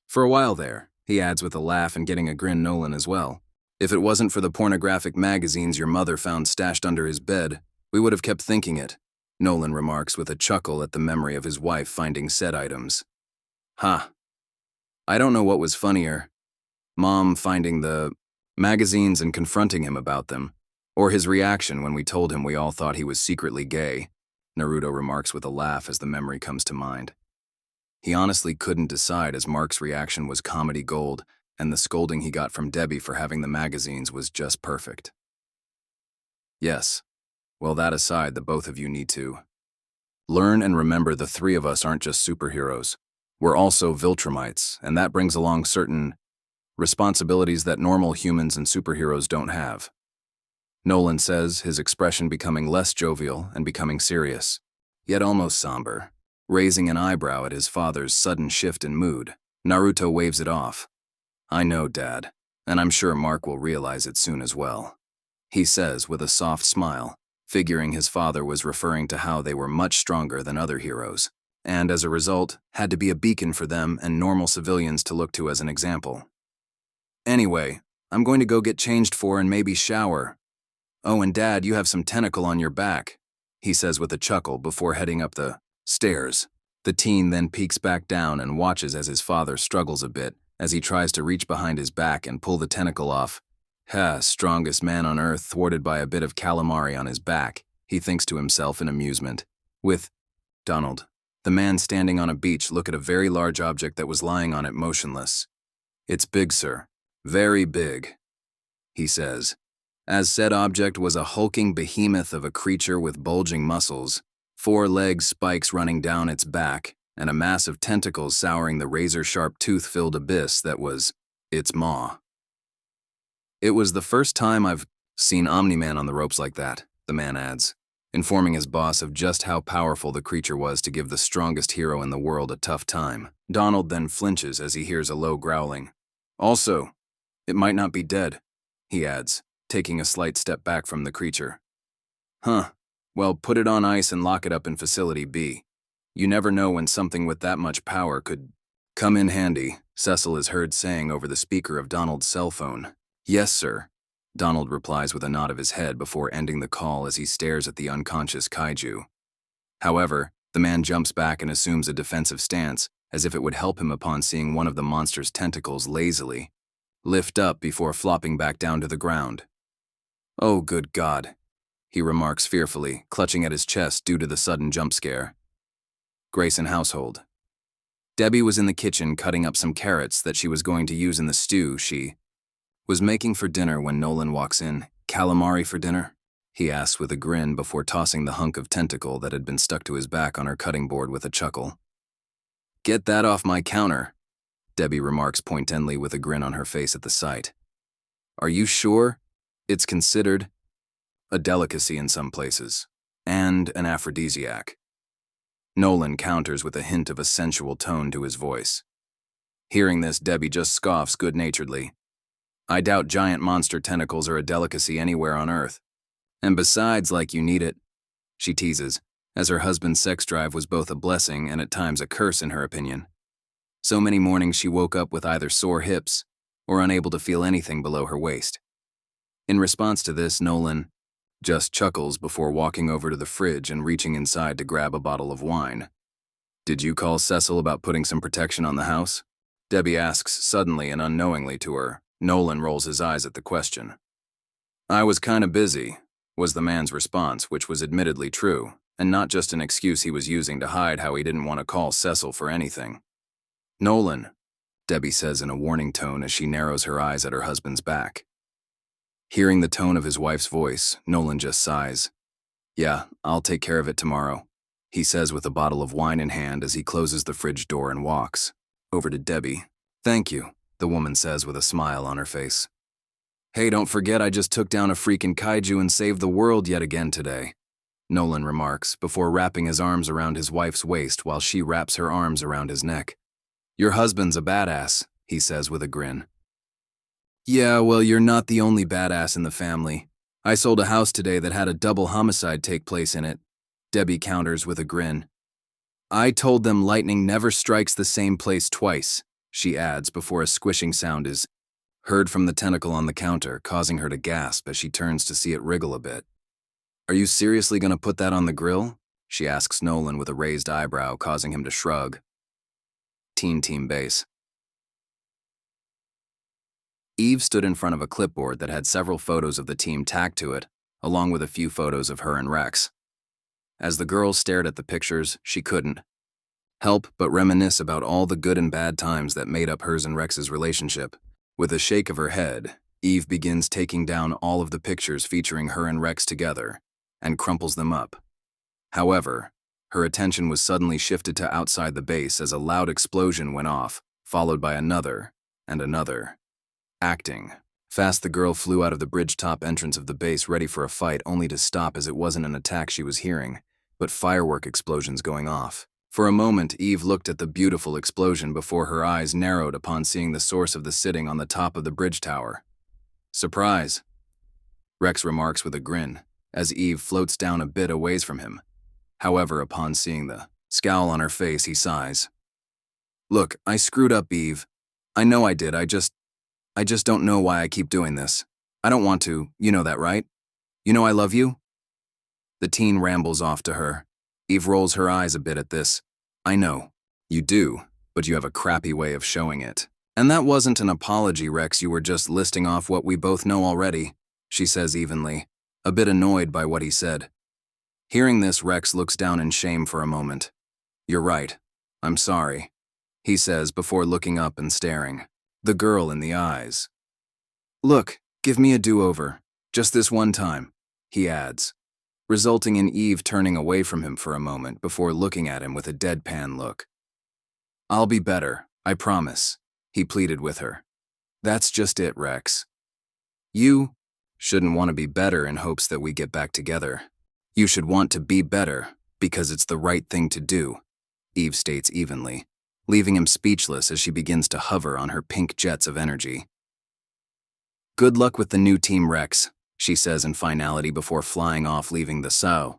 For a while there, he adds with a laugh and getting a grin Nolan as well. If it wasn't for the pornographic magazines your mother found stashed under his bed, we would have kept thinking it, Nolan remarks with a chuckle at the memory of his wife finding said items. Ha. I don't know what was funnier, Mom finding the magazines and confronting him about them, or his reaction when we told him we all thought he was secretly gay, Naruto remarks with a laugh as the memory comes to mind. He honestly couldn't decide as Mark's reaction was comedy gold, and the scolding he got from Debbie for having the magazines was just perfect. Yes. Well, that aside, the both of you need to learn and remember the three of us aren't just superheroes. We're also viltrumites, and that brings along certain responsibilities that normal humans and superheroes don't have. Nolan says, his expression becoming less jovial and becoming serious, yet almost somber, raising an eyebrow at his father's sudden shift in mood. Naruto waves it off. I know, Dad, and I'm sure Mark will realize it soon as well, he says with a soft smile, figuring his father was referring to how they were much stronger than other heroes, and as a result, had to be a beacon for them and normal civilians to look to as an example. Anyway, I'm going to go get changed for and maybe shower. Oh, and Dad, you have some tentacle on your back, he says with a chuckle before heading up the stairs. The teen then peeks back down and watches as his father struggles a bit as he tries to reach behind his back and pull the tentacle off. Strongest man on earth thwarted by a bit of calamari on his back, he thinks to himself in amusement. With Donald, the man standing on a beach, look at a very large object that was lying on it motionless. It's big, sir. Very big, he says, as said object was a hulking behemoth of a creature with bulging muscles, 4 legs spikes running down its back, and a mass of tentacles souring the razor-sharp tooth-filled abyss that was its maw. It was the first time I've seen Omni-Man on the ropes like that, the man adds, informing his boss of just how powerful the creature was to give the strongest hero in the world a tough time. Donald then flinches as he hears a low growling. Also, it might not be dead, he adds, taking a slight step back from the creature. Well, put it on ice and lock it up in Facility B. You never know when something with that much power could come in handy, Cecil is heard saying over the speaker of Donald's cell phone. Yes, sir, Donald replies with a nod of his head before ending the call as he stares at the unconscious kaiju. However, the man jumps back and assumes a defensive stance, as if it would help him upon seeing one of the monster's tentacles lazily lift up before flopping back down to the ground. Oh, good God, he remarks fearfully, clutching at his chest due to the sudden jump scare. Grayson household. Debbie was in the kitchen cutting up some carrots that she was going to use in the stew she was making for dinner when Nolan walks in. Calamari for dinner? He asks with a grin before tossing the hunk of tentacle that had been stuck to his back on her cutting board with a chuckle. Get that off my counter, Debbie remarks pointedly with a grin on her face at the sight. Are you sure? It's considered a delicacy in some places, and an aphrodisiac. Nolan counters with a hint of a sensual tone to his voice. Hearing this, Debbie just scoffs good-naturedly. I doubt giant monster tentacles are a delicacy anywhere on Earth. And besides, like you need it, she teases, as her husband's sex drive was both a blessing and at times a curse in her opinion. So many mornings she woke up with either sore hips or unable to feel anything below her waist. In response to this, Nolan just chuckles before walking over to the fridge and reaching inside to grab a bottle of wine. Did you call Cecil about putting some protection on the house? Debbie asks suddenly and unknowingly to her. Nolan rolls his eyes at the question. I was kinda busy, was the man's response, which was admittedly true, and not just an excuse he was using to hide how he didn't want to call Cecil for anything. Nolan, Debbie says in a warning tone as she narrows her eyes at her husband's back. Hearing the tone of his wife's voice, Nolan just sighs. Yeah, I'll take care of it tomorrow, he says with a bottle of wine in hand as he closes the fridge door and walks over to Debbie. Thank you, the woman says with a smile on her face. Hey, don't forget I just took down a freaking kaiju and saved the world yet again today, Nolan remarks before wrapping his arms around his wife's waist while she wraps her arms around his neck. Your husband's a badass, he says with a grin. Yeah, well, you're not the only badass in the family. I sold a house today that had a double homicide take place in it, Debbie counters with a grin. I told them lightning never strikes the same place twice, she adds before a squishing sound is heard from the tentacle on the counter, causing her to gasp as she turns to see it wriggle a bit. Are you seriously going to put that on the grill? She asks Nolan with a raised eyebrow, causing him to shrug. Teen Team Base. Eve stood in front of a clipboard that had several photos of the team tacked to it, along with a few photos of her and Rex. As the girl stared at the pictures, she couldn't help but reminisce about all the good and bad times that made up hers and Rex's relationship. With a shake of her head, Eve begins taking down all of the pictures featuring her and Rex together, and crumples them up. However, her attention was suddenly shifted to outside the base as a loud explosion went off, followed by another, and another. Acting. Fast the girl flew out of the bridge-top entrance of the base ready for a fight, only to stop as it wasn't an attack she was hearing, but firework explosions going off. For a moment, Eve looked at the beautiful explosion before her eyes narrowed upon seeing the source of the sitting on the top of the bridge tower. Surprise, Rex remarks with a grin, as Eve floats down a bit a ways from him. However, upon seeing the scowl on her face, he sighs. Look, I screwed up, Eve. I know I did, I just don't know why I keep doing this. I don't want to, you know that, right? You know I love you? The teen rambles off to her. Eve rolls her eyes a bit at this. I know. You do, but you have a crappy way of showing it. And that wasn't an apology, Rex, you were just listing off what we both know already, she says evenly, a bit annoyed by what he said. Hearing this, Rex looks down in shame for a moment. You're right. I'm sorry, he says before looking up and staring the girl in the eyes. Look, give me a do-over. Just this one time, he adds, resulting in Eve turning away from him for a moment before looking at him with a deadpan look. I'll be better, I promise, he pleaded with her. That's just it, Rex. You shouldn't want to be better in hopes that we get back together. You should want to be better because it's the right thing to do, Eve states evenly, leaving him speechless as she begins to hover on her pink jets of energy. Good luck with the new team, Rex, she says in finality before flying off, leaving the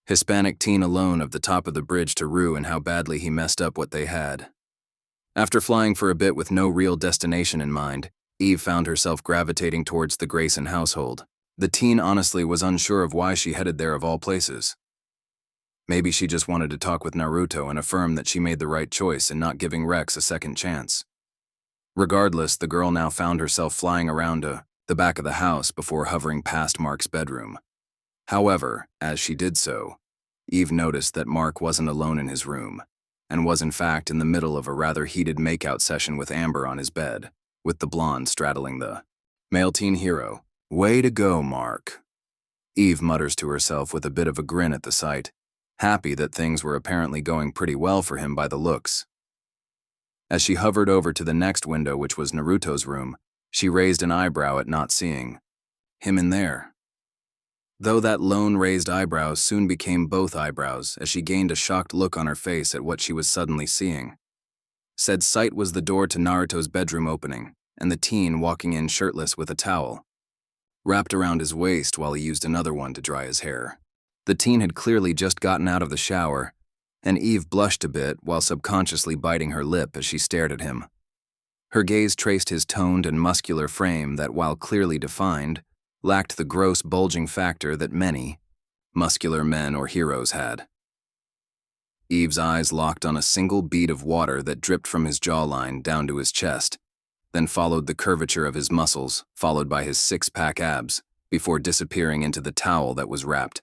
Hispanic teen alone of the top of the bridge to rue and how badly he messed up what they had. After flying for a bit with no real destination in mind, Eve found herself gravitating towards the Grayson household. The teen honestly was unsure of why she headed there of all places. Maybe she just wanted to talk with Naruto and affirm that she made the right choice in not giving Rex a second chance. Regardless, the girl now found herself flying around the back of the house before hovering past Mark's bedroom. However, as she did so, Eve noticed that Mark wasn't alone in his room, and was in fact in the middle of a rather heated makeout session with Amber on his bed, with the blonde straddling the male teen hero. Way to go, Mark, Eve mutters to herself with a bit of a grin at the sight, happy that things were apparently going pretty well for him by the looks. As she hovered over to the next window, which was Naruto's room, she raised an eyebrow at not seeing him in there. Though that lone raised eyebrow soon became both eyebrows as she gained a shocked look on her face at what she was suddenly seeing. Said sight was the door to Naruto's bedroom opening, and the teen walking in shirtless with a towel wrapped around his waist while he used another one to dry his hair. The teen had clearly just gotten out of the shower, and Eve blushed a bit while subconsciously biting her lip as she stared at him. Her gaze traced his toned and muscular frame that, while clearly defined, lacked the gross bulging factor that many muscular men or heroes had. Eve's eyes locked on a single bead of water that dripped from his jawline down to his chest, then followed the curvature of his muscles, followed by his six-pack abs, before disappearing into the towel that was wrapped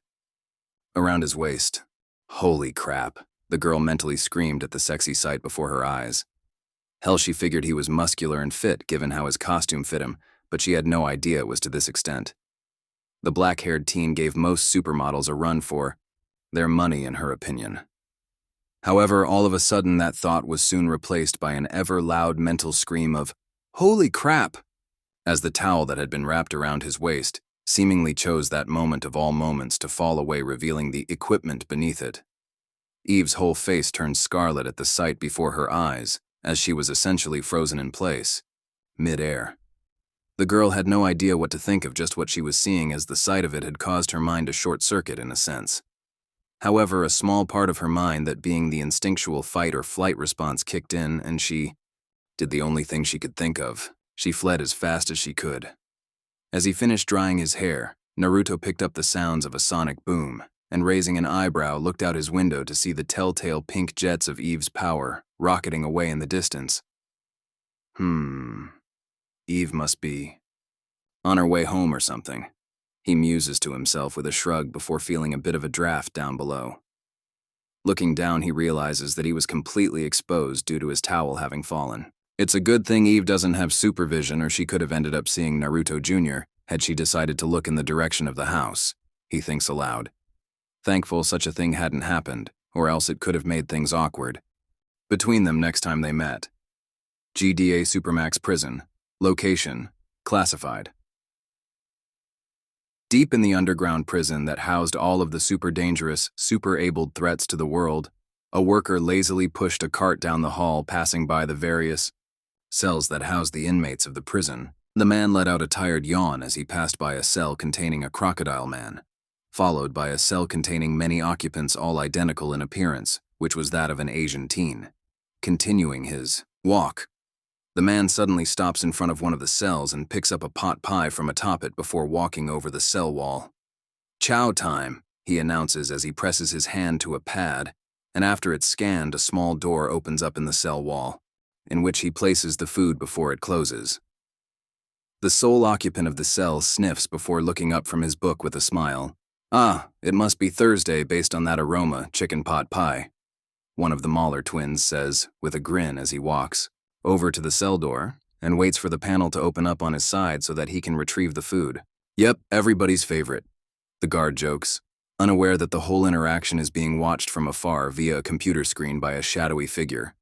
around his waist. Holy crap, the girl mentally screamed at the sexy sight before her eyes. Hell, she figured he was muscular and fit given how his costume fit him, but she had no idea it was to this extent. The black-haired teen gave most supermodels a run for their money, in her opinion. However, all of a sudden that thought was soon replaced by an ever-loud mental scream of, "Holy crap!" as the towel that had been wrapped around his waist seemingly chose that moment of all moments to fall away, revealing the equipment beneath it. Eve's whole face turned scarlet at the sight before her eyes, as she was essentially frozen in place, mid-air. The girl had no idea what to think of just what she was seeing, as the sight of it had caused her mind to short-circuit in a sense. However, a small part of her mind, that being the instinctual fight or flight response, kicked in, and she did the only thing she could think of. She fled as fast as she could. As he finished drying his hair, Naruto picked up the sounds of a sonic boom, and raising an eyebrow looked out his window to see the telltale pink jets of Eve's power rocketing away in the distance. Eve must be on her way home or something, he muses to himself with a shrug before feeling a bit of a draft down below. Looking down, he realizes that he was completely exposed due to his towel having fallen. It's a good thing Eve doesn't have supervision, or she could have ended up seeing Naruto Jr. had she decided to look in the direction of the house, he thinks aloud. Thankful such a thing hadn't happened, or else it could have made things awkward. Between them next time they met. GDA Supermax Prison. Location: classified. Deep in the underground prison that housed all of the super dangerous, super abled threats to the world, a worker lazily pushed a cart down the hall, passing by the various cells that housed the inmates of the prison. The man let out a tired yawn as he passed by a cell containing a crocodile man, followed by a cell containing many occupants all identical in appearance, which was that of an Asian teen. Continuing his walk, the man suddenly stops in front of one of the cells and picks up a pot pie from atop it before walking over the cell wall. "Chow time," he announces as he presses his hand to a pad, and after it's scanned, a small door opens up in the cell wall, in which he places the food before it closes. The sole occupant of the cell sniffs before looking up from his book with a smile. "Ah, it must be Thursday based on that aroma, chicken pot pie," one of the Mahler twins says with a grin as he walks over to the cell door and waits for the panel to open up on his side so that he can retrieve the food. "Yep, everybody's favorite," the guard jokes, unaware that the whole interaction is being watched from afar via a computer screen by a shadowy figure.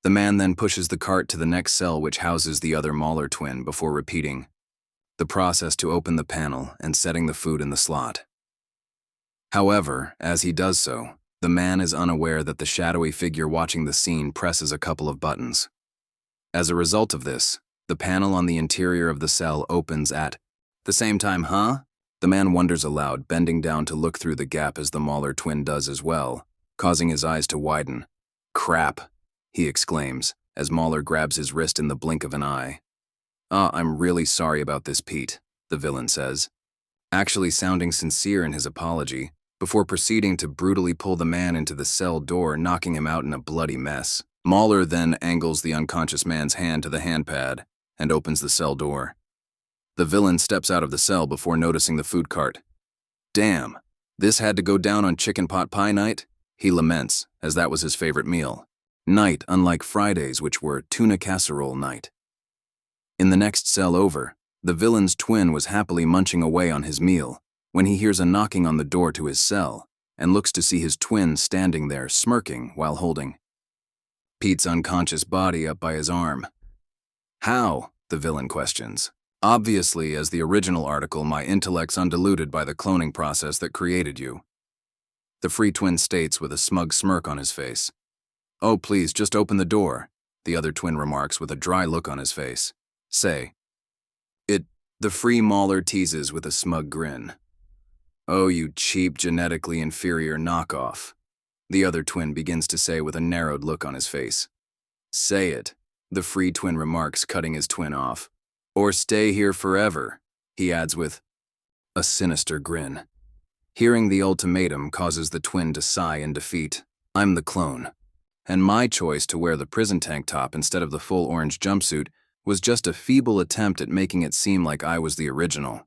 The man then pushes the cart to the next cell, which houses the other Mahler twin, before repeating the process to open the panel and setting the food in the slot. However, as he does so, the man is unaware that the shadowy figure watching the scene presses a couple of buttons. As a result of this, the panel on the interior of the cell opens at the same time. The man wonders aloud, bending down to look through the gap as the Mahler twin does as well, causing his eyes to widen. "Crap," he exclaims, as Mahler grabs his wrist in the blink of an eye. "I'm really sorry about this, Pete," the villain says, actually sounding sincere in his apology, before proceeding to brutally pull the man into the cell door, knocking him out in a bloody mess. Mahler then angles the unconscious man's hand to the handpad and opens the cell door. The villain steps out of the cell before noticing the food cart. "Damn, this had to go down on chicken pot pie night," he laments, as that was his favorite meal. Night, unlike Fridays, which were tuna casserole night. In the next cell over, the villain's twin was happily munching away on his meal when he hears a knocking on the door to his cell and looks to see his twin standing there smirking while holding Pete's unconscious body up by his arm. "How?" the villain questions. "Obviously, as the original article, my intellect's undiluted by the cloning process that created you," the free twin states with a smug smirk on his face. "Oh, please, just open the door," the other twin remarks with a dry look on his face. "Say it," the free Mahler teases with a smug grin. "Oh, you cheap, genetically inferior knockoff," the other twin begins to say with a narrowed look on his face. "Say it," the free twin remarks, cutting his twin off. "Or stay here forever," he adds with a sinister grin. Hearing the ultimatum causes the twin to sigh in defeat. I'm the clone, and my choice to wear the prison tank top instead of the full orange jumpsuit was just a feeble attempt at making it seem like I was the original.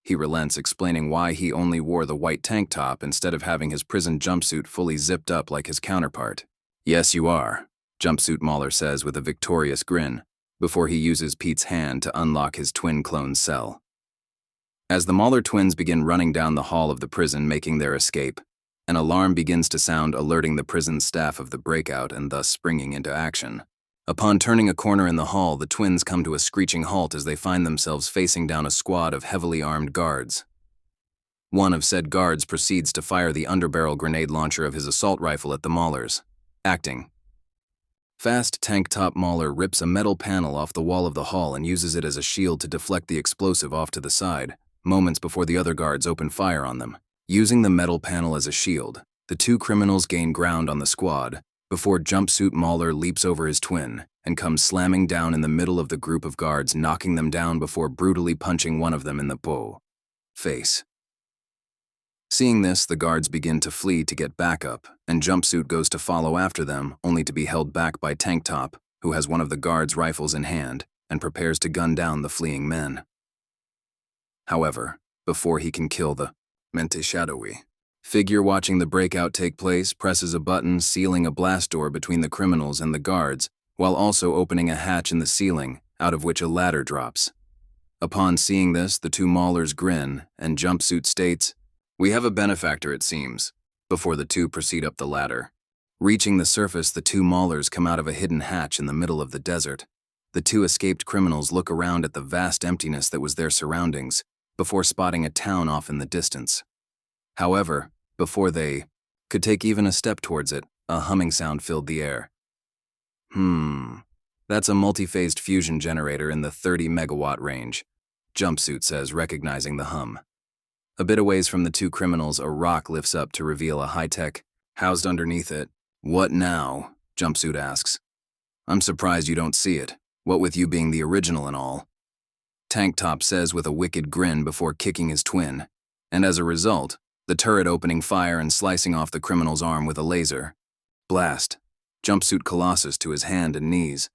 He relents, explaining why he only wore the white tank top instead of having his prison jumpsuit fully zipped up like his counterpart. Yes, you are, Jumpsuit Mauler says with a victorious grin, before he uses Pete's hand to unlock his twin clone's cell. As the Mauler twins begin running down the hall of the prison making their escape, an alarm begins to sound, alerting the prison staff of the breakout and thus springing into action. Upon turning a corner in the hall, the twins come to a screeching halt as they find themselves facing down a squad of heavily armed guards. One of said guards proceeds to fire the underbarrel grenade launcher of his assault rifle at the Maulers. Acting. Fast tank top Mauler rips a metal panel off the wall of the hall and uses it as a shield to deflect the explosive off to the side, moments before the other guards open fire on them. Using the metal panel as a shield, the two criminals gain ground on the squad, before Jumpsuit Mauler leaps over his twin and comes slamming down in the middle of the group of guards, knocking them down before brutally punching one of them in the face. Seeing this, the guards begin to flee to get backup, and Jumpsuit goes to follow after them, only to be held back by Tank Top, who has one of the guards' rifles in hand and prepares to gun down the fleeing men. However, before he can kill the shadowy figure watching the breakout take place, presses a button sealing a blast door between the criminals and the guards, while also opening a hatch in the ceiling, out of which a ladder drops. Upon seeing this, the two Maulers grin, and Jumpsuit states, "We have a benefactor, it seems," before the two proceed up the ladder. Reaching the surface, the two Maulers come out of a hidden hatch in the middle of the desert. The two escaped criminals look around at the vast emptiness that was their surroundings, before spotting a town off in the distance. However, before they could take even a step towards it, a humming sound filled the air. That's a multi-phased fusion generator in the 30 megawatt range, Jumpsuit says, recognizing the hum. A bit away from the two criminals, a rock lifts up to reveal a high-tech housed underneath it. What now? Jumpsuit asks. I'm surprised you don't see it, what with you being the original and all. Tank Top says with a wicked grin before kicking his twin, and as a result, the turret opening fire and slicing off the criminal's arm with a laser. Blast. Jumpsuit Colossus to his hand and knees,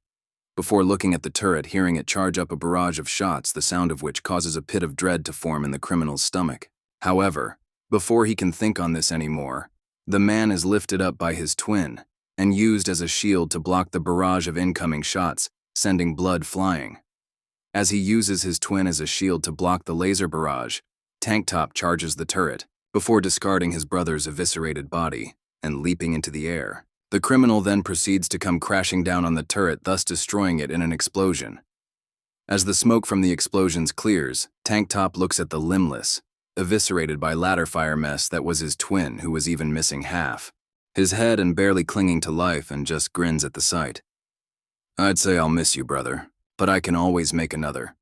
before looking at the turret, hearing it charge up a barrage of shots, the sound of which causes a pit of dread to form in the criminal's stomach. However, before he can think on this anymore, the man is lifted up by his twin and used as a shield to block the barrage of incoming shots, sending blood flying. As he uses his twin as a shield to block the laser barrage, Tank Top charges the turret, before discarding his brother's eviscerated body and leaping into the air. The criminal then proceeds to come crashing down on the turret, thus destroying it in an explosion. As the smoke from the explosions clears, Tank Top looks at the limbless, eviscerated by ladder fire mess that was his twin, who was even missing half, his head and barely clinging to life, and just grins at the sight. I'd say I'll miss you, brother, but I can always make another.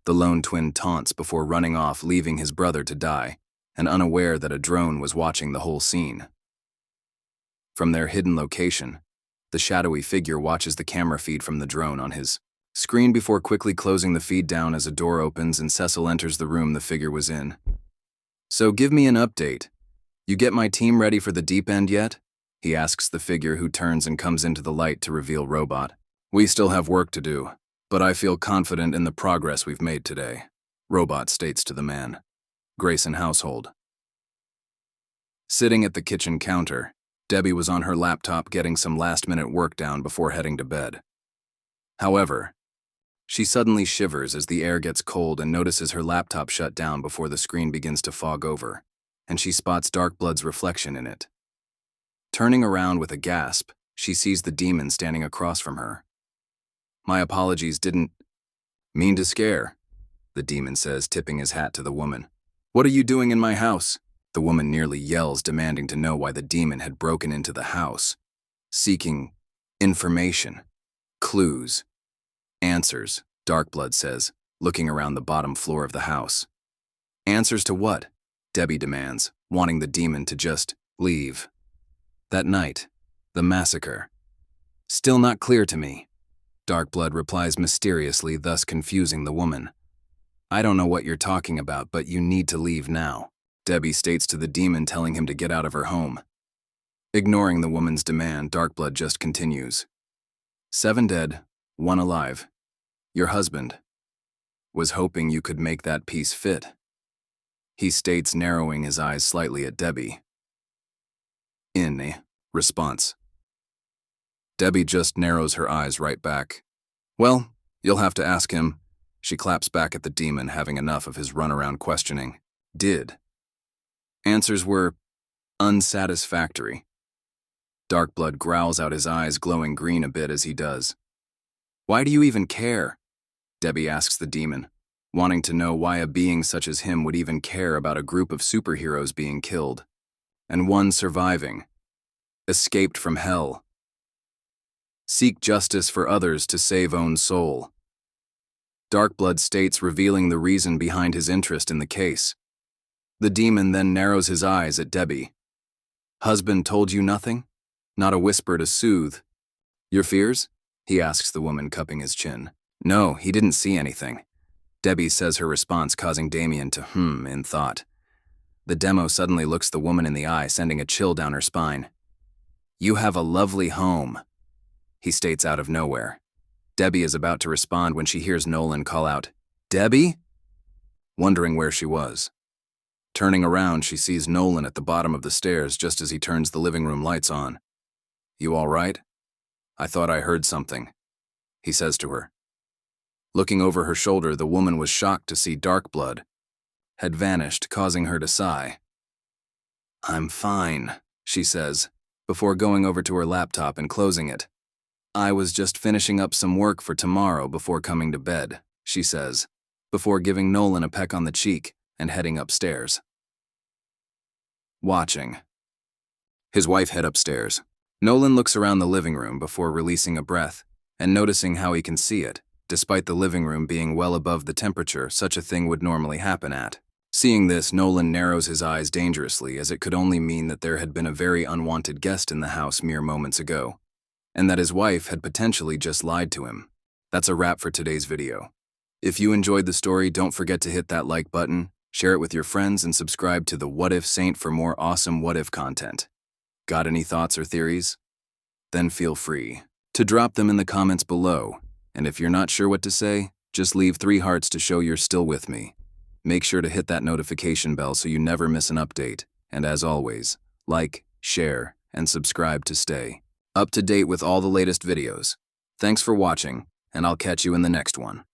The lone twin taunts before running off, leaving his brother to die, and unaware that a drone was watching the whole scene. From their hidden location, the shadowy figure watches the camera feed from the drone on his screen before quickly closing the feed down as a door opens and Cecil enters the room the figure was in. So give me an update. You get my team ready for the deep end yet? He asks the figure, who turns and comes into the light to reveal Robot. We still have work to do, but I feel confident in the progress we've made today, Robot states to the man. Grayson household. Sitting at the kitchen counter, Debbie was on her laptop getting some last-minute work down before heading to bed. However, she suddenly shivers as the air gets cold and notices her laptop shut down before the screen begins to fog over, and she spots Darkblood's reflection in it. Turning around with a gasp, she sees the demon standing across from her. My apologies, didn't mean to scare, the demon says, tipping his hat to the woman. What are you doing in my house? The woman nearly yells, demanding to know why the demon had broken into the house, seeking information, clues, answers, Darkblood says, looking around the bottom floor of the house. Answers to what? Debbie demands, wanting the demon to just leave. That night, the massacre. Still not clear to me, Darkblood replies mysteriously, thus confusing the woman. I don't know what you're talking about, but you need to leave now. Debbie states to the demon, telling him to get out of her home. Ignoring the woman's demand, Darkblood just continues. 7 dead, 1 alive. Your husband was hoping you could make that piece fit, he states, narrowing his eyes slightly at Debbie. In a response, Debbie just narrows her eyes right back. Well, you'll have to ask him. She claps back at the demon, having enough of his runaround questioning. Did. Answers were unsatisfactory. Darkblood growls out, his eyes glowing green a bit as he does. Why do you even care? Debbie asks the demon, wanting to know why a being such as him would even care about a group of superheroes being killed, and one surviving, escaped from hell. Seek justice for others to save own soul. Darkblood states, revealing the reason behind his interest in the case. The demon then narrows his eyes at Debbie. Husband told you nothing? Not a whisper to soothe your fears? He asks the woman, cupping his chin. No, he didn't see anything. Debbie says, her response causing Damien to in thought. The demo suddenly looks the woman in the eye, sending a chill down her spine. You have a lovely home, he states out of nowhere. Debbie is about to respond when she hears Nolan call out, Debbie? Wondering where she was. Turning around, she sees Nolan at the bottom of the stairs just as he turns the living room lights on. You all right? I thought I heard something, he says to her. Looking over her shoulder, the woman was shocked to see Darkblood had vanished, causing her to sigh. I'm fine, she says, before going over to her laptop and closing it. I was just finishing up some work for tomorrow before coming to bed, she says, before giving Nolan a peck on the cheek and heading upstairs. Watching his wife head upstairs, Nolan looks around the living room before releasing a breath and noticing how he can see it. Despite the living room being well above the temperature such a thing would normally happen at. Seeing this, Nolan narrows his eyes dangerously, as it could only mean that there had been a very unwanted guest in the house mere moments ago, and that his wife had potentially just lied to him. That's a wrap for today's video. If you enjoyed the story, don't forget to hit that like button, share it with your friends, and subscribe to the What If Saint for more awesome What If content. Got any thoughts or theories? Then feel free to drop them in the comments below. And if you're not sure what to say, just leave 3 hearts to show you're still with me. Make sure to hit that notification bell so you never miss an update. And as always, like, share, and subscribe to stay up to date with all the latest videos. Thanks for watching, and I'll catch you in the next one.